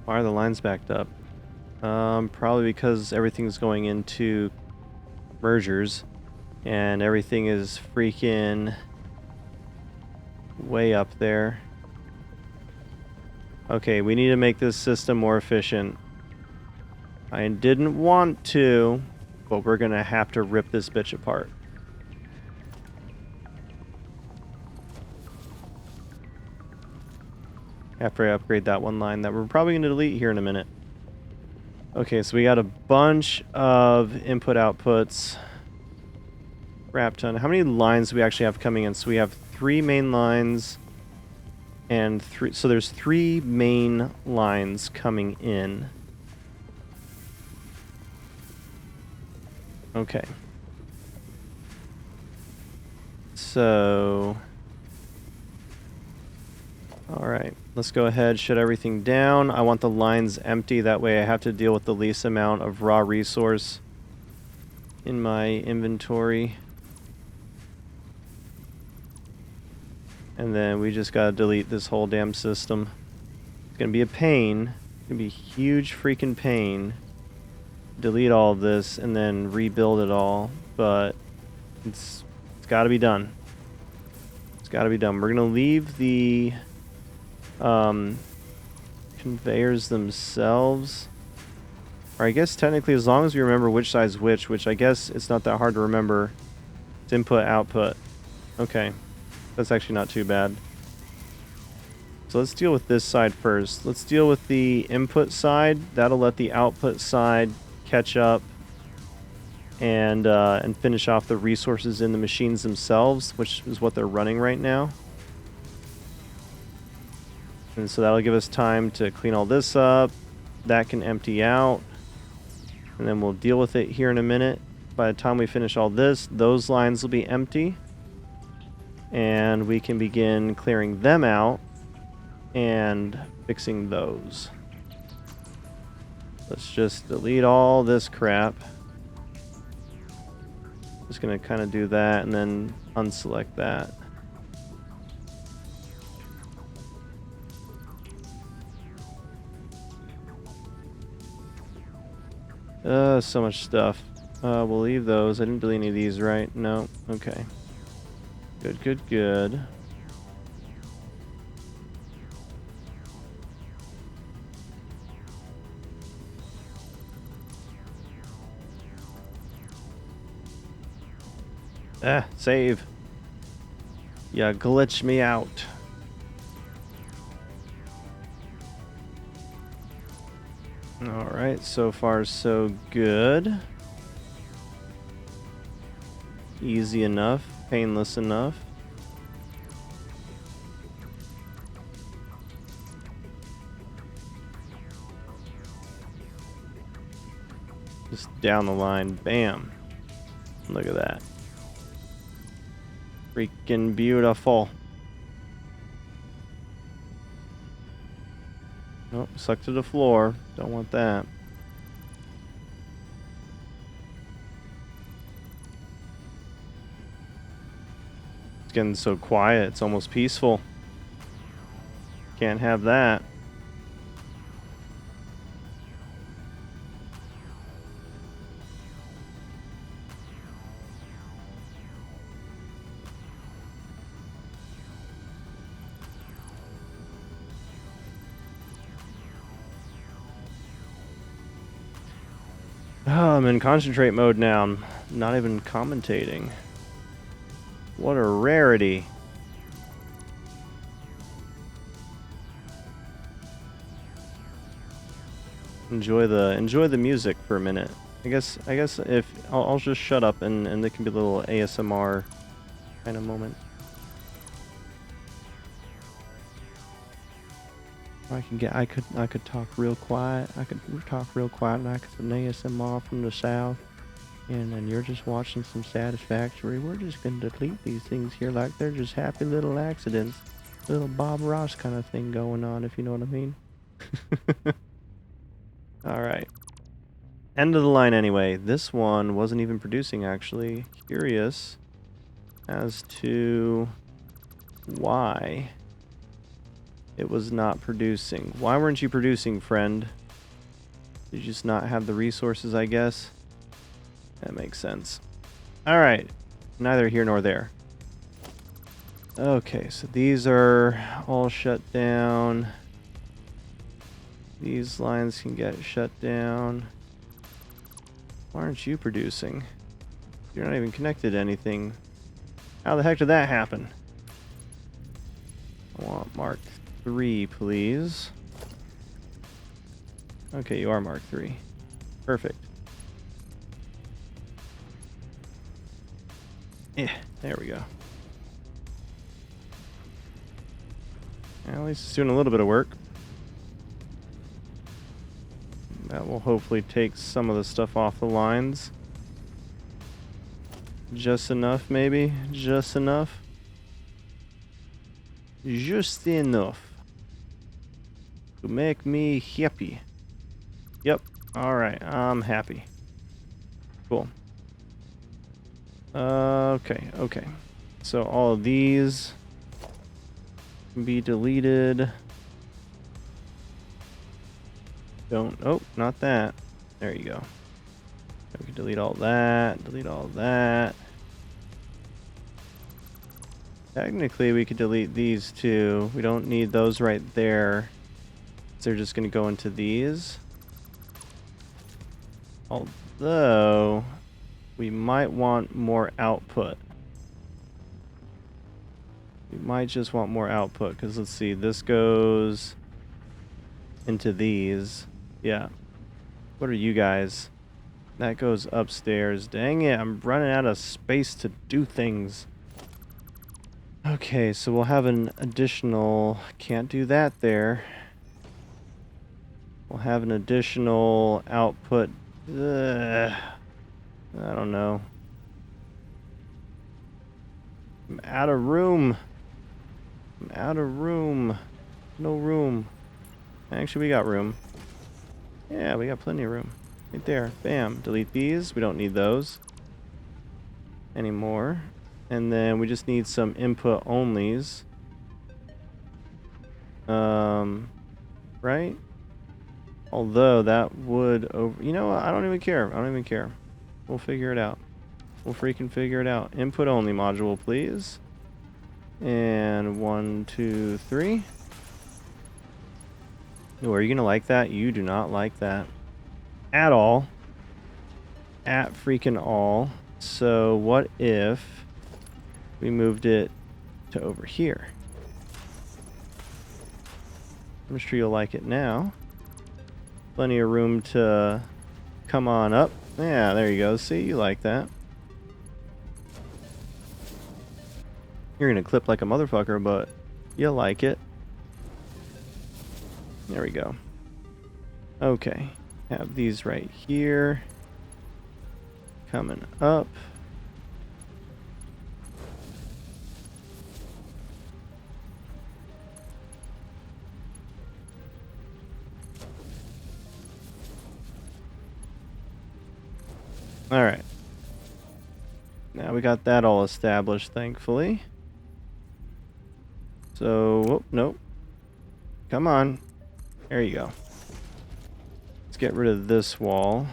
Why are the lines backed up? Probably because everything's going into mergers and everything is freaking way up there. Okay, we need to make this system more efficient. I didn't want to, but we're gonna have to rip this bitch apart. After I upgrade that one line that we're probably gonna delete here in a minute. Okay, so we got a bunch of input outputs. Crap ton. How many lines do we actually have coming in? So we have 3 main lines and 3. So there's 3 main lines coming in. Okay. So, all right, let's go ahead, shut everything down. I want the lines empty. That way I have to deal with the least amount of raw resource in my inventory. And then we just gotta delete this whole damn system. It's gonna be a pain. It's gonna be a huge freaking pain. Delete all of this and then rebuild it all. But it's gotta be done. It's gotta be done. We're gonna leave the conveyors themselves. Or I guess technically as long as we remember which side's which I guess it's not that hard to remember. It's input, output. Okay. That's actually not too bad. So let's deal with this side first. Let's deal with the input side. That'll let the output side catch up and finish off the resources in the machines themselves, which is what they're running right now. And so that'll give us time to clean all this up. That can empty out. And then we'll deal with it here in a minute. By the time we finish all this, those lines will be empty. And we can begin clearing them out and fixing those. Let's just delete all this crap. Just gonna kind of do that and then unselect that. So much stuff. We'll leave those. I didn't delete any of these, right? No. Okay. Good, good, good. Save. Yeah, glitch me out. Alright, so far so good. Easy enough, painless enough. Just down the line. Bam. Look at that. Freaking beautiful. Nope, stuck to the floor. Don't want that. It's getting so quiet, it's almost peaceful. Can't have that. Oh, I'm in concentrate mode now. I'm not even commentating. What a rarity. Enjoy the music for a minute. I guess if I'll just shut up and there can be a little ASMR kind of moment. I could talk real quiet. I could talk real quiet like it's an ASMR from the south. And then you're just watching some Satisfactory. We're just gonna delete these things here like they're just happy little accidents. Little Bob Ross kind of thing going on, if you know what I mean. Alright. End of the line anyway. This one wasn't even producing actually. Curious as to why it was not producing. Why weren't you producing, friend? Did you just not have the resources, I guess? That makes sense. Alright. Neither here nor there. Okay, so these are all shut down. These lines can get shut down. Why aren't you producing? You're not even connected to anything. How the heck did that happen? I want Mark 3, please. Okay, you are Mark 3. Perfect. Yeah, there we go. At least it's doing a little bit of work. That will hopefully take some of the stuff off the lines. Just enough, maybe? Just enough? Just enough to make me happy. Yep. Alright, I'm happy. Cool. Okay. So all of these can be deleted. Oh, not that. There you go. We can delete all that, delete all that. Technically, we could delete these two. We don't need those right there. So they're just going to go into these. Although, we might want more output. We might just want more output, because let's see, this goes into these. Yeah. What are you guys? That goes upstairs. Dang it, I'm running out of space to do things. Okay, so we'll have an additional... Can't do that there. We'll have an additional output. I don't know. I'm out of room. I'm out of room. No room. Actually, we got room. Yeah, we got plenty of room. Right there. Bam. Delete these. We don't need those anymore. And then we just need some input onlys. Right? Although that would over... You know what? I don't even care. I don't even care. We'll figure it out. We'll freaking figure it out. Input only module, please. And 1, 2, 3. Oh, are you gonna like that? You do not like that. At all. At freaking all. So what if we moved it to over here? I'm sure you'll like it now. Plenty of room to come on up. Yeah, there you go. See, you like that. You're gonna clip like a motherfucker, but you'll like it. There we go. Okay. Have these right here. coming up. All right. Now we got that all established, thankfully. So, whoop, nope. Come on. There you go. Let's get rid of this wall.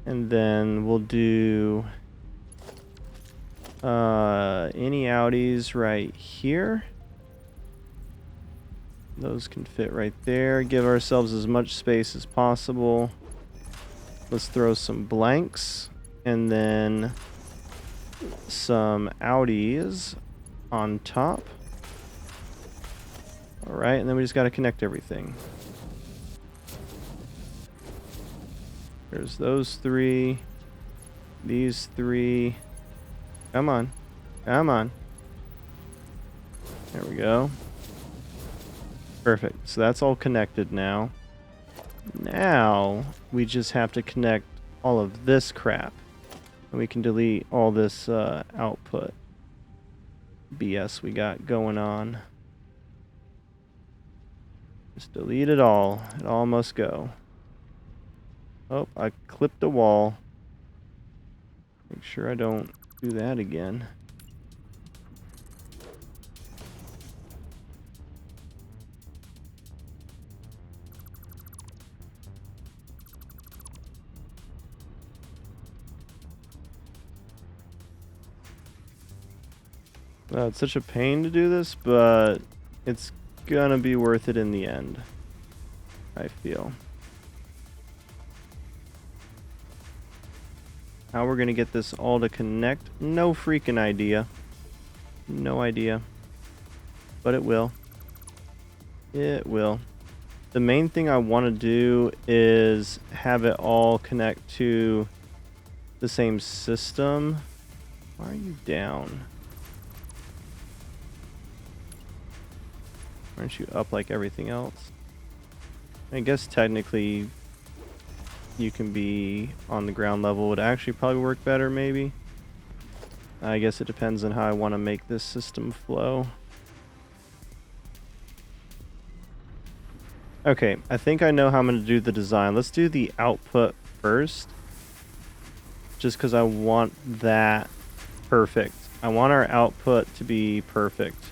And then we'll do any outies right here. Those can fit right there. Give ourselves as much space as possible. Let's throw some blanks and then some outies on top. All right, and then we just got to connect everything. There's those three, these three. Come on, come on. There we go. Perfect. So that's all connected now. Now we just have to connect all of this crap. And we can delete all this output BS we got going on. Just delete it all. It all must go. Oh, I clipped a wall. Make sure I don't do that again. It's such a pain to do this, but it's gonna be worth it in the end, I feel. How we're gonna get this all to connect, no freaking idea. No idea. But it will. It will. The main thing I want to do is have it all connect to the same system. Why are you down? Aren't you up like everything else? I guess technically you can be on the ground level. Would actually probably work better, maybe. I guess it depends on how I want to make this system flow. Okay, I think I know how I'm going to do the design. Let's do the output first. Just because I want that perfect. I want our output to be perfect.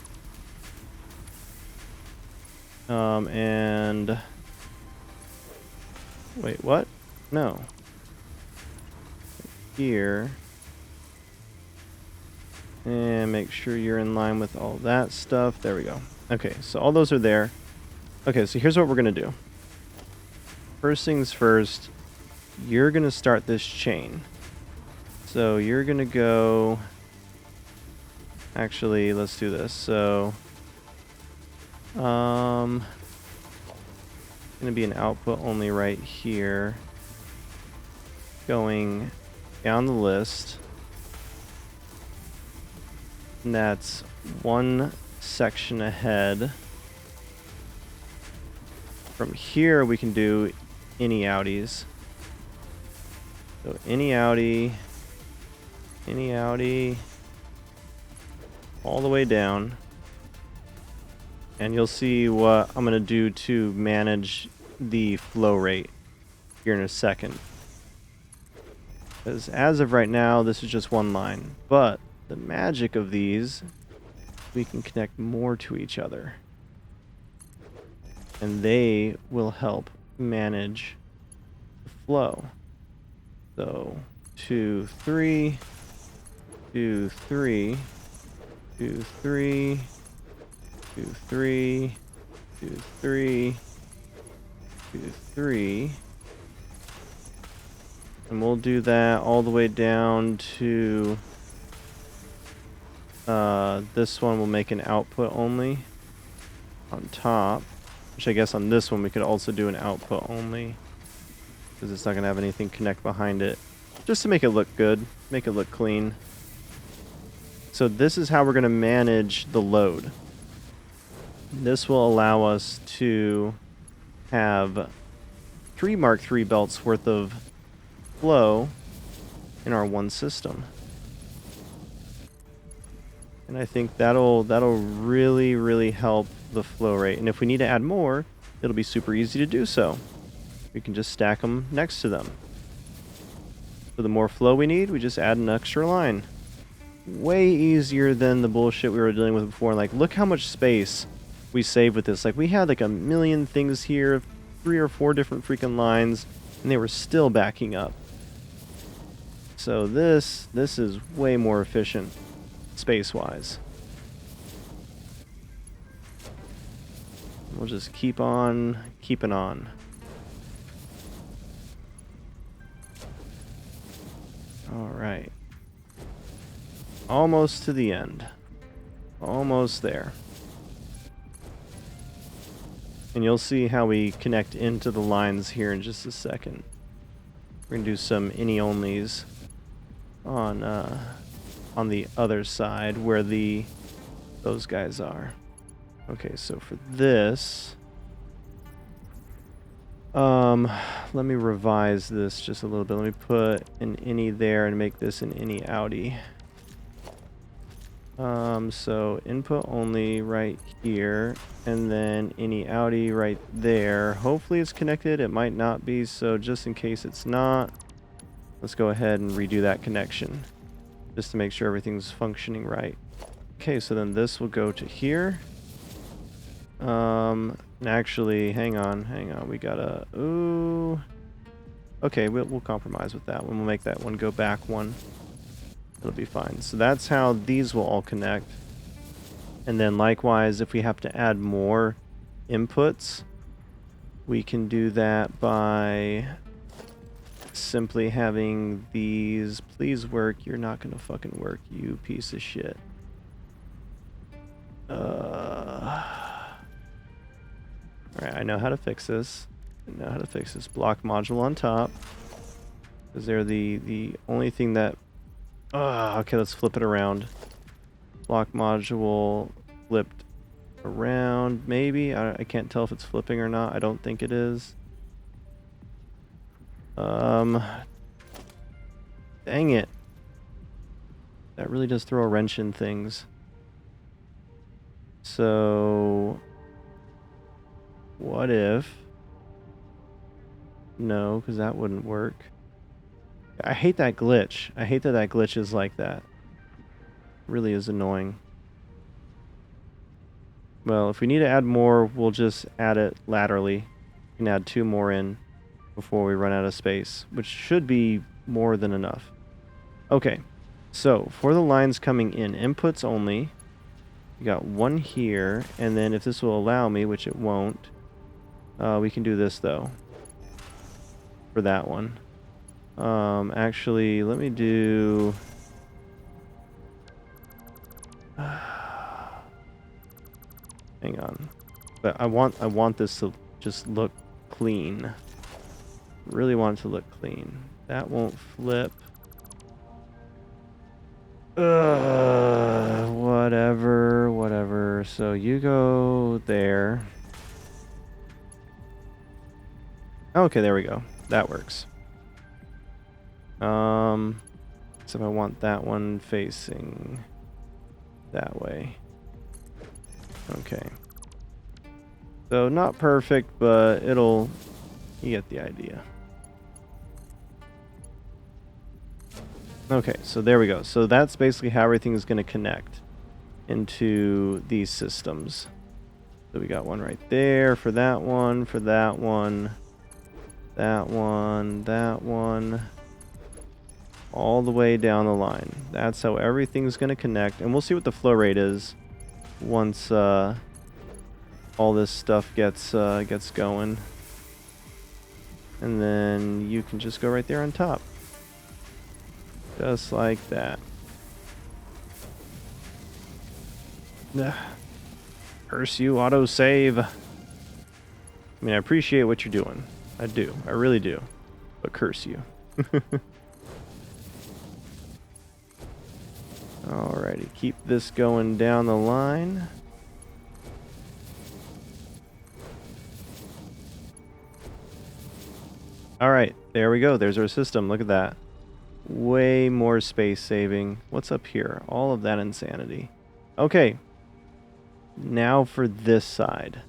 And... Wait, what? No. Here. And make sure you're in line with all that stuff. There we go. Okay, so all those are there. Okay, so here's what we're going to do. First things first, you're going to start this chain. So you're going to go... Actually, let's do this. So... going to be an output only right here. Going down the list. And that's one section ahead. From here, we can do any outies. So any outie, all the way down. And you'll see what I'm going to do to manage the flow rate here in a second. Because as of right now, this is just one line. But the magic of these, we can connect more to each other. And they will help manage the flow. So 2, 3, 2, 3, 2, 3, 2, 3, 2, 3, 2, 3. And we'll do that all the way down to this one will make an output only on top. Which I guess on this one we could also do an output only. Because it's not going to have anything connect behind it. Just to make it look good. Make it look clean. So this is how we're going to manage the load. This will allow us to have 3 Mark III belts worth of flow in our one system. And I think that'll really, really help the flow rate. And if we need to add more, it'll be super easy to do so. We can just stack them next to them. So the more flow we need, we just add an extra line. Way easier than the bullshit we were dealing with before. Like, look how much space we saved with this. Like, we had like a million things here, 3 or 4 different freaking lines, and they were still backing up. So this is way more efficient space-wise. We'll just keep on keeping on. All right. Almost to the end. Almost there. And you'll see how we connect into the lines here in just a second. We're gonna do some any-onlys on the other side where those guys are. Okay, so for this, let me revise this just a little bit. Let me put an any there and make this an any outie. So input only right here, and then any outie right there. Hopefully it's connected. It might not be, so just in case it's not, let's go ahead and redo that connection just to make sure everything's functioning right. Okay, so then this will go to here. And actually, hang on, we gotta, ooh. Okay, we'll compromise with that one. We'll make that one go back one. It'll be fine. So that's how these will all connect. And then likewise, if we have to add more inputs, we can do that by simply having these. Please work. You're not gonna fucking work, you piece of shit. Alright, I know how to fix this. Block module on top. Because they're the only thing that... okay, let's flip it around. Block module flipped around, maybe? I can't tell if it's flipping or not. I don't think it is. Dang it. That really does throw a wrench in things. So... what if... no, because that wouldn't work. I hate that glitch. I hate that that glitch is like that. It really is annoying. Well, if we need to add more, we'll just add it laterally. We can add 2 more in before we run out of space, which should be more than enough. Okay, so for the lines coming in, inputs only. We got 1 here, and then if this will allow me, which it won't, we can do this though. For that one. Actually, let me do... hang on. But I want this to just look clean. Really want it to look clean. That won't flip. Whatever. So you go there. Okay, there we go. That works. So if I want that one facing that way. Okay. So not perfect, but you get the idea. Okay, so there we go. So that's basically how everything is going to connect into these systems. So we got one right there for that one, that one, all the way down the line. That's how everything's going to connect, and we'll see what the flow rate is once all this stuff gets going. And then you can just go right there on top. Just like that. Curse you, autosave. I mean, I appreciate what you're doing. I do. I really do. But curse you. Alrighty, keep this going down the line. Alright, there we go. There's our system. Look at that. way more space saving. What's up here? All of that insanity. Okay. Now for this side.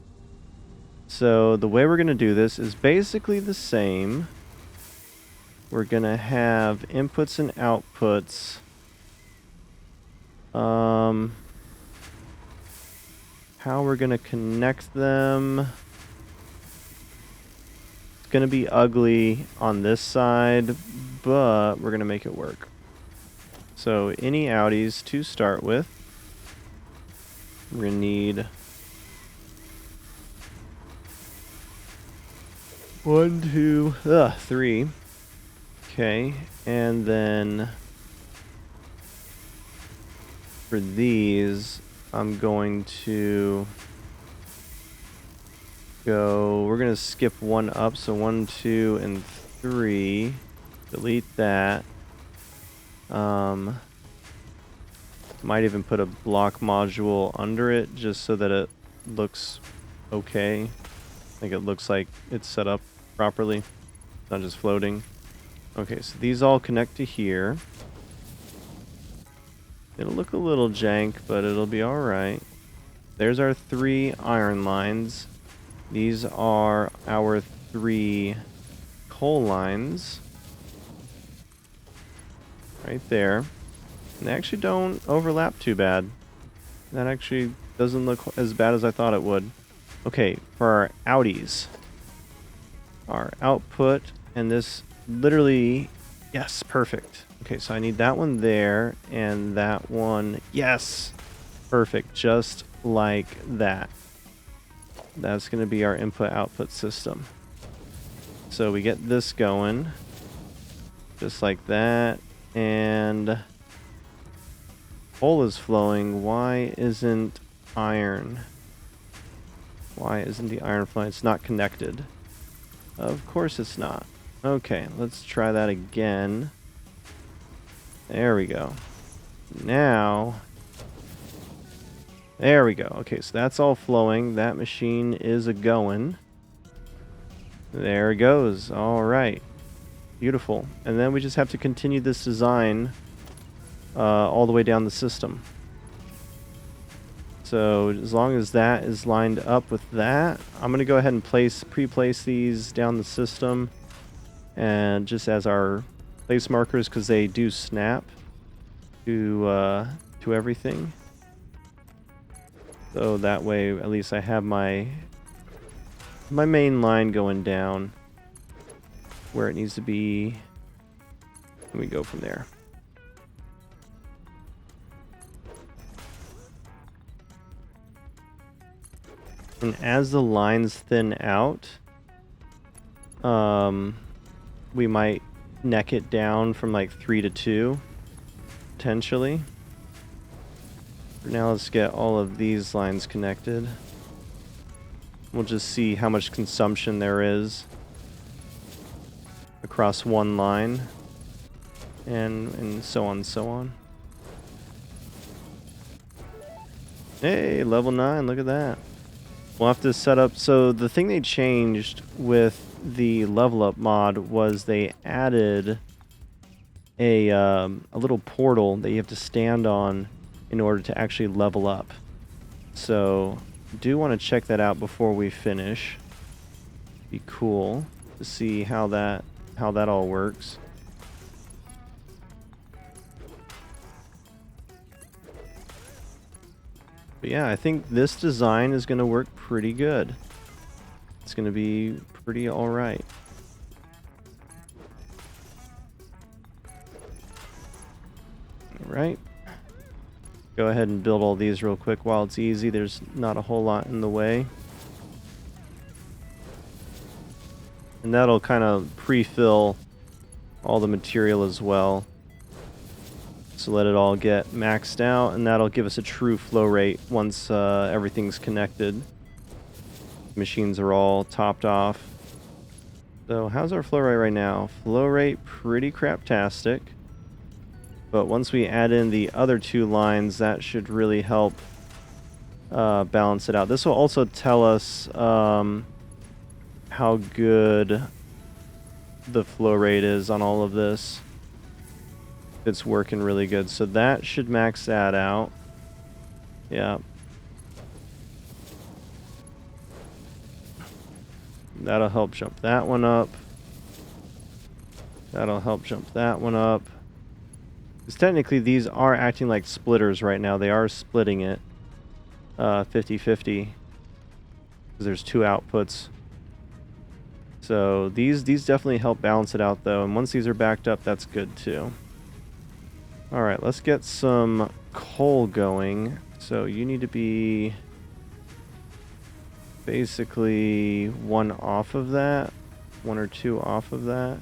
So the way we're going to do this is basically the same. We're going to have inputs and outputs. How we're going to connect them. It's going to be ugly on this side, but we're going to make it work. So any outies to start with. We're going to need 1, 2, 3. Okay, and then for these, I'm going to go, we're going to skip 1 up, so 1, 2, and 3. Delete that. Might even put a block module under it just so that it looks okay. Like it looks like it's set up properly, not just floating. Okay, so these all connect to here. It'll look a little jank, but it'll be alright. There's our 3 iron lines. These are our 3 coal lines. Right there. And they actually don't overlap too bad. That actually doesn't look as bad as I thought it would. Okay, for our outies. Our output, and this literally, yes, perfect. Okay, so I need that one there, and that one, yes, perfect, just like that. That's going to be our input-output system. So we get this going, just like that, and coal is flowing. Why isn't iron? Why isn't the iron flowing? It's not connected. Of course it's not. Okay, let's try that again. There we go. Now, there we go. Okay, so that's all flowing. That machine is a-going. There it goes. All right. Beautiful. And then we just have to continue this design all the way down the system. So as long as that is lined up with that, I'm going to go ahead and pre-place these down the system, and just as our place markers, because they do snap to everything. So that way, at least I have my main line going down where it needs to be, and we go from there. And as the lines thin out, we might neck it down from like 3 to 2, potentially. For now, let's get all of these lines connected. We'll just see how much consumption there is across one line, and so on and so on. Hey, level 9, look at that. We'll have to set up, so the thing they changed with the level up mod was they added a little portal that you have to stand on in order to actually level up. So do want to check that out before we finish. Be cool to see how that all works. But yeah, I think this design is going to work pretty good. It's going to be pretty alright. Alright. Go ahead and build all these real quick while it's easy. There's not a whole lot in the way. And that'll kind of pre-fill all the material as well. So let it all get maxed out, and that'll give us a true flow rate once everything's connected. Machines are all topped off. So how's our flow rate right now? Flow rate pretty craptastic. But once we add in the other 2 lines, that should really help balance it out. This will also tell us how good the flow rate is on all of this. it's working really good. So that should max that out. Yeah. That'll help jump that one up. That'll help jump that one up. Because technically these are acting like splitters right now. They are splitting it 50-50. Because there's two outputs. So these definitely help balance it out though. And once these are backed up, that's good too. Alright, let's get some coal going. So you need to be basically one off of that. One or two off of that.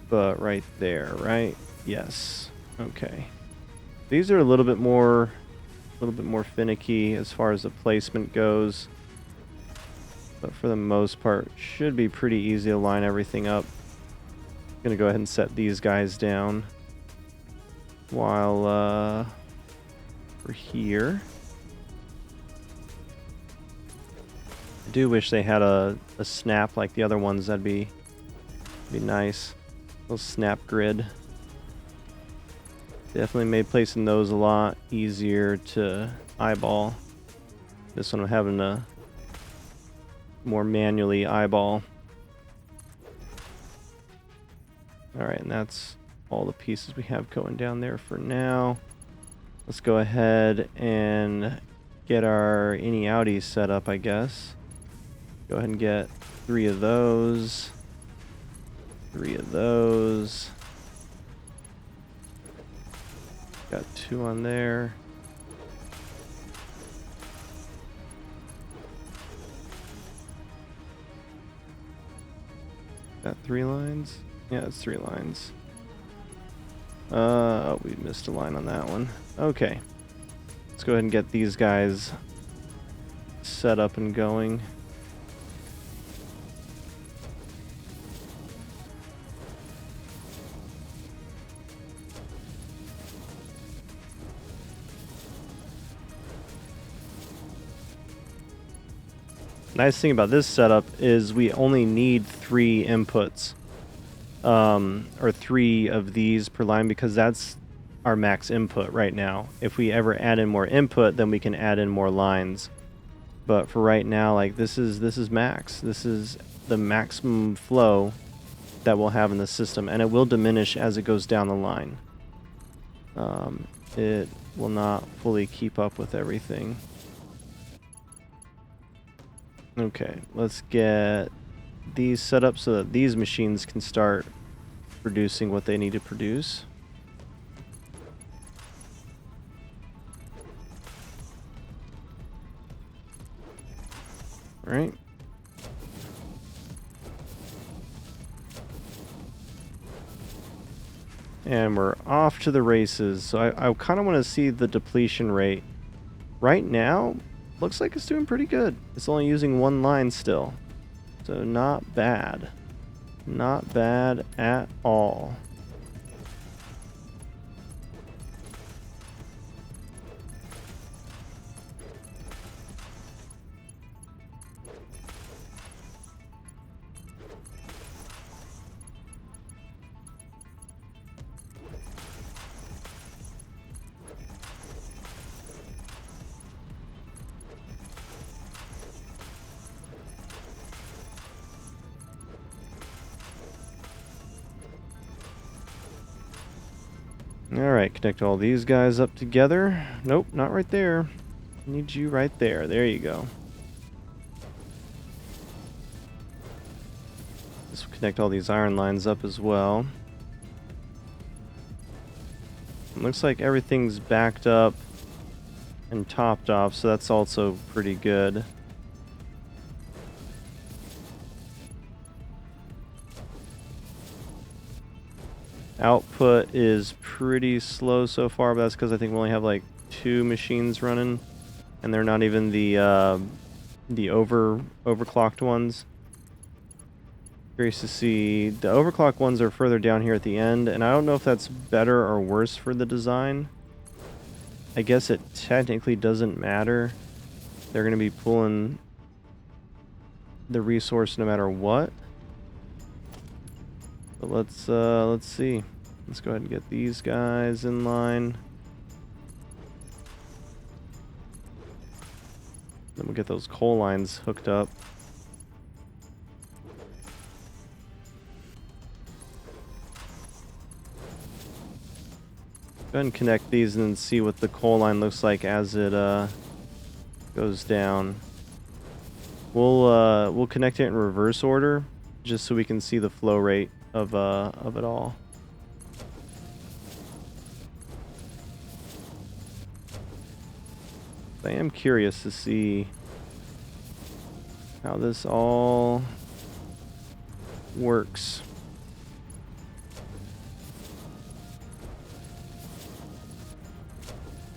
But right there, right? Yes. Okay. These are a little bit more finicky as far as the placement goes. But for the most part, should be pretty easy to line everything up. Gonna go ahead and set these guys down while we're here. I do wish they had a snap like the other ones. That'd be nice. A little snap grid. Definitely made placing those a lot easier to eyeball. This one I'm having to more manually eyeball. Alright, and that's all the pieces we have going down there for now. Let's go ahead and get our innie outies set up, I guess. Go ahead and get 3 of those. 3 of those. Got 2 on there. Got 3 lines? Yeah, it's 3 lines. Oh, we missed a line on that one. Okay. Let's go ahead and get these guys set up and going. Nice thing about this setup is we only need 3 inputs, or 3 of these per line, because that's our max input right now. If we ever add in more input, then we can add in more lines. But for right now, like this is max. This is the maximum flow that we'll have in the system, and it will diminish as it goes down the line. It will not fully keep up with everything. Okay, let's get these set up so that these machines can start producing what they need to produce. All right. And we're off to the races. So I kind of want to see the depletion rate. Right now, looks like it's doing pretty good. It's only using 1 line still. So not bad. Not bad at all. Alright, connect all these guys up together. Nope, not right there. Need you right there. There you go. This will connect all these iron lines up as well. It looks like everything's backed up and topped off, so that's also pretty good. Output is pretty slow so far, but that's because I think we only have like 2 machines running, and they're not even the overclocked ones. Curious to see. The overclock ones are further down here at the end, and I don't know if that's better or worse for the design. I guess it technically doesn't matter. They're going to be pulling the resource no matter what. But let's see. Let's go ahead and get these guys in line. Then we'll get those coal lines hooked up. Go ahead and connect these and then see what the coal line looks like as it goes down. We'll connect it in reverse order just so we can see the flow rate of it all. I am curious to see how this all works.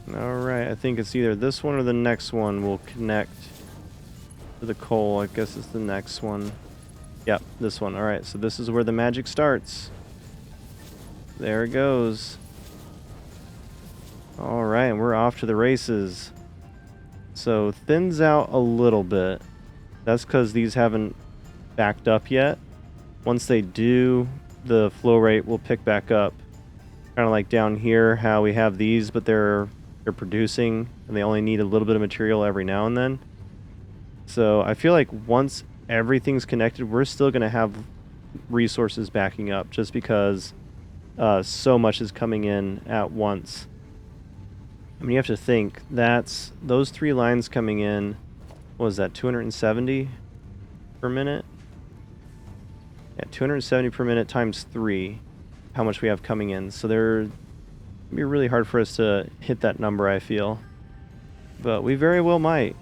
Alright, I think it's either this one or the next one will connect to the coal. I guess it's the next one. Yep, this one. Alright, so this is where the magic starts. There it goes. Alright, and we're off to the races. So, thins out a little bit. That's because these haven't backed up yet. Once they do, the flow rate will pick back up. Kind of like down here, how we have these, but they're producing, and they only need a little bit of material every now and then. So I feel like once everything's connected, we're still going to have resources backing up, just because so much is coming in at once. I mean, you have to think, that's those 3 lines coming in, what was that, 270 per minute? Yeah, 270 per minute times 3, how much we have coming in. So it'd be really hard for us to hit that number, I feel. But we very well might.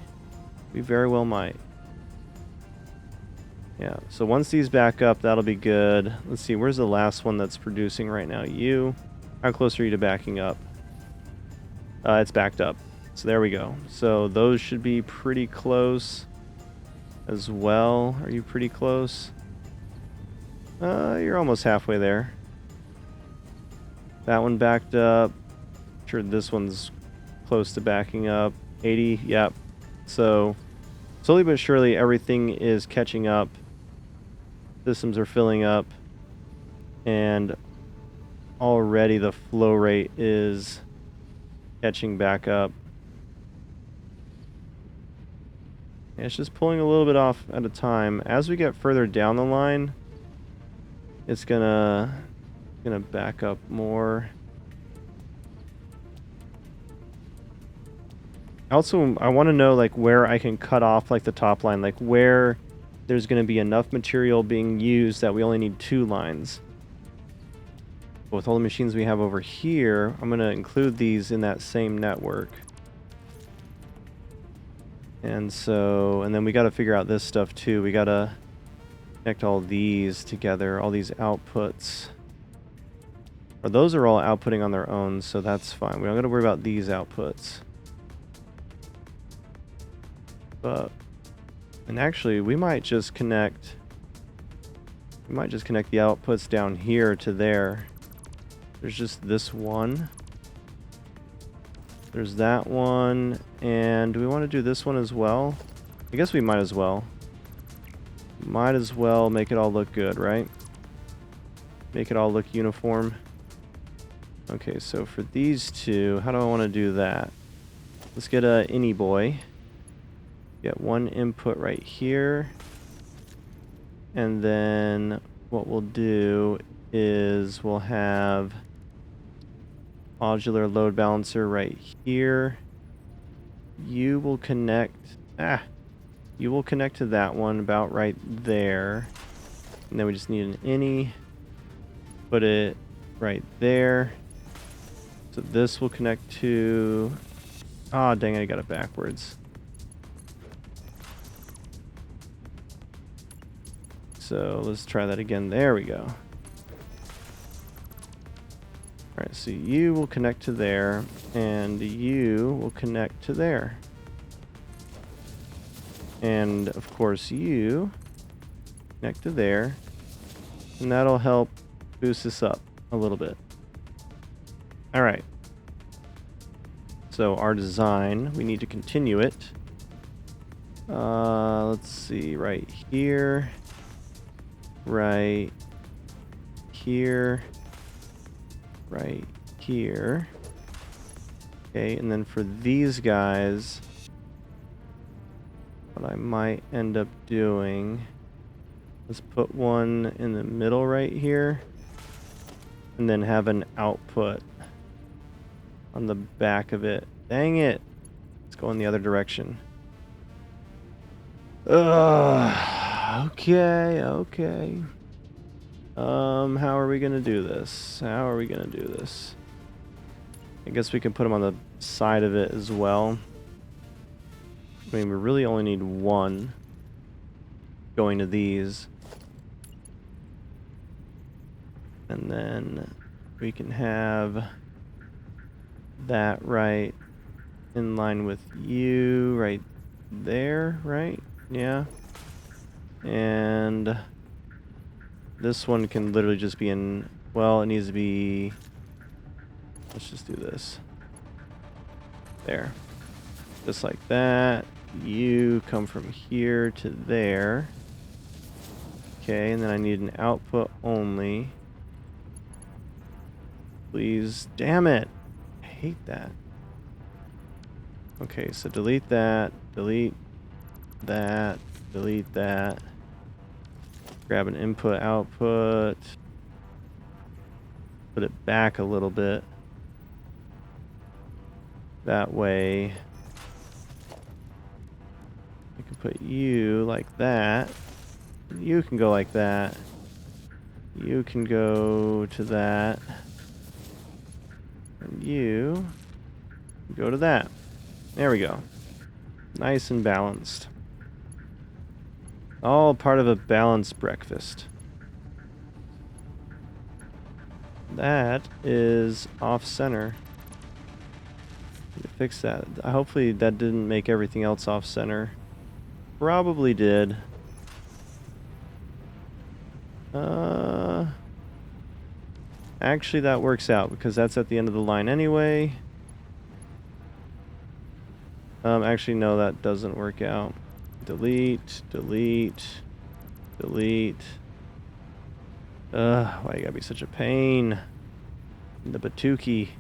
We very well might. Yeah, so once these back up, that'll be good. Let's see, where's the last one that's producing right now? You. How close are you to backing up? It's backed up. So there we go. So those should be pretty close as well. Are you pretty close? You're almost halfway there. That one backed up. Sure, this one's close to backing up. 80, yep. So slowly but surely everything is catching up. Systems are filling up. And already the flow rate is catching back up. And it's just pulling a little bit off at a time. As we get further down the line, it's gonna back up more. Also, I want to know like where I can cut off like the top line, like where there's going to be enough material being used that we only need 2 lines. But with all the machines we have over here, I'm going to include these in that same network. And then we got to figure out this stuff too. We got to connect all these together, all these outputs. Or those are all outputting on their own, so that's fine. We don't got to worry about these outputs. And actually, we might just connect the outputs down here to there. There's just this one. There's that one. And do we want to do this one as well? I guess we might as well. Might as well make it all look good, right? Make it all look uniform. Okay, so for these two, how do I want to do that? Let's get a any boy. Get one input right here. And then what we'll do is we'll have modular load balancer right here. You will connect to that one about right there. And then we just need an any. Put it right there. So this will connect to... Ah, dang it, I got it backwards. So let's try that again. There we go. Alright, so you will connect to there, and you will connect to there. And of course you connect to there, and that'll help boost this up a little bit. Alright. So our design, we need to continue it. Let's see, right here. Right here. right here. Okay, and then for these guys, what I might end up doing is put one in the middle right here, and then have an output on the back of it. Dang it! Let's go in the other direction. Okay. How are we gonna do this? I guess we can put them on the side of it as well. I mean, we really only need one going to these. And then we can have that right in line with you right there, right? Yeah. And this one can literally just be in, well, it needs to be, let's just do this. There. Just like that. You come from here to there. Okay, and then I need an output only. Please. Damn it. I hate that. Okay, so delete that. Delete that. Delete that. Grab an input, output. Put it back a little bit. That way. I can put you like that. You can go like that. You can go to that. And you go to that. There we go. Nice and balanced. All part of a balanced breakfast. That is off center. Fix that. Hopefully that didn't make everything else off center. Probably did. Actually that works out because that's at the end of the line anyway. Actually no, that doesn't work out. Delete, delete, delete. Why you gotta be such a pain? The Batuki.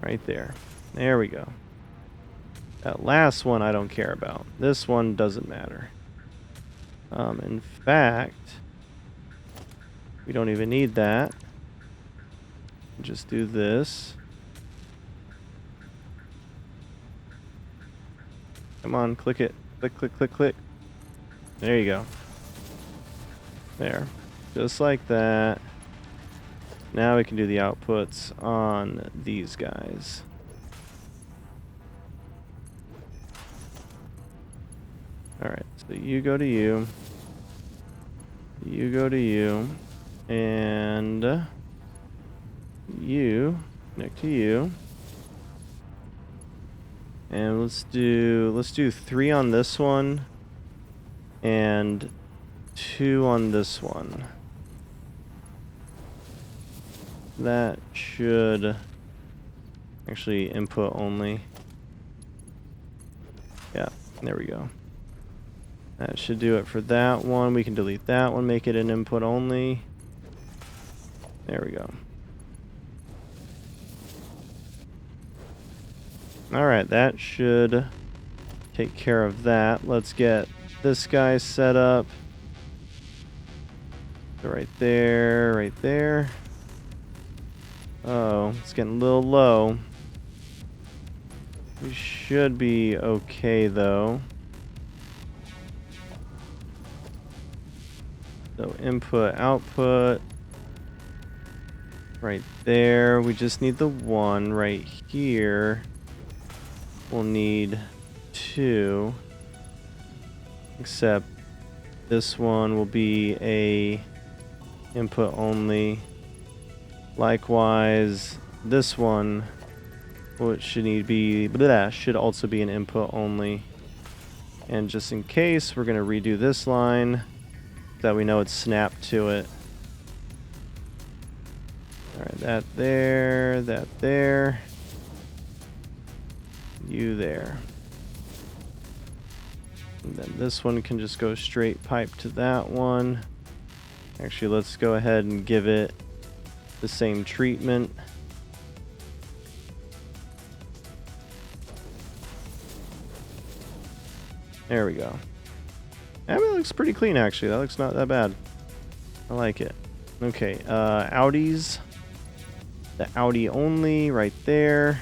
Right there. There we go. That last one I don't care about. This one doesn't matter. In fact, we don't even need that. Just do this. Come on, click it. Click, click, click, click. There you go. There. Just like that. Now we can do the outputs on these guys. Alright, so you go to you. You go to you. And you connect to you. And let's do 3 on this one and 2 on this one. That should actually input only. Yeah, there we go. That should do it for that one. We can delete that one, make it an input only. There we go. Alright, that should take care of that. Let's get this guy set up. So right there, right there. Oh, it's getting a little low. We should be okay though. So input, output. Right there. We just need the 1 right here. We'll need 2. Except this one will be a input only. Likewise, this one, which should also be an input only. And just in case, we're going to redo this line that we know it's snapped to it. Alright, that there. You there. And then this one can just go straight pipe to that one. Actually, let's go ahead and give it the same treatment. There we go. I mean, it looks pretty clean, actually. That looks not that bad. I like it. Okay, Audis. The Audi only right there.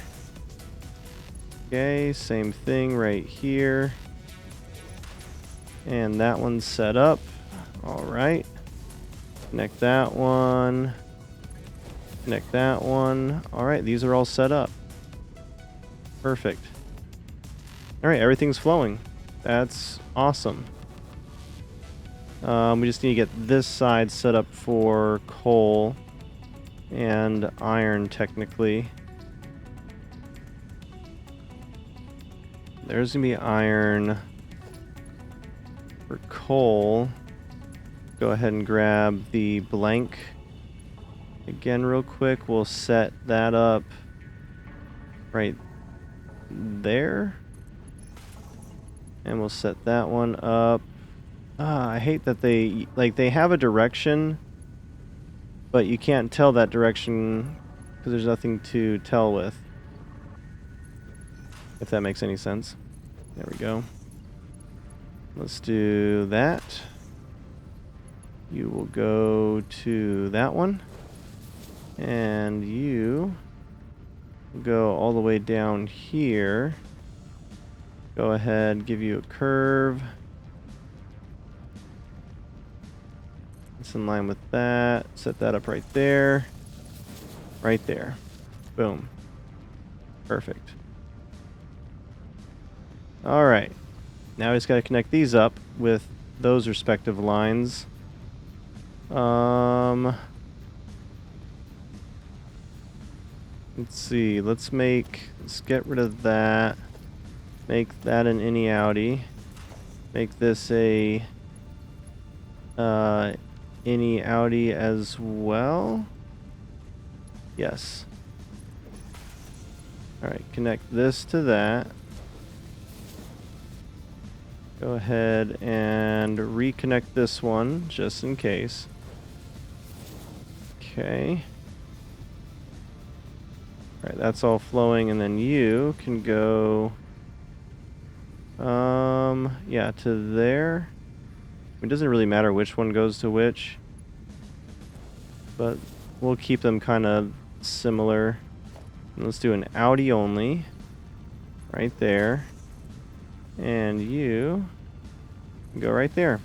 Okay, same thing right here. And that one's set up. All right. Connect that one. Connect that one. All right, these are all set up. Perfect. All right, everything's flowing. That's awesome. We just need to get this side set up for coal and iron, technically. There's gonna be iron. For coal, go ahead and grab the blank again real quick. We'll set that up right there. And we'll set that one up. I hate that they have a direction, but you can't tell that direction because there's nothing to tell with. If that makes any sense. There we go. Let's do that. You will go to that one. And you go all the way down here. Go ahead, give you a curve. It's in line with that. Set that up right there. Right there. Boom. Perfect. All right. Now we just got to connect these up with those respective lines. Let's see. Let's get rid of that. Make that an any Audi. Make this a any Audi as well. Yes. All right. Connect this to that. Go ahead and reconnect this one, just in case. Okay. Alright, that's all flowing, and then you can go... yeah, to there. It doesn't really matter which one goes to which. But we'll keep them kind of similar. And let's do an Audi only. Right there. And you go right there.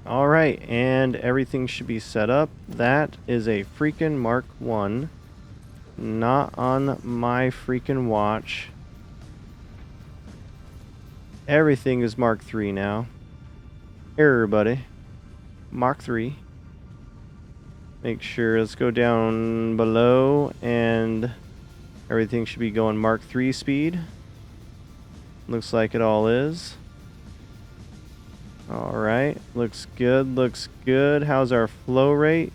All right, and everything should be set up. That is a freaking Mark 1. Not on my freaking watch. Everything is Mark 3 now. Everybody. Mark 3. Make sure, let's go down below, and everything should be going Mark 3 speed. Looks like it all is. Alright, looks good, looks good. How's our flow rate?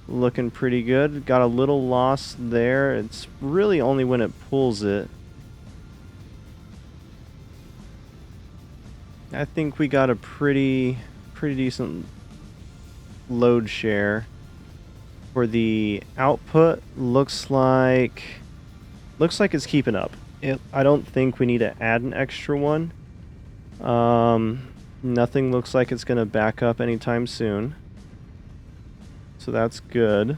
Looking pretty good. Got a little loss there. It's really only when it pulls it. I think we got a pretty decent load share. For the output, looks like it's keeping up. I don't think we need to add an extra one. Nothing looks like it's going to back up anytime soon. So that's good.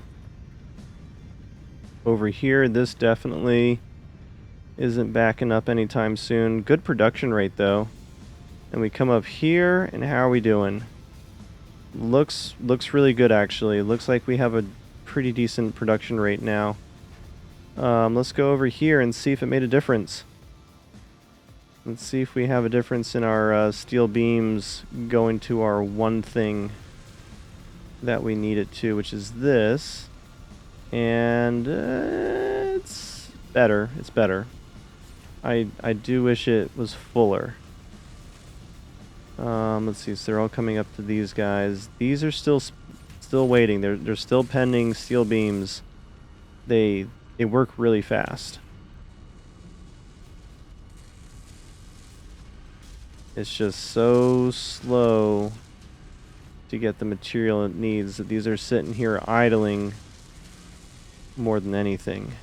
Over here, this definitely isn't backing up anytime soon. Good production rate, though. And we come up here, and how are we doing? Looks really good, actually. Looks like we have a pretty decent production rate now. Let's go over here and see if it made a difference. Let's see if we have a difference in our steel beams going to our one thing that we need it to, which is this. And it's better. It's better. I do wish it was fuller. Let's see. So they're all coming up to these guys. These are still waiting. They're still pending steel beams. They work really fast. It's just so slow to get the material it needs. These are sitting here idling more than anything,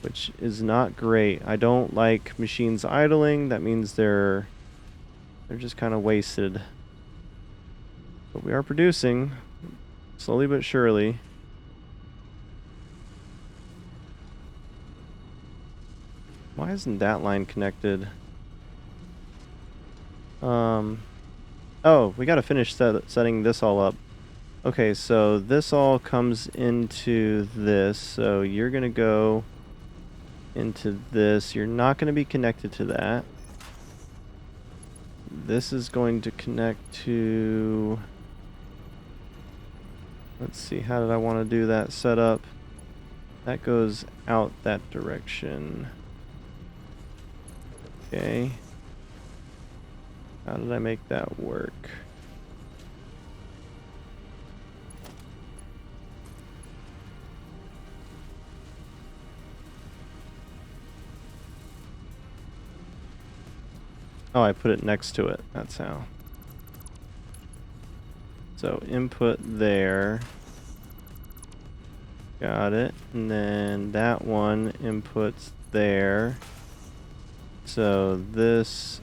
which is not great. I don't like machines idling. That means they're just kind of wasted. But we are producing slowly but surely. Why isn't that line connected? Oh, we gotta finish setting this all up. Okay, so this all comes into this. So you're gonna go into this. You're not gonna be connected to that. This is going to connect to... Let's see, how did I want to do that setup? That goes out that direction. Okay. How did I make that work? Oh, I put it next to it. That's how. So input there. Got it. And then that one inputs there. So this,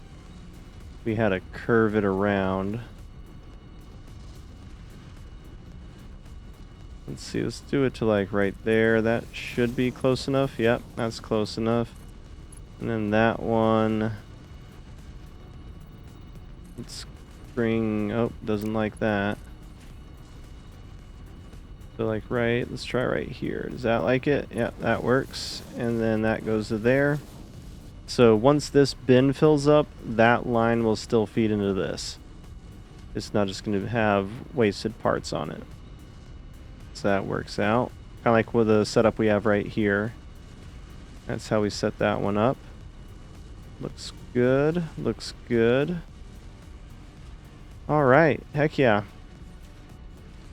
we had to curve it around. Let's see, let's do it to like right there. That should be close enough. Yep, that's close enough. And then that one, let's bring, oh, doesn't like that. So like right, let's try right here. Does that like it? Yeah, that works. And then that goes to there. So once this bin fills up, that line will still feed into this. It's not just going to have wasted parts on it. So that works out. Kind of like with the setup we have right here. That's how we set that one up. Looks good. Looks good. All right. Heck yeah.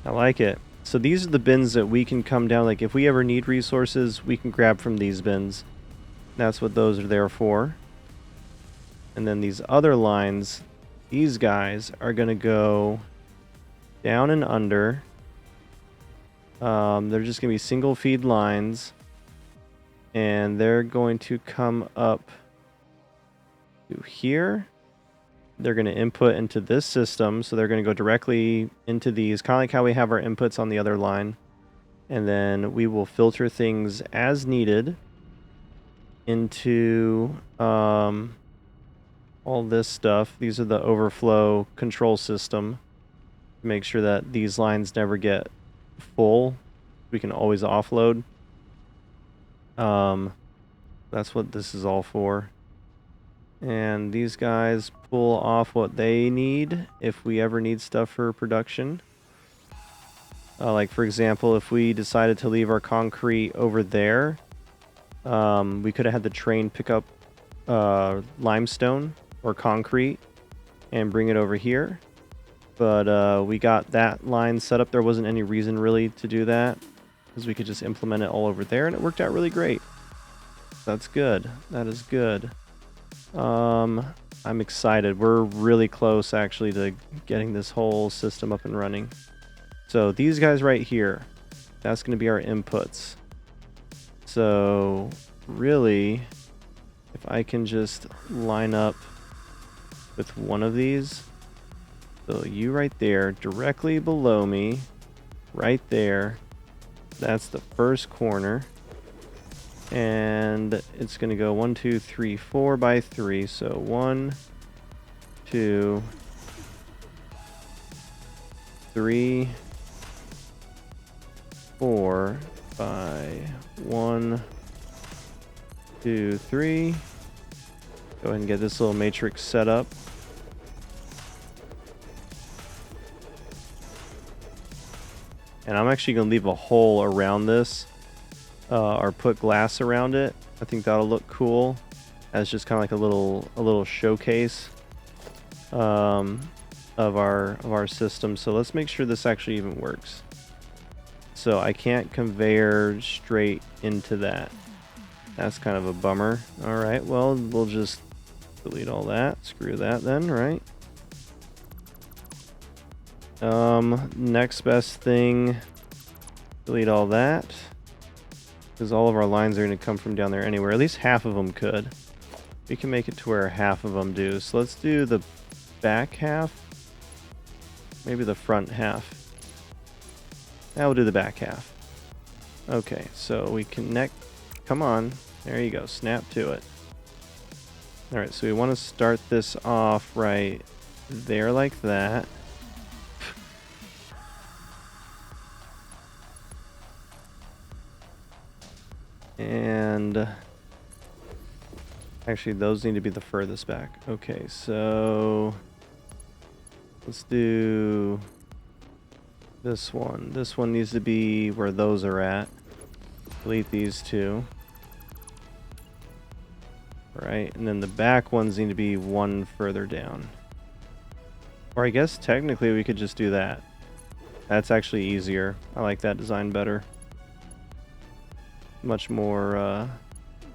I like it. So these are the bins that we can come down. Like if we ever need resources, we can grab from these bins. That's what those are there for. And then these other lines, these guys are going to go down and under. They're just going to be single feed lines. And they're going to come up to here. They're going to input into this system. So they're going to go directly into these, kind of like how we have our inputs on the other line. And then we will filter things as needed into all this stuff. These are the overflow control system to make sure that these lines never get full. We can always offload. That's what this is all for. And these guys pull off what they need if we ever need stuff for production. Like for example, if we decided to leave our concrete over there, we could have had the train pick up limestone or concrete and bring it over here. But we got that line set up. There wasn't any reason really to do that because we could just implement it all over there and it worked out really great. That's good. That is good. I'm excited. We're really close actually to getting this whole system up and running. So these guys right here, that's going to be our inputs. So really, if I can just line up with one of these, so you right there, directly below me, right there, that's the first corner. And it's going to go 1, 2, 3, 4 by 3. So 1, 2, 3, 4 by 1, 2, 3. Go ahead and get this little matrix set up. And I'm actually going to leave a hole around this. Or put glass around it. I think that'll look cool as just kind of like a little showcase of our system. So let's make sure this actually even works. So I can't conveyor straight into that. That's kind of a bummer. All right, well, we'll just delete all that. Screw that then, right? Next best thing, delete all that. Because all of our lines are going to come from down there anywhere. At least half of them could. We can make it to where half of them do. So let's do the back half. Maybe the front half. Now we'll do the back half. Okay, so we connect. Come on. There you go. Snap to it. Alright, so we want to start this off right there like that. And actually, those need to be the furthest back. Okay, so let's do this one. This one needs to be where those are at. Delete these two. Right, and then the back ones need to be one further down. Or I guess technically we could just do that. That's actually easier. I like that design better. Much more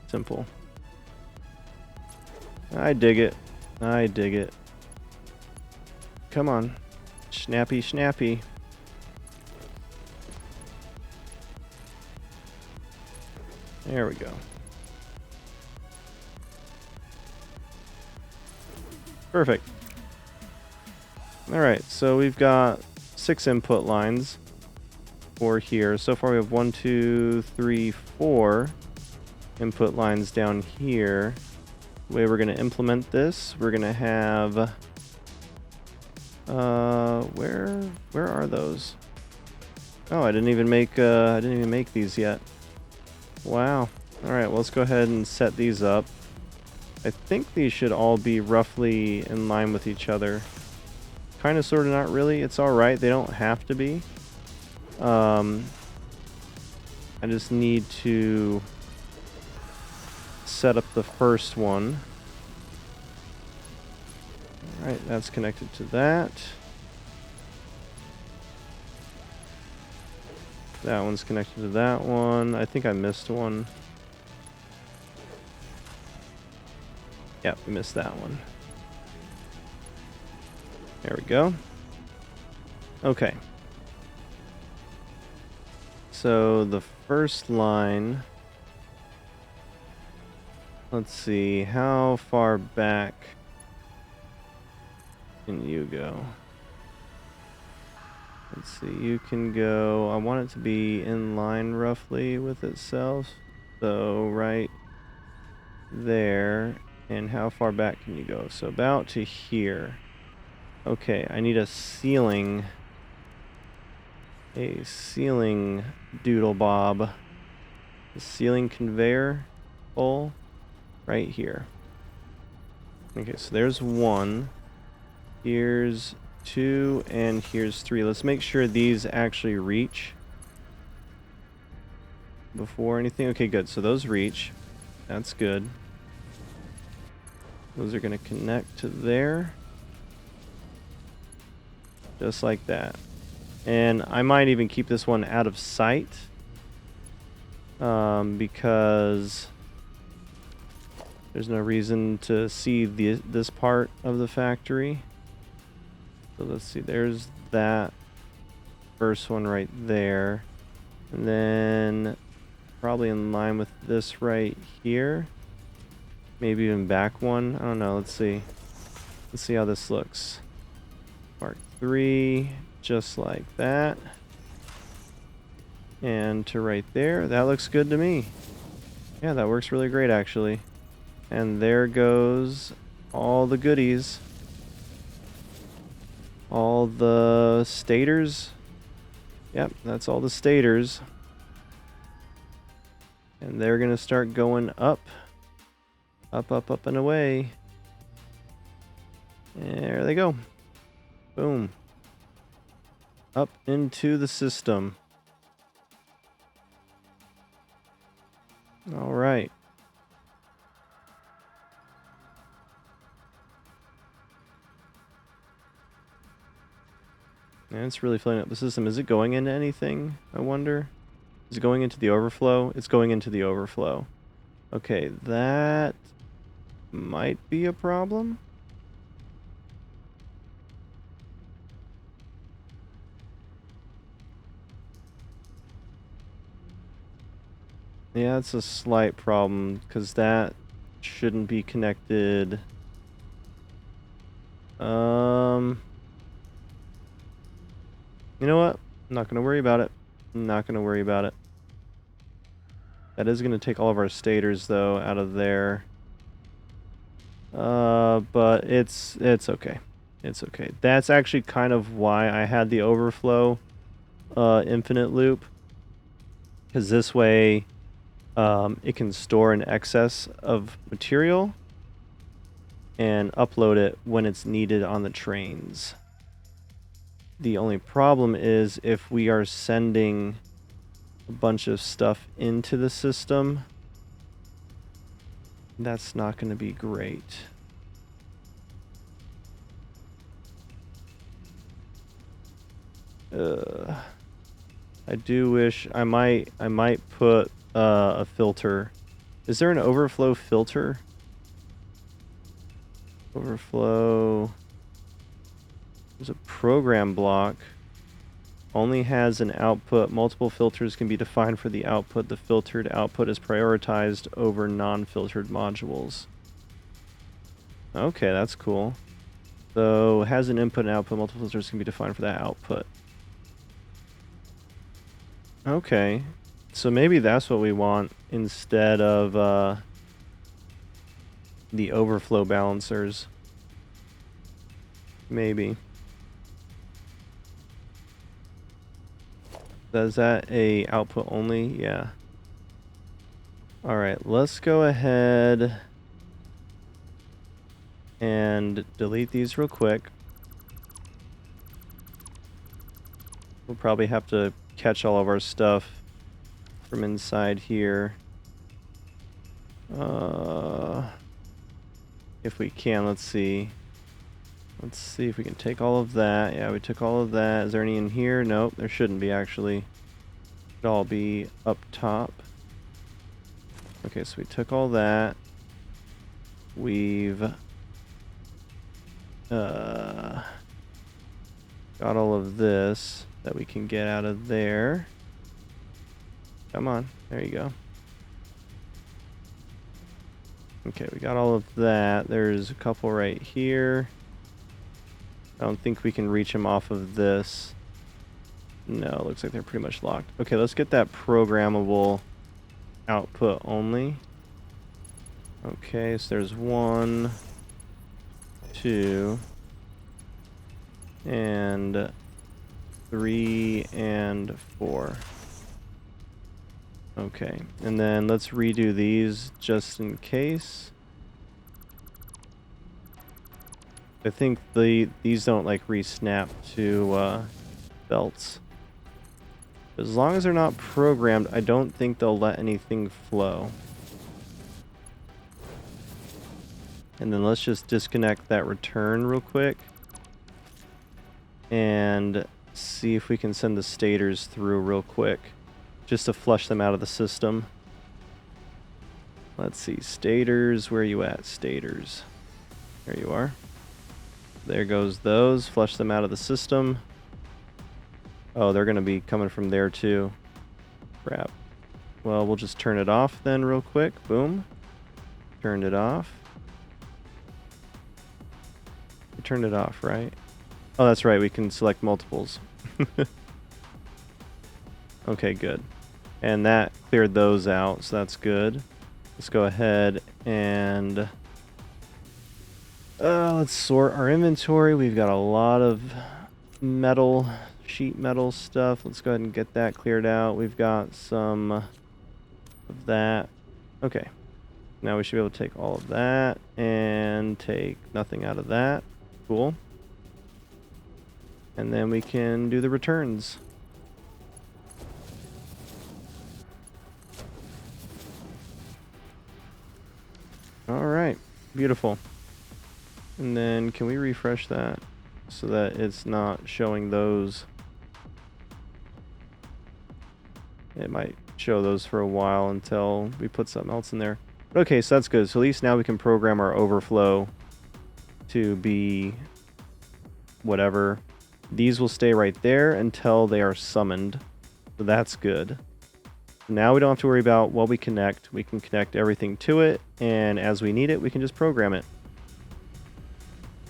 simple. I dig it. I dig it. Come on. Snappy, snappy. There we go. Perfect. Alright, so we've got 6 input lines for here. So far we have 1, 2, 3, 4 input lines down here. The way we're going to implement this, we're going to have... where are those? Oh, I didn't even make these yet. Wow. Alright, well, let's go ahead and set these up. I think these should all be roughly in line with each other. Kind of, sort of, not really. It's alright. They don't have to be. I just need to set up the first one. Alright, that's connected to that. That one's connected to that one. I think I missed one. Yep, we missed that one. There we go. Okay. So the first line, let's see, how far back can you go? Let's see, you can go, I want it to be in line roughly with itself. So right there. And how far back can you go? So about to here. Okay, I need a ceiling doodle bob. A ceiling conveyor pole right here. Okay, so there's 1. Here's 2, and here's 3. Let's make sure these actually reach before anything. Okay, good. So those reach. That's good. Those are going to connect to there. Just like that. And I might even keep this one out of sight. Because there's no reason to see this part of the factory. So let's see, there's that first one right there. And then probably in line with this right here. Maybe even back one. I don't know. Let's see. Let's see how this looks. Mark 3, just like that. And to right there. That looks good to me. Yeah, that works really great, actually. And there goes all the goodies. All the stators. Yep, that's all the stators. And they're going to start going up. Up, up, up, and away. There they go. Boom. Up into the system. All right. And it's really filling up the system. Is it going into anything, I wonder? Is it going into the overflow? It's going into the overflow. Okay, that might be a problem. Yeah, it's a slight problem because that shouldn't be connected. You know what? I'm not going to worry about it. I'm not going to worry about it. That is going to take all of our stators, though, out of there. But it's okay. It's okay. That's actually kind of why I had the overflow infinite loop. Because this way, it can store an excess of material and upload it when it's needed on the trains. The only problem is if we are sending a bunch of stuff into the system, that's not going to be great. I do wish I might put a filter. Is there an overflow filter? Overflow. There's a program block. Only has an output. Multiple filters can be defined for the output. The filtered output is prioritized over non-filtered modules. Okay, that's cool. So has an input and output. Multiple filters can be defined for that output. Okay. So maybe that's what we want instead of the overflow balancers. Maybe. Is that a output only? Yeah. Alright, let's go ahead and delete these real quick. We'll probably have to catch all of our stuff from inside here. If we can, let's see. Let's see if we can take all of that. Yeah, we took all of that. Is there any in here? Nope, there shouldn't be actually. Should all be up top. Okay, so we took all that. We've got all of this that we can get out of there. Come on, there you go. Okay, we got all of that. There's a couple right here. I don't think we can reach them off of this. No, it looks like they're pretty much locked. Okay, let's get that programmable output only. Okay, so there's 1, 2, and 3, and 4. Okay, and then let's redo these just in case. I think these don't like re-snap to belts. As long as they're not programmed, I don't think they'll let anything flow. And then let's just disconnect that return real quick and see if we can send the stators through real quick just to flush them out of the system. Let's see, stators, where are you at? Stators. There you are. There goes those. Flush them out of the system. Oh, they're going to be coming from there too. Crap. Well, we'll just turn it off then real quick. Boom. Turned it off. We turned it off, right? Oh, that's right. We can select multiples. Okay, good. And that cleared those out, so that's good. Let's go ahead and let's sort our inventory. We've got a lot of metal, sheet metal stuff. Let's go ahead and get that cleared out. We've got some of that. Okay. Now we should be able to take all of that and take nothing out of that. Cool. And then we can do the returns. Alright, beautiful. And then can we refresh that so that it's not showing those? It might show those for a while until we put something else in there. But okay, so that's good. So at least now we can program our overflow to be whatever. These will stay right there until they are summoned. So that's good. Now we don't have to worry about what we connect. We can connect everything to it, and as we need it, we can just program it.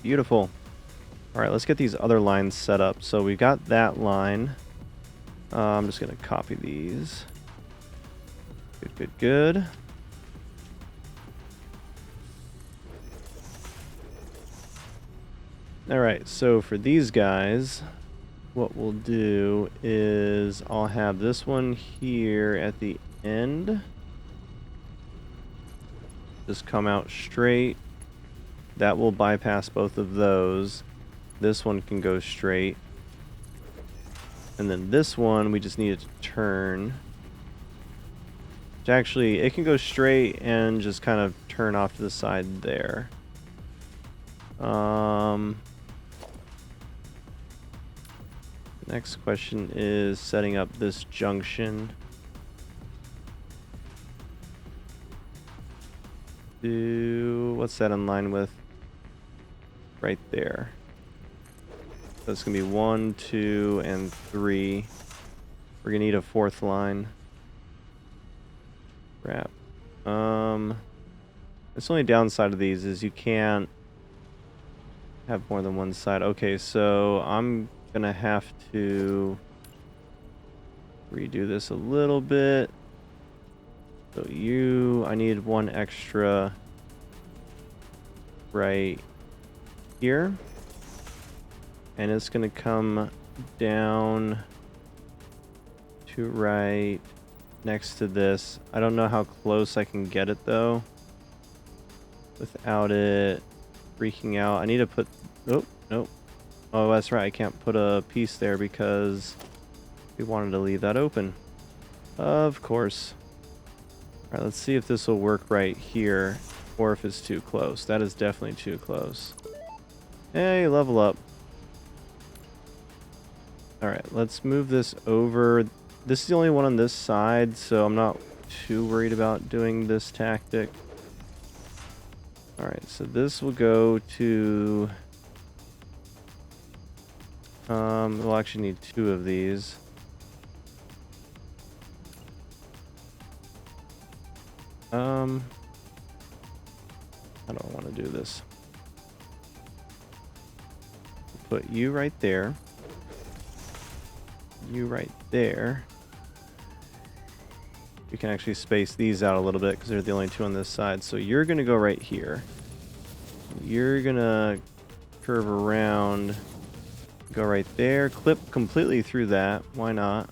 Beautiful. All right, let's get these other lines set up. So we got that line. I'm just going to copy these. Good, good, good. All right, so for these guys, what we'll do is I'll have this one here at the end. Just come out straight. That will bypass both of those. This one can go straight. And then this one, we just need it to turn. Which actually, it can go straight and just kind of turn off to the side there. Next question is setting up this junction. What's that in line with? Right there. So it's gonna be 1, 2, and 3. We're gonna need a 4th line. Crap. It's only downside of these is you can't have more than one side. Okay, so I'm gonna have to redo this a little bit. So I need one extra right here. And it's gonna come down to right next to this. I don't know how close I can get it though without it freaking out. I need to put, oh, nope. Oh, that's right, I can't put a piece there because we wanted to leave that open. Of course. All right, let's see if this will work right here or if it's too close. That is definitely too close. Hey, level up. All right, let's move this over. This is the only one on this side, so I'm not too worried about doing this tactic. All right, so this will go to... we'll actually need 2 of these. How do I want to do this? Put you right there. You right there. We can actually space these out a little bit because they're the only 2 on this side. So you're going to go right here. You're going to curve around, go right there, clip completely through that. Why not?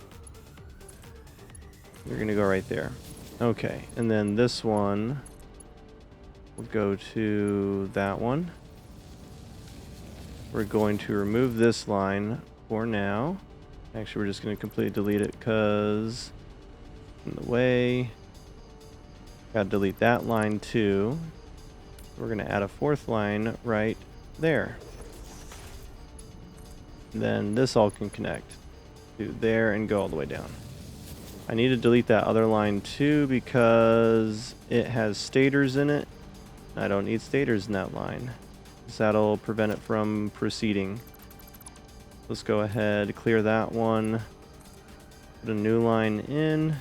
You're going to go right there. Okay, and then this one will go to that one. We're going to remove this line for now. Actually, we're just going to completely delete it because in the way. Got to delete that line too. We're going to add a 4th line right there. Then this all can connect to there and go all the way down. I need to delete that other line too because it has stators in it. I don't need stators in that line. That'll prevent it from proceeding. Let's go ahead, clear that one. Put a new line in.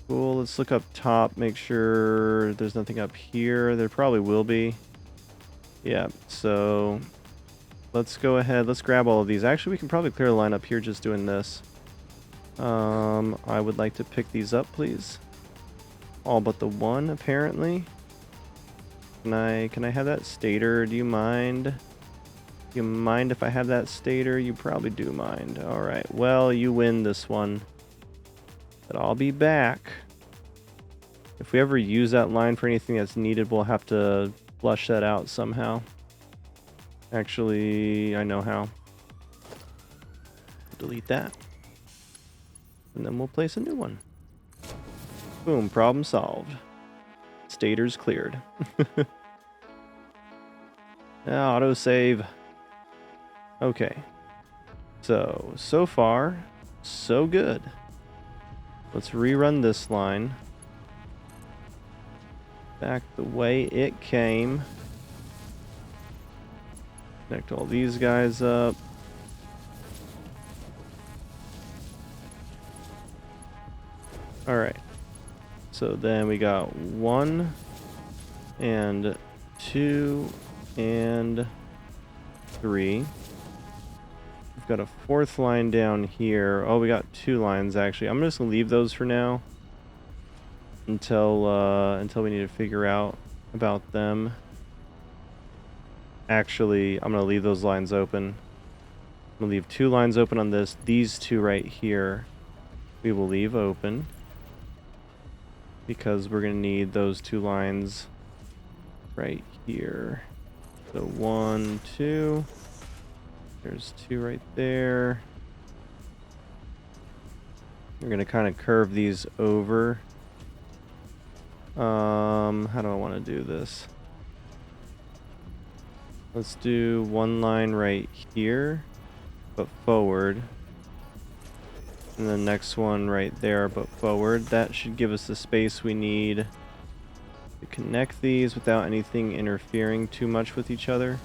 Cool, let's look up top, make sure there's nothing up here. There probably will be. Yeah, so let's go ahead, let's grab all of these. Actually, we can probably clear a line up here just doing this. I would like to pick these up, please. All but the one, apparently. Can I have that stator? Do you mind? Do you mind if I have that stator? You probably do mind. Alright, well, you win this one. But I'll be back. If we ever use that line for anything that's needed, we'll have to flush that out somehow. Actually, I know how. Delete that. And then we'll place a new one. Boom, problem solved. Stators cleared. Now, autosave. Okay. So far, so good. Let's rerun this line. Back the way it came. Connect all these guys up. All right. So then we got 1 and 2 and 3. We've got a 4th line down here. Oh, we got 2 lines actually. I'm just gonna leave those for now until we need to figure out about them. Actually, I'm gonna leave those lines open. I'm gonna leave 2 lines open on this. These 2 right here, we will leave open because we're gonna need those 2 lines right here. So 1, 2. There's 2 right there. We're gonna kind of curve these over. How do I want to do this? Let's do 1 line right here, but forward. And the next one right there, but forward. That should give us the space we need to connect these without anything interfering too much with each other.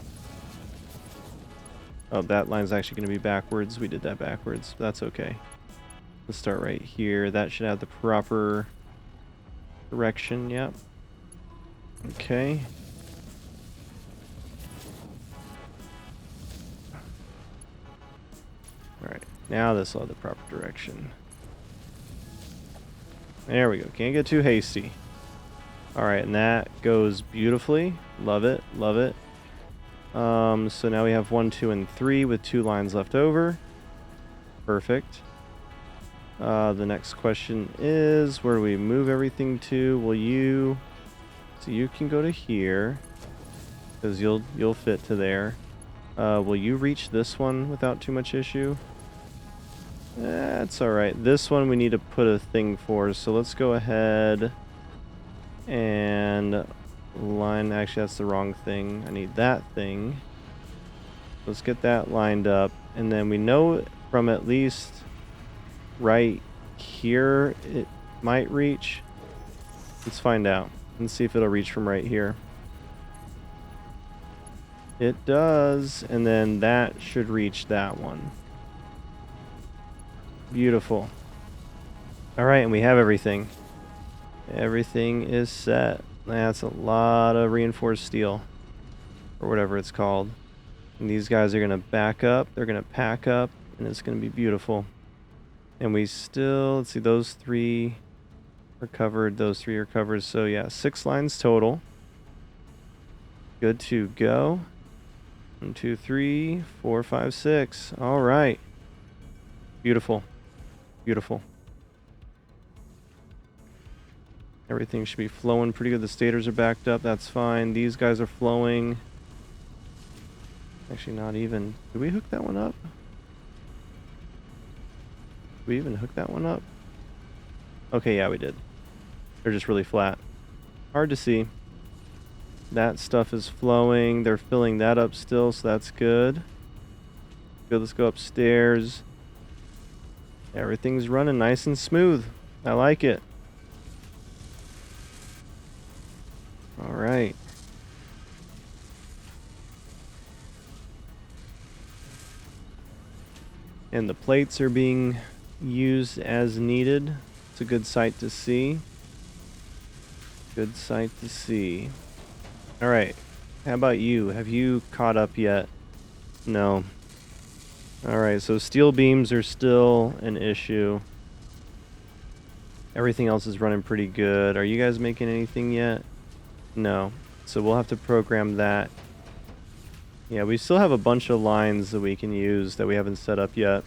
Oh, that line's actually going to be backwards. We did that backwards. That's okay. Let's start right here. That should have the proper direction. Yep. Okay. Alright. Now this will have the proper direction. There we go. Can't get too hasty. Alright, and that goes beautifully. Love it. Love it. So now we have 1, 2, and 3 with 2 lines left over. Perfect. The next question is, where do we move everything to? Will you... So you can go to here, because you'll fit to there. Will you reach this one without too much issue? That's alright. This one we need to put a thing for, so let's go ahead and line... Actually, that's the wrong thing. I need that thing. Let's get that lined up, and then we know from at least right here it might reach. Let's find out. Let's see if it'll reach from right here. It does, and then that should reach that one. Beautiful. Alright, and we have everything. Everything is set. That's a lot of reinforced steel, or whatever it's called. And these guys are going to back up, they're going to pack up, and it's going to be beautiful. And we still, let's see, those 3 are covered, those 3 are covered. So yeah, 6 lines total. Good to go. 1, 2, 3, 4, 5, 6. All right. Beautiful. Beautiful. Everything should be flowing pretty good. The stators are backed up. That's fine. These guys are flowing. Actually, not even. Did we hook that one up? Did we even hook that one up? Okay, yeah, we did. They're just really flat. Hard to see. That stuff is flowing. They're filling that up still, so that's good. Good, let's go upstairs. Everything's running nice and smooth. I like it. All right. And the plates are being used as needed. It's a good sight to see. Good sight to see. All right. How about you? Have you caught up yet? No. All right. So steel beams are still an issue. Everything else is running pretty good. Are you guys making anything yet? No. So we'll have to program that. Yeah, we still have a bunch of lines that we can use that we haven't set up yet.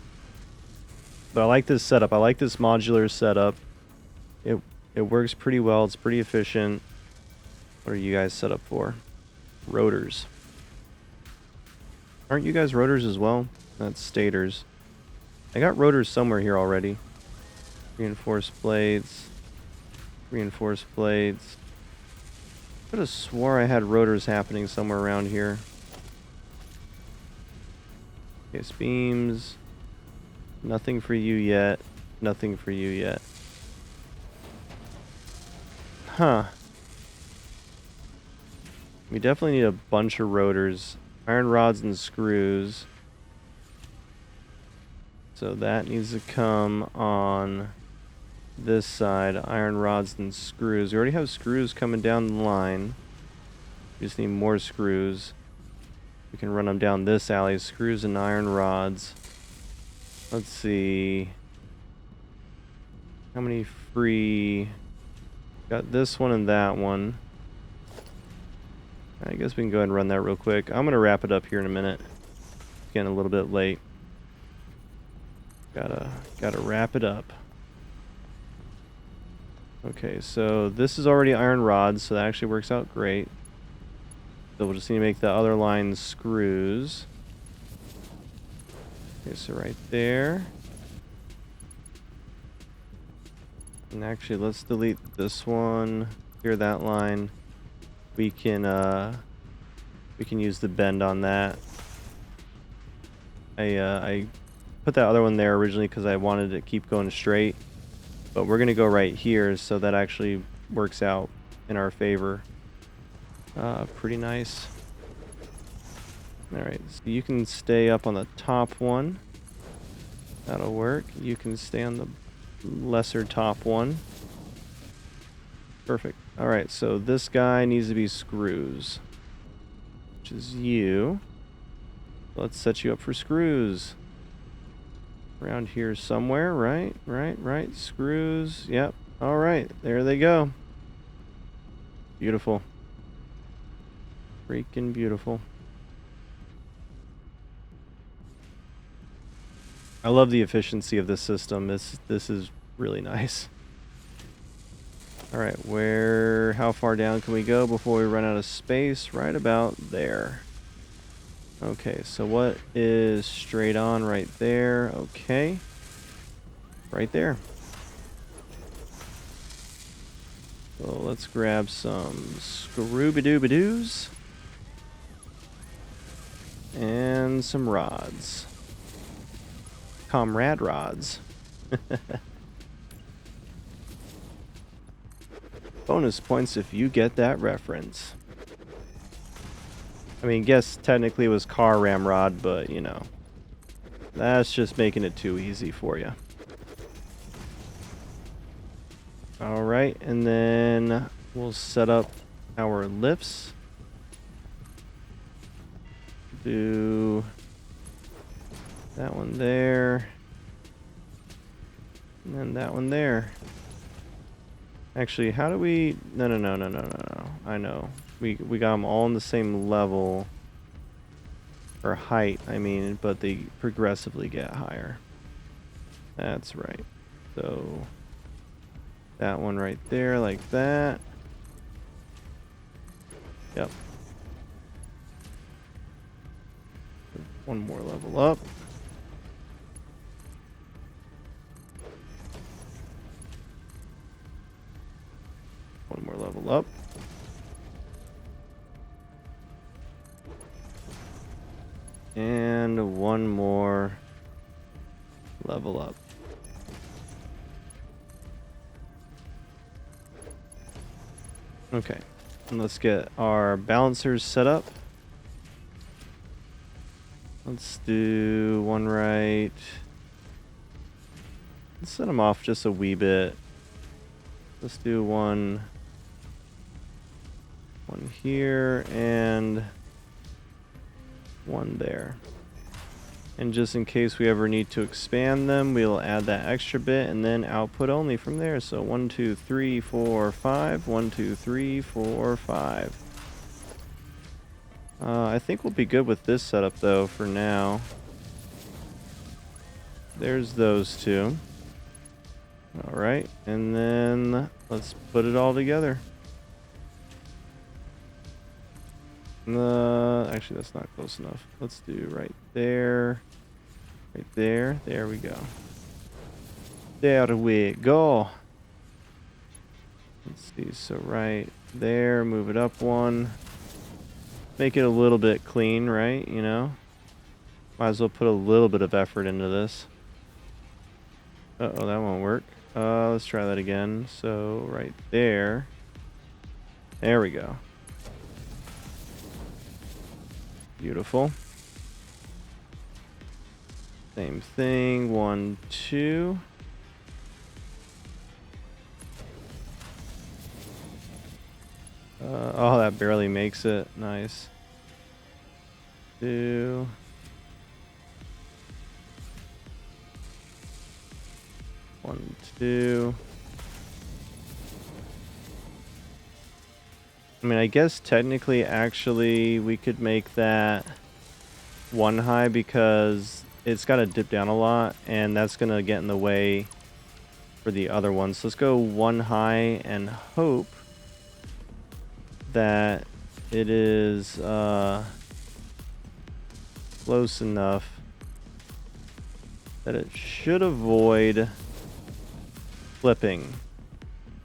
But I like this setup. I like this modular setup. It works pretty well. It's pretty efficient. What are you guys set up for? Rotors. Aren't you guys rotors as well? That's stators. I got rotors somewhere here already. Reinforced blades. Reinforced blades. I could have swore I had rotors happening somewhere around here. Okay, beams. Nothing for you yet. Nothing for you yet. Huh. We definitely need a bunch of rotors. Iron rods and screws. So that needs to come on this side, iron rods and screws. We already have screws coming down the line. We just need more screws. We can run them down this alley. Screws and iron rods. Let's see. How many free... Got this one and that one. I guess we can go ahead and run that real quick. I'm going to wrap it up here in a minute. It's getting a little bit late. Gotta wrap it up. Okay, so this is already iron rods, so that actually works out great. So we'll just need to make the other line screws. Okay, so right there. And actually, let's delete this one. Clear that line. We can use the bend on that. I put that other one there originally because I wanted to keep going straight. But we're gonna go right here, so that actually works out in our favor. Pretty nice. Alright, so you can stay up on the top one. That'll work. You can stay on the lesser top one. Perfect. Alright, so this guy needs to be screws, which is you. Let's set you up for screws. Around here somewhere, right? Right. Screws. Yep. Alright, there they go. Beautiful. Freaking beautiful. I love the efficiency of this system. This is really nice. Alright, how far down can we go before we run out of space? Right about there. Okay, so what is straight on right there? Okay. Right there. So let's grab some scrooby-dooby-doos. And some rods. Comrade rods. Bonus points if you get that reference. I mean, guess technically it was car ramrod, but you know, that's just making it too easy for you. Alright, and then we'll set up our lifts. Do that one there. And then that one there. Actually, how do we... No. I know. We got them all on the same level. Or height, I mean, but they progressively get higher. That's right. So... that one right there, like that. Yep. One more level up. One more level up. And one more level up. Okay, and let's get our balancers set up. Let's do one right. Let's set them off just a wee bit. Let's do one here and one there. And just in case we ever need to expand them, we'll add that extra bit and then output only from there. So 1, 2, 3, 4, 5. 1, 2, 3, 4, 5. I think we'll be good with this setup though for now. There's those two. Alright, and then let's put it all together. Actually, that's not close enough. Let's do right there. Right there. There we go. There we go. Let's see. So right there. Move it up one. Make it a little bit clean, right? You know? Might as well put a little bit of effort into this. Uh-oh, that won't work. Let's try that again. So right there. There we go. Beautiful. Same thing. 1, 2. Oh, that barely makes it. Nice. 2. 1, 2. I mean, I guess technically, actually, we could make that 1 high because it's got to dip down a lot, and that's going to get in the way for the other ones. So let's go 1 high and hope that it is close enough that it should avoid flipping.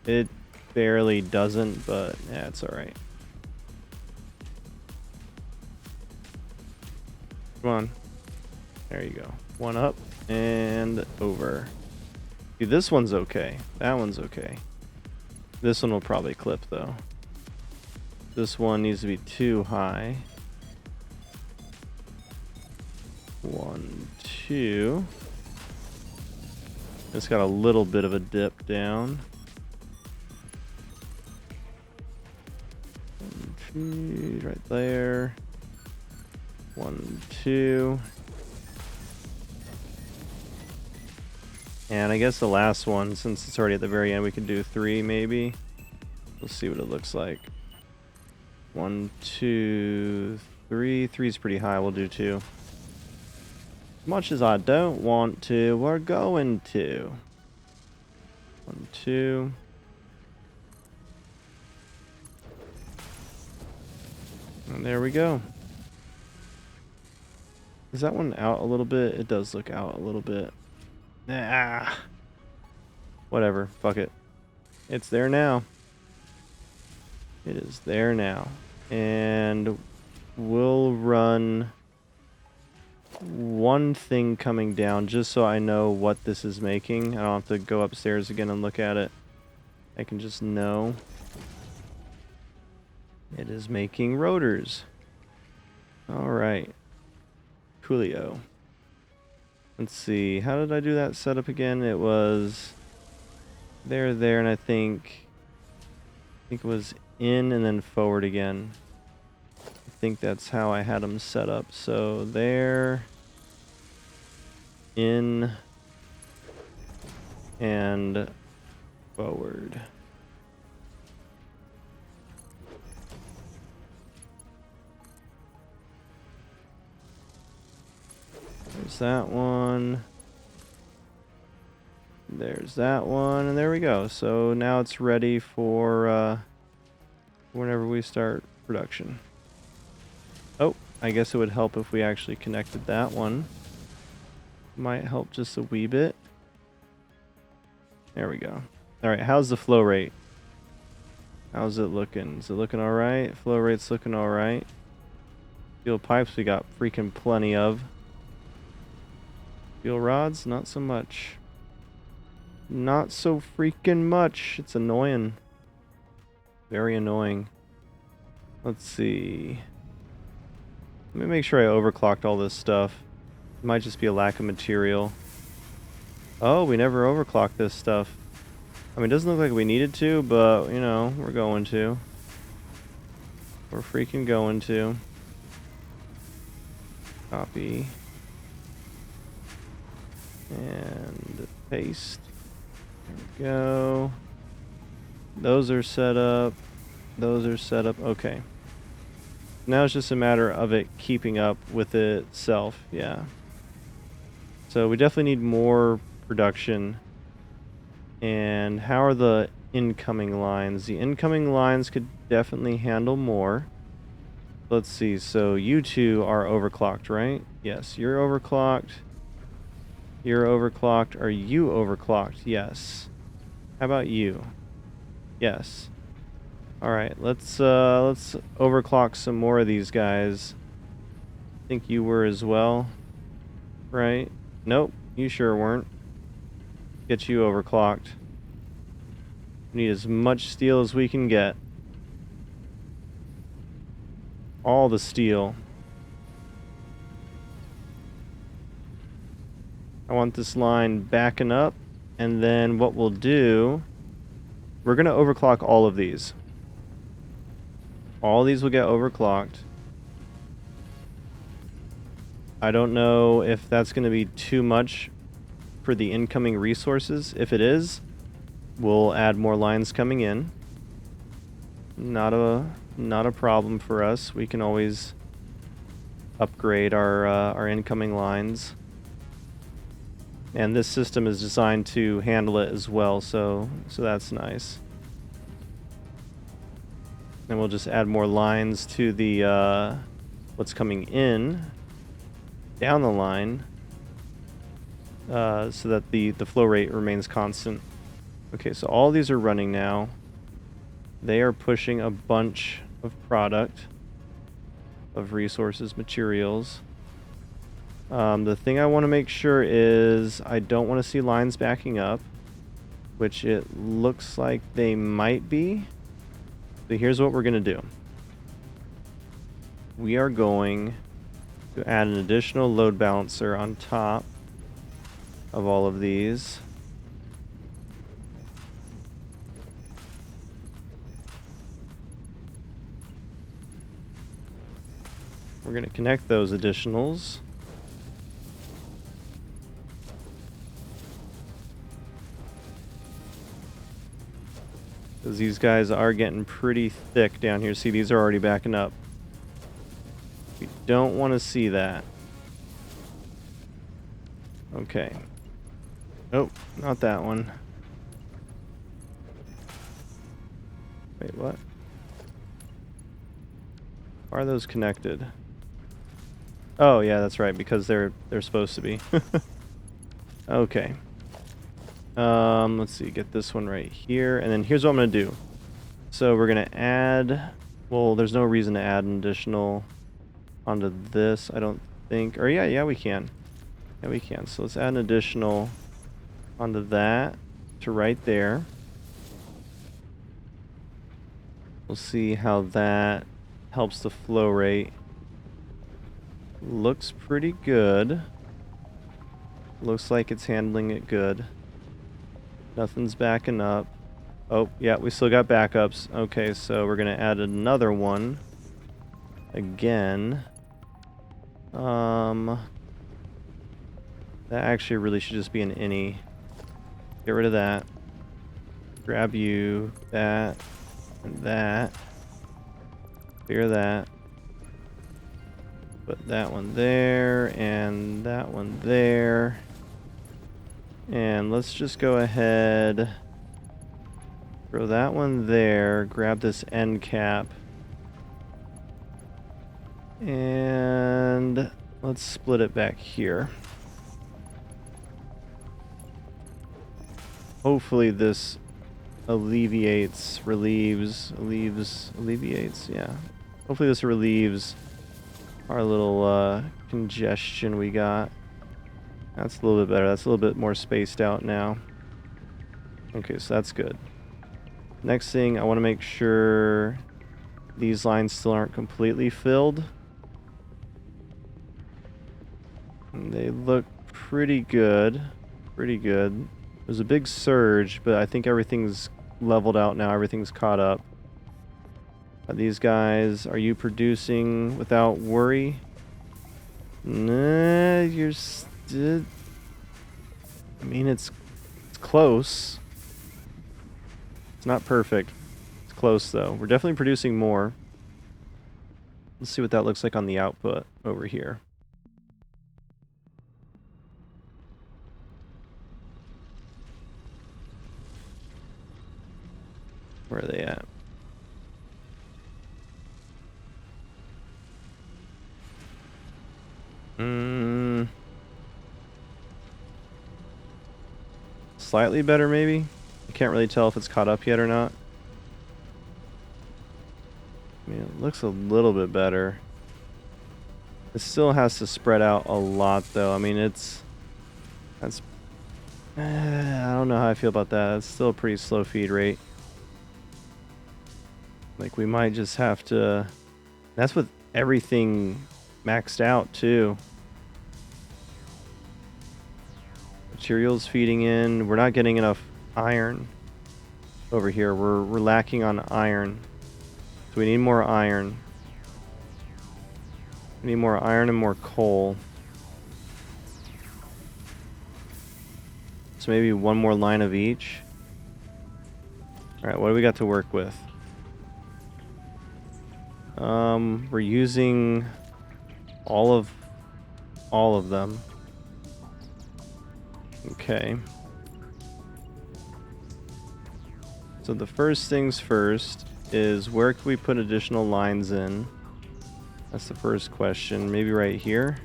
It barely doesn't, but yeah, it's alright. Come on. There you go. 1 up and over. See, this one's okay. That one's okay. This one will probably clip, though. This one needs to be 2 high. 1, 2. It's got a little bit of a dip down. 1, 2, right there. 1, 2. And I guess the last one, since it's already at the very end, we could do 3 maybe. We'll see what it looks like. 1, 2, 3. 3's pretty high. We'll do 2. As much as I don't want to, we're going to. 1, 2. And there we go. Is that one out a little bit? It does look out a little bit. Ah. Whatever. Fuck it. It's there now. It is there now. And we'll run 1 thing coming down just so I know what this is making. I don't have to go upstairs again and look at it. I can just know. It is making rotors. Alright. Coolio. Let's see. How did I do that setup again? It was there, and I think it was in and then forward again. I think that's how I had them set up. So there, in, and forward. There's that one. There's that one, and there we go. So now it's ready for whenever we start production. Oh, I guess it would help if we actually connected that one. Might help just a wee bit. There we go. Alright, how's the flow rate? How's it looking? Is it looking alright? Flow rate's looking alright. Steel pipes we got freaking plenty of. Steel rods, not so much. Not so freaking much. It's annoying. Very annoying. Let's see. Let me make sure I overclocked all this stuff. It might just be a lack of material. Oh, we never overclocked this stuff. I mean, it doesn't look like we needed to, but, you know, we're going to. We're freaking going to. Copy. And paste. There we go. Those are set up. Those are set up. Okay. Now it's just a matter of it keeping up with itself. Yeah. So we definitely need more production. And how are the incoming lines? The incoming lines could definitely handle more. Let's see. So you two are overclocked, right? Yes, you're overclocked. You're overclocked. Are you overclocked? Yes. How about you? Yes. All right. Let's overclock some more of these guys. I think you were as well, right? Nope. You sure weren't. Get you overclocked. We need as much steel as we can get. All the steel. I want this line backing up, and then what we'll do, we're going to overclock all of these. All these will get overclocked. I don't know if that's going to be too much for the incoming resources. If it is, we'll add more lines coming in. Not a problem for us. We can always upgrade our incoming lines. And this system is designed to handle it as well, so that's nice. And we'll just add more lines to the what's coming in down the line, so that the flow rate remains constant. Okay, so all these are running now. They are pushing a bunch of product, of resources, materials. The thing I want to make sure is I don't want to see lines backing up, which it looks like they might be. So here's what we're going to do. We are going to add an additional load balancer on top of all of these. We're going to connect those additionals. Because these guys are getting pretty thick down here. See, these are already backing up. We don't want to see that. Okay. Oh, not that one. Wait, what? Are those connected? Oh, yeah, that's right, because they're supposed to be. Okay. Let's see, get this one right here, and then here's what I'm gonna do. So we're gonna add, well, there's no reason to add an additional onto this, I don't think, or yeah, we can. Yeah, we can. So let's add an additional onto that to right there. We'll see how that helps the flow rate. Looks pretty good. Looks like it's handling it good. Nothing's backing up. Oh, yeah, we still got backups. Okay, so we're going to add another one. Again. That actually really should just be an any. Get rid of that. Grab you, that, and that. Clear that. Put that one there, and that one there. And let's just go ahead, throw that one there, grab this end cap, and let's split it back here. Hopefully this alleviates, yeah. Hopefully this relieves our little congestion we got. That's a little bit better. That's a little bit more spaced out now. Okay, so that's good. Next thing, I want to make sure these lines still aren't completely filled. And they look pretty good. Pretty good. There's a big surge, but I think everything's leveled out now. Everything's caught up. These guys, are you producing without worry? Nah, you're still... I mean, it's close. It's not perfect. It's close, though. We're definitely producing more. Let's see what that looks like on the output over here. Where are they at? Slightly better, maybe? I can't really tell if it's caught up yet or not. I mean, it looks a little bit better. It still has to spread out a lot, though. I mean, that's... I don't know how I feel about that. It's still a pretty slow feed rate. Like, we might just have to... That's with everything maxed out, too. Materials feeding in. We're not getting enough iron over here. We're lacking on iron. So we need more iron. We need more iron and more coal. So maybe one more line of each. Alright, what do we got to work with? We're using all of them. Okay. So the first things first is where can we put additional lines in? That's the first question. Maybe right here.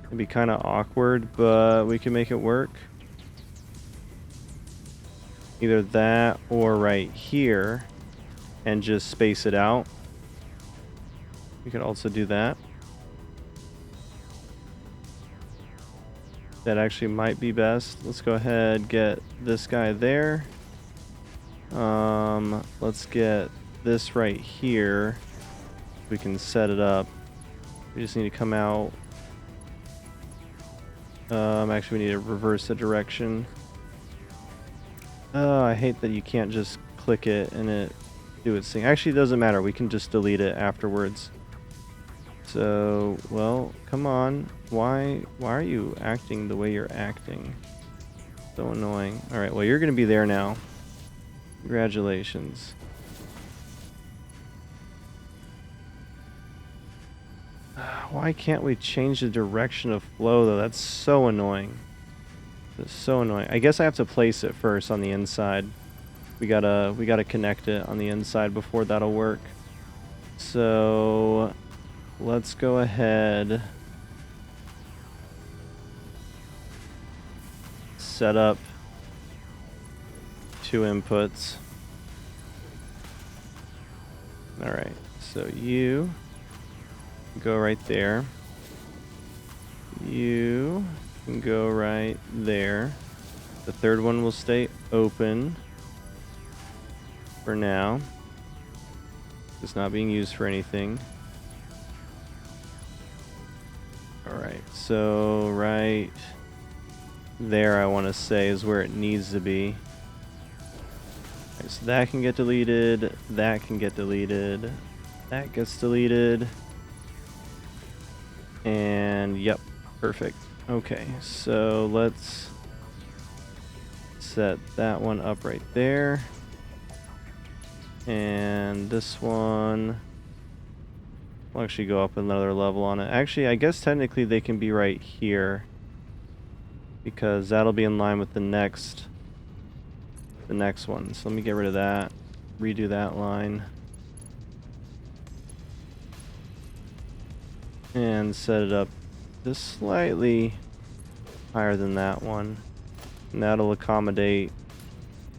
It'd be kind of awkward, but we can make it work. Either that or right here and just space it out. We could also do that. That actually might be best. Let's go ahead, get this guy there. Let's get this right here. We can set it up. We just need to come out. Actually, we need to reverse the direction. Oh, I hate that you can't just click it and it do its thing. Actually, it doesn't matter. We can just delete it afterwards. So, well, come on. Why are you acting the way you're acting? So annoying. All right, well, you're going to be there now. Congratulations. Why can't we change the direction of flow, though? That's so annoying. That's so annoying. I guess I have to place it first on the inside. We gotta connect it on the inside before that'll work. So let's go ahead. Set up 2 inputs. Alright, so you go right there. You can go right there. The third one will stay open for now. It's not being used for anything. Alright, so right there I want to say is where it needs to be. Right, so that can get deleted, that can get deleted, that gets deleted, and yep, perfect. Okay, so let's set that one up right there, and this one will actually go up another level on it. Actually, I guess technically they can be right here, because that'll be in line with the next one. So let me get rid of that, redo that line, and set it up just slightly higher than that one. And that'll accommodate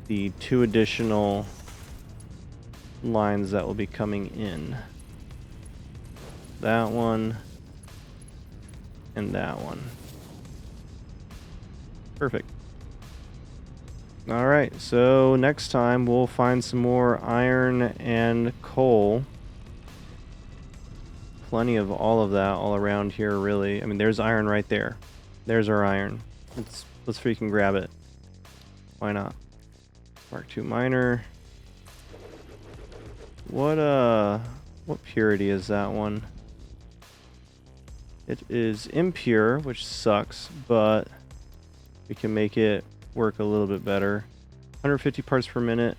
the 2 additional lines that will be coming in. That one and that one. Perfect. Alright, so next time we'll find some more iron and coal. Plenty of all of that all around here, really. I mean, there's iron right there. There's our iron. Let's freaking grab it. Why not? Mark II miner. What purity is that one? It is impure, which sucks, but we can make it work a little bit better. 150 parts per minute.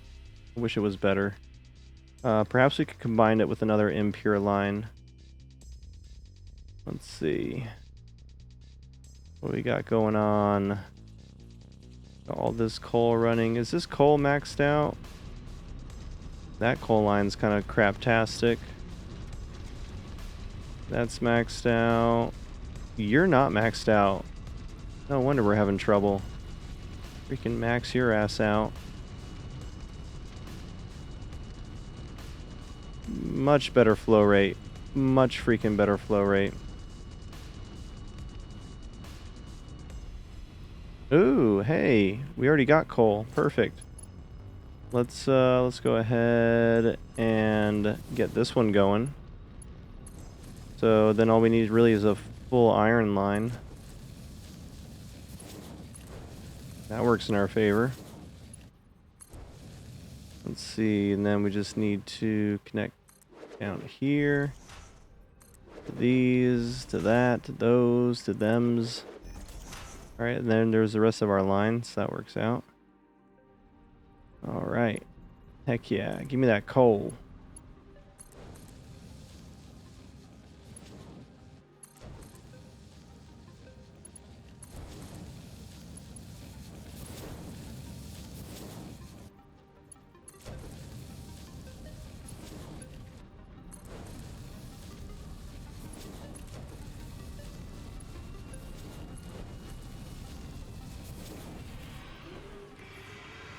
I wish it was better. Perhaps we could combine it with another impure line. Let's see what we got going on. Got all this coal running. Is this coal maxed out? That coal line's kind of craptastic. That's maxed out. You're not maxed out. No wonder we're having trouble. Freaking max your ass out. Much better flow rate. Much freaking better flow rate. Ooh, hey, we already got coal. Perfect. Let's go ahead and get this one going. So then all we need really is a full iron line. That works in our favor. Let's see, and then we just need to connect down here. To these, to that, to those, to thems. Alright, and then there's the rest of our lines. That works out. Alright. Heck yeah, give me that coal.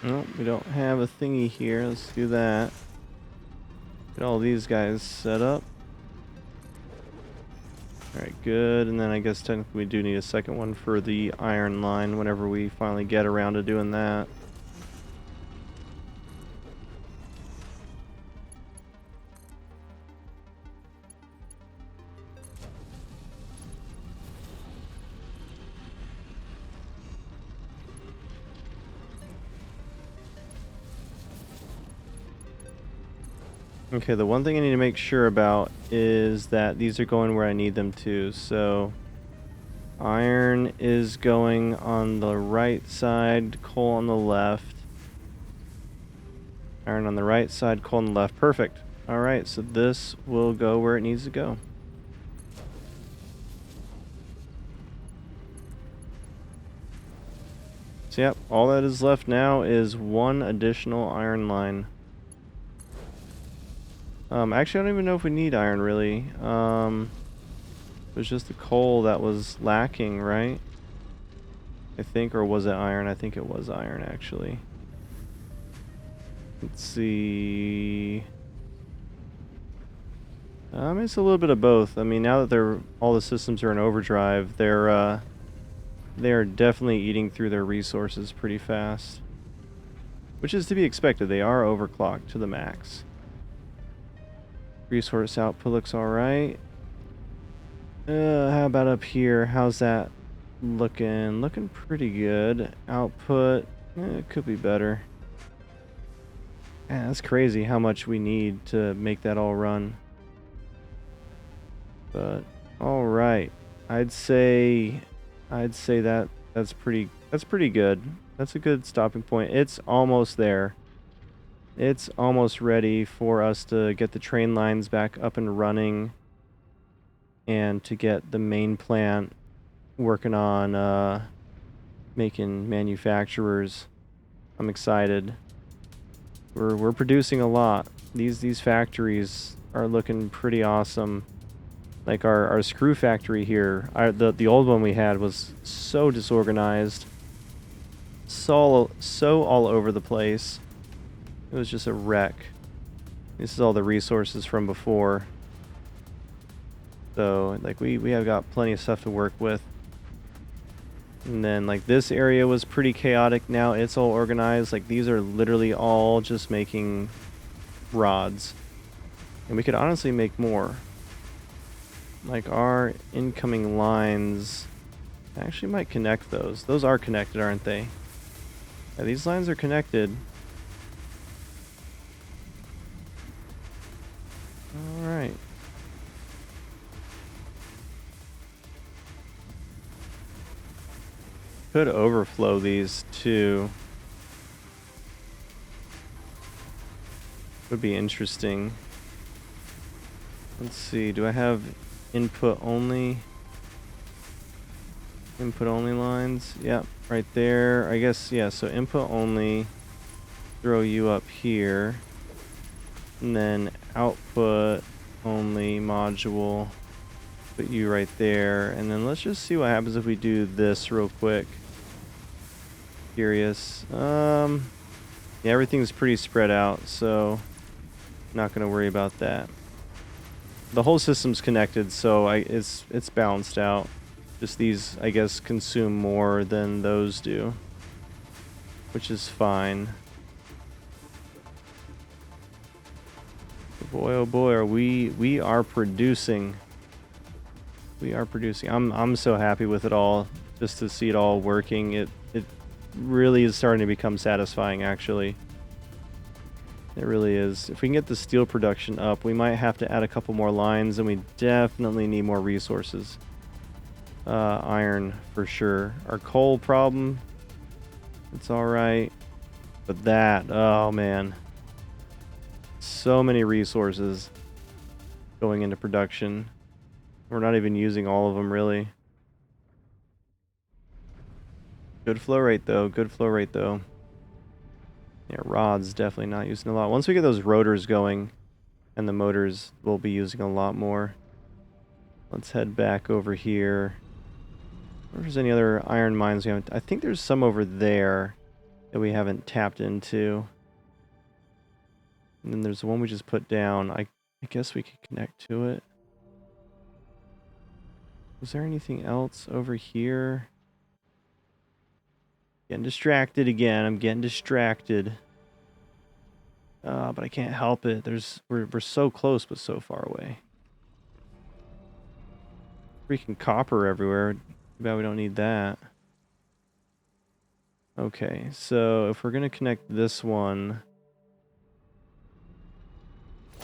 Nope, we don't have a thingy here. Let's do that. Get all these guys set up. Alright, good. And then I guess technically we do need a second one for the iron line whenever we finally get around to doing that. Okay, the one thing I need to make sure about is that these are going where I need them to. So iron is going on the right side, coal on the left. Iron on the right side, coal on the left. Perfect. Alright, so this will go where it needs to go. So yep, all that is left now is one additional iron line. Actually, I don't even know if we need iron, really. It was just the coal that was lacking, right? I think, or was it iron? I think it was iron, actually. Let's see. It's a little bit of both. I mean, now that all the systems are in overdrive, they are definitely eating through their resources pretty fast. Which is to be expected. They are overclocked to the max. Resource output looks alright. How about up here? How's that looking? Looking pretty good. Output, it could be better. Man, that's crazy how much we need to make that all run. But alright. I'd say that's pretty good. That's a good stopping point. It's almost there. It's almost ready for us to get the train lines back up and running and to get the main plant working on making manufacturers. I'm excited. We're producing a lot. These factories are looking pretty awesome. Like our screw factory here, the old one we had was so disorganized, so all over the place. It was just a wreck. This is all the resources from before. So, like, we have got plenty of stuff to work with. And then, like, this area was pretty chaotic. Now it's all organized. Like, these are literally all just making rods. And we could honestly make more. Like, our incoming lines actually might connect those. Those are connected, aren't they? Yeah, these lines are connected. Alright. Could overflow these too. Would be interesting. Let's see, do I have input only lines? Yep, right there. I guess, yeah, so input only. Throw you up here. And then output only module, put you right there. And then let's just see what happens if we do this real quick. Curious. Yeah, everything's pretty spread out, so not gonna worry about that. The whole system's connected, so it's balanced out. Just these, I guess, consume more than those do, which is fine. Boy, oh boy, are we are producing. We are producing. I'm so happy with it all, just to see it all working. It really is starting to become satisfying, actually. It really is. If we can get the steel production up, we might have to add a couple more lines, and we definitely need more resources. Iron, for sure. Our coal problem, it's alright. But that, oh man. So many resources going into production. We're not even using all of them, really. Good flow rate, though. Good flow rate, though. Yeah, rod's definitely not using a lot. Once we get those rotors going, and the motors will be using a lot more. Let's head back over here. If there's any other iron mines we haven't... I think there's some over there that we haven't tapped into. And then there's the one we just put down. I guess we could connect to it. Was there anything else over here? Getting distracted again. I'm getting distracted. But I can't help it. We're so close, but so far away. Freaking copper everywhere. Too bad we don't need that. Okay, so if we're gonna connect this one,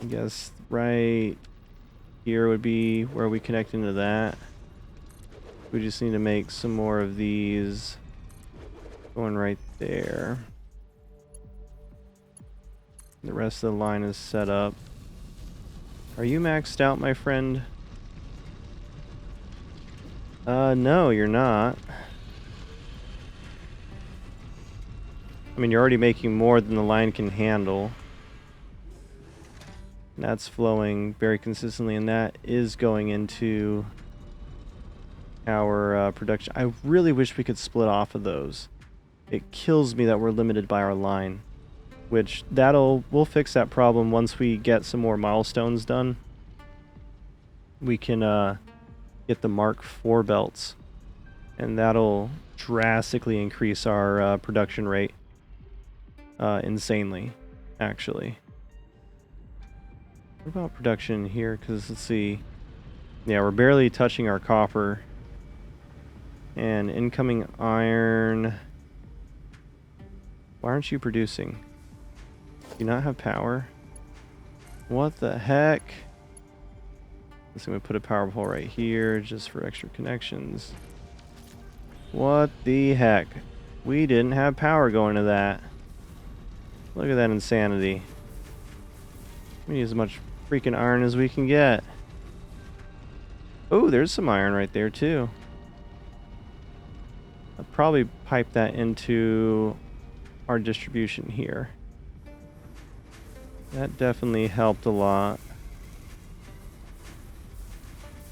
I guess right here would be where we connect into that. We just need to make some more of these going right there. The rest of the line is set up. Are you maxed out, my friend? No, you're not. I mean, you're already making more than the line can handle. And that's flowing very consistently, and that is going into our production. I really wish we could split off of those. It kills me that we're limited by our line. Which, we'll fix that problem once we get some more milestones done. We can get the Mark IV belts. And that'll drastically increase our production rate. Insanely, actually. What about production here? Because, let's see. Yeah, we're barely touching our copper. And incoming iron... Why aren't you producing? Do you not have power? What the heck? Let's see, we put a power pole right here just for extra connections. What the heck? We didn't have power going to that. Look at that insanity. We need as much freaking iron as we can get. Oh, there's some iron right there too. I'll probably pipe that into our distribution here. That definitely helped a lot.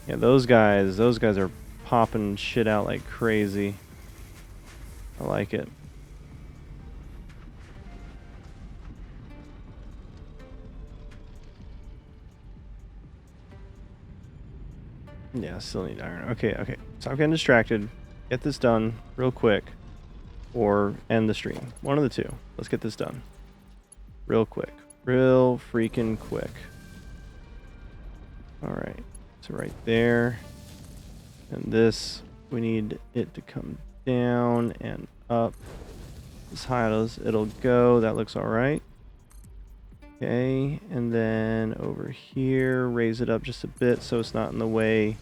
Yeah, those guys are popping shit out like crazy. I like it. Yeah, still need iron. Okay. So I'm getting distracted. Get this done real quick. Or end the stream. One of the two. Let's get this done. Real quick. Real freaking quick. Alright. So right there. And this, we need it to come down and up. As high as it'll go. That looks alright. Okay, and then over here, raise it up just a bit so it's not in the way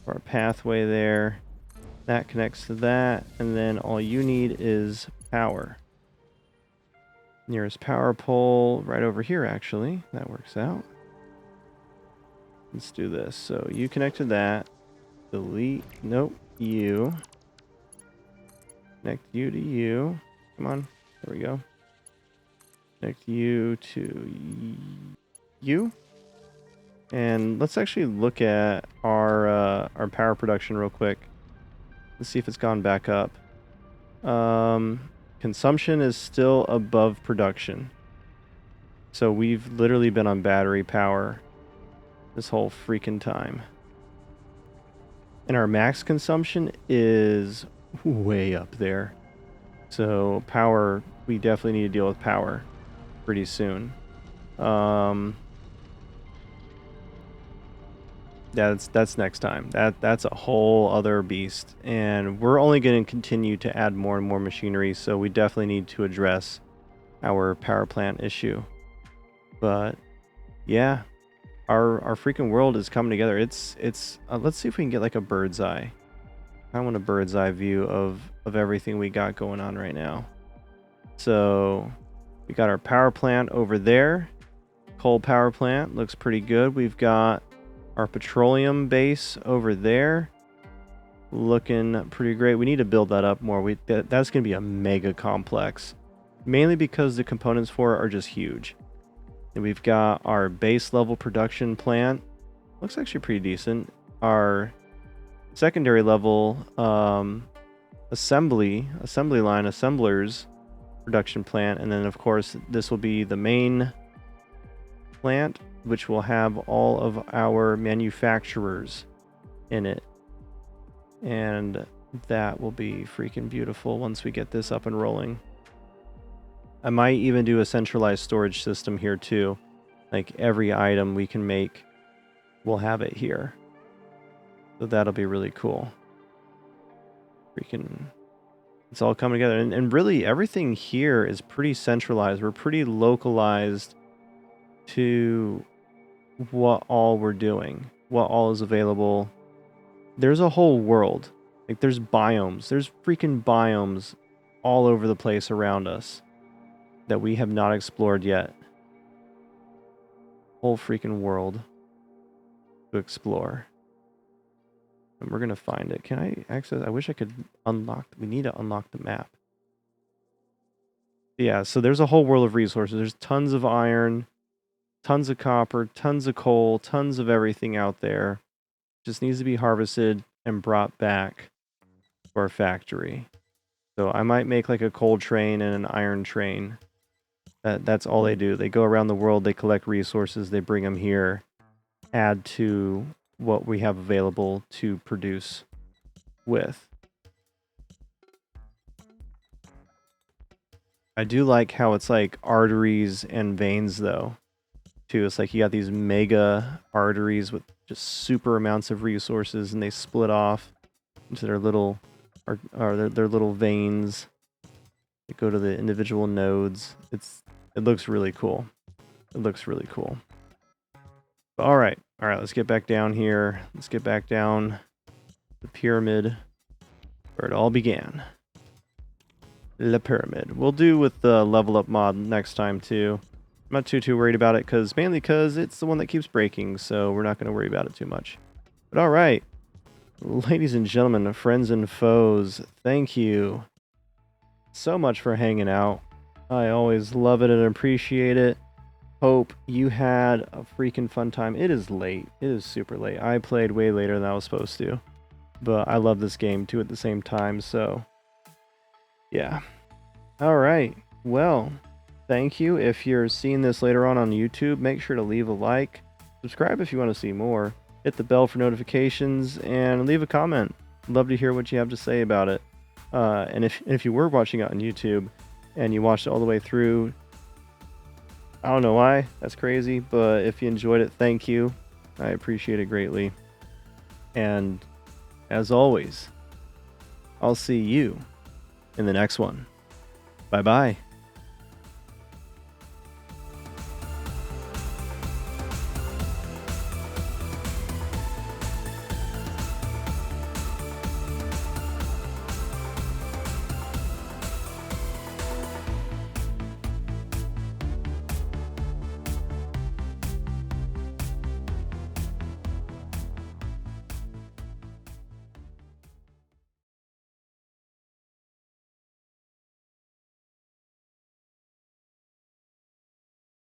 of our pathway there. That connects to that, and then all you need is power. Nearest power pole right over here, actually. That works out. Let's do this. So you connect to that. Delete. Nope. You. Connect you to you. Come on. There we go. Connect you to you. And let's actually look at our power production real quick. Let's see if it's gone back up. Consumption is still above production. So we've literally been on battery power this whole freaking time. And our max consumption is way up there. So power, we definitely need to deal with power pretty soon. That's next time. That's a whole other beast, and we're only going to continue to add more and more machinery, so we definitely need to address our power plant issue. But yeah, our freaking world is coming together. It's let's see if we can get like a bird's eye. I want a bird's eye view of everything we got going on right now. So we got our power plant over there. Coal power plant looks pretty good. We've got our petroleum base over there. Looking pretty great. We need to build that up more. That's going to be a mega complex. Mainly because the components for it are just huge. And we've got our base level production plant. Looks actually pretty decent. Our secondary level assembly line assemblers production plant, and then of course this will be the main plant, which will have all of our manufacturers in it, and that will be freaking beautiful once we get this up and rolling. I might even do a centralized storage system here too, like every item we can make we'll have it here, so that'll be really cool. Freaking, it's all coming together, and really everything here is pretty centralized. We're pretty localized to what all we're doing, what all is available. There's a whole world. Like there's biomes. There's freaking biomes all over the place around us that we have not explored yet. Whole freaking world to explore. And we're gonna find it. Can I access? I wish I could unlock. We need to unlock the map. Yeah, so there's a whole world of resources. There's tons of iron, tons of copper, tons of coal, tons of everything out there. Just needs to be harvested and brought back to our factory. So I might make like a coal train and an iron train. That's all they do. They go around the world, they collect resources, they bring them here, add to what we have available to produce with. I do like how it's like arteries and veins though, too. It's like you got these mega arteries with just super amounts of resources, and they split off into their little their little veins. They go to the individual nodes. It looks really cool. It looks really cool. All right, let's get back down here. Let's get back down the pyramid where it all began. La Pyramid. We'll do with the level up mod next time too. I'm not too worried about it, mainly because it's the one that keeps breaking, so we're not going to worry about it too much. But all right, ladies and gentlemen, friends and foes, thank you so much for hanging out. I always love it and appreciate it. Hope you had a freaking fun time. It is late. It is super late. I played way later than I was supposed to, but I love this game too at the same time, so yeah. All right. Well, thank you. If you're seeing this later on YouTube, make sure to leave a like, subscribe if you want to see more, hit the bell for notifications, and leave a comment. Love to hear what you have to say about it. And if you were watching it on YouTube and you watched it all the way through, I don't know why, that's crazy, but if you enjoyed it, thank you. I appreciate it greatly. And as always, I'll see you in the next one. Bye-bye.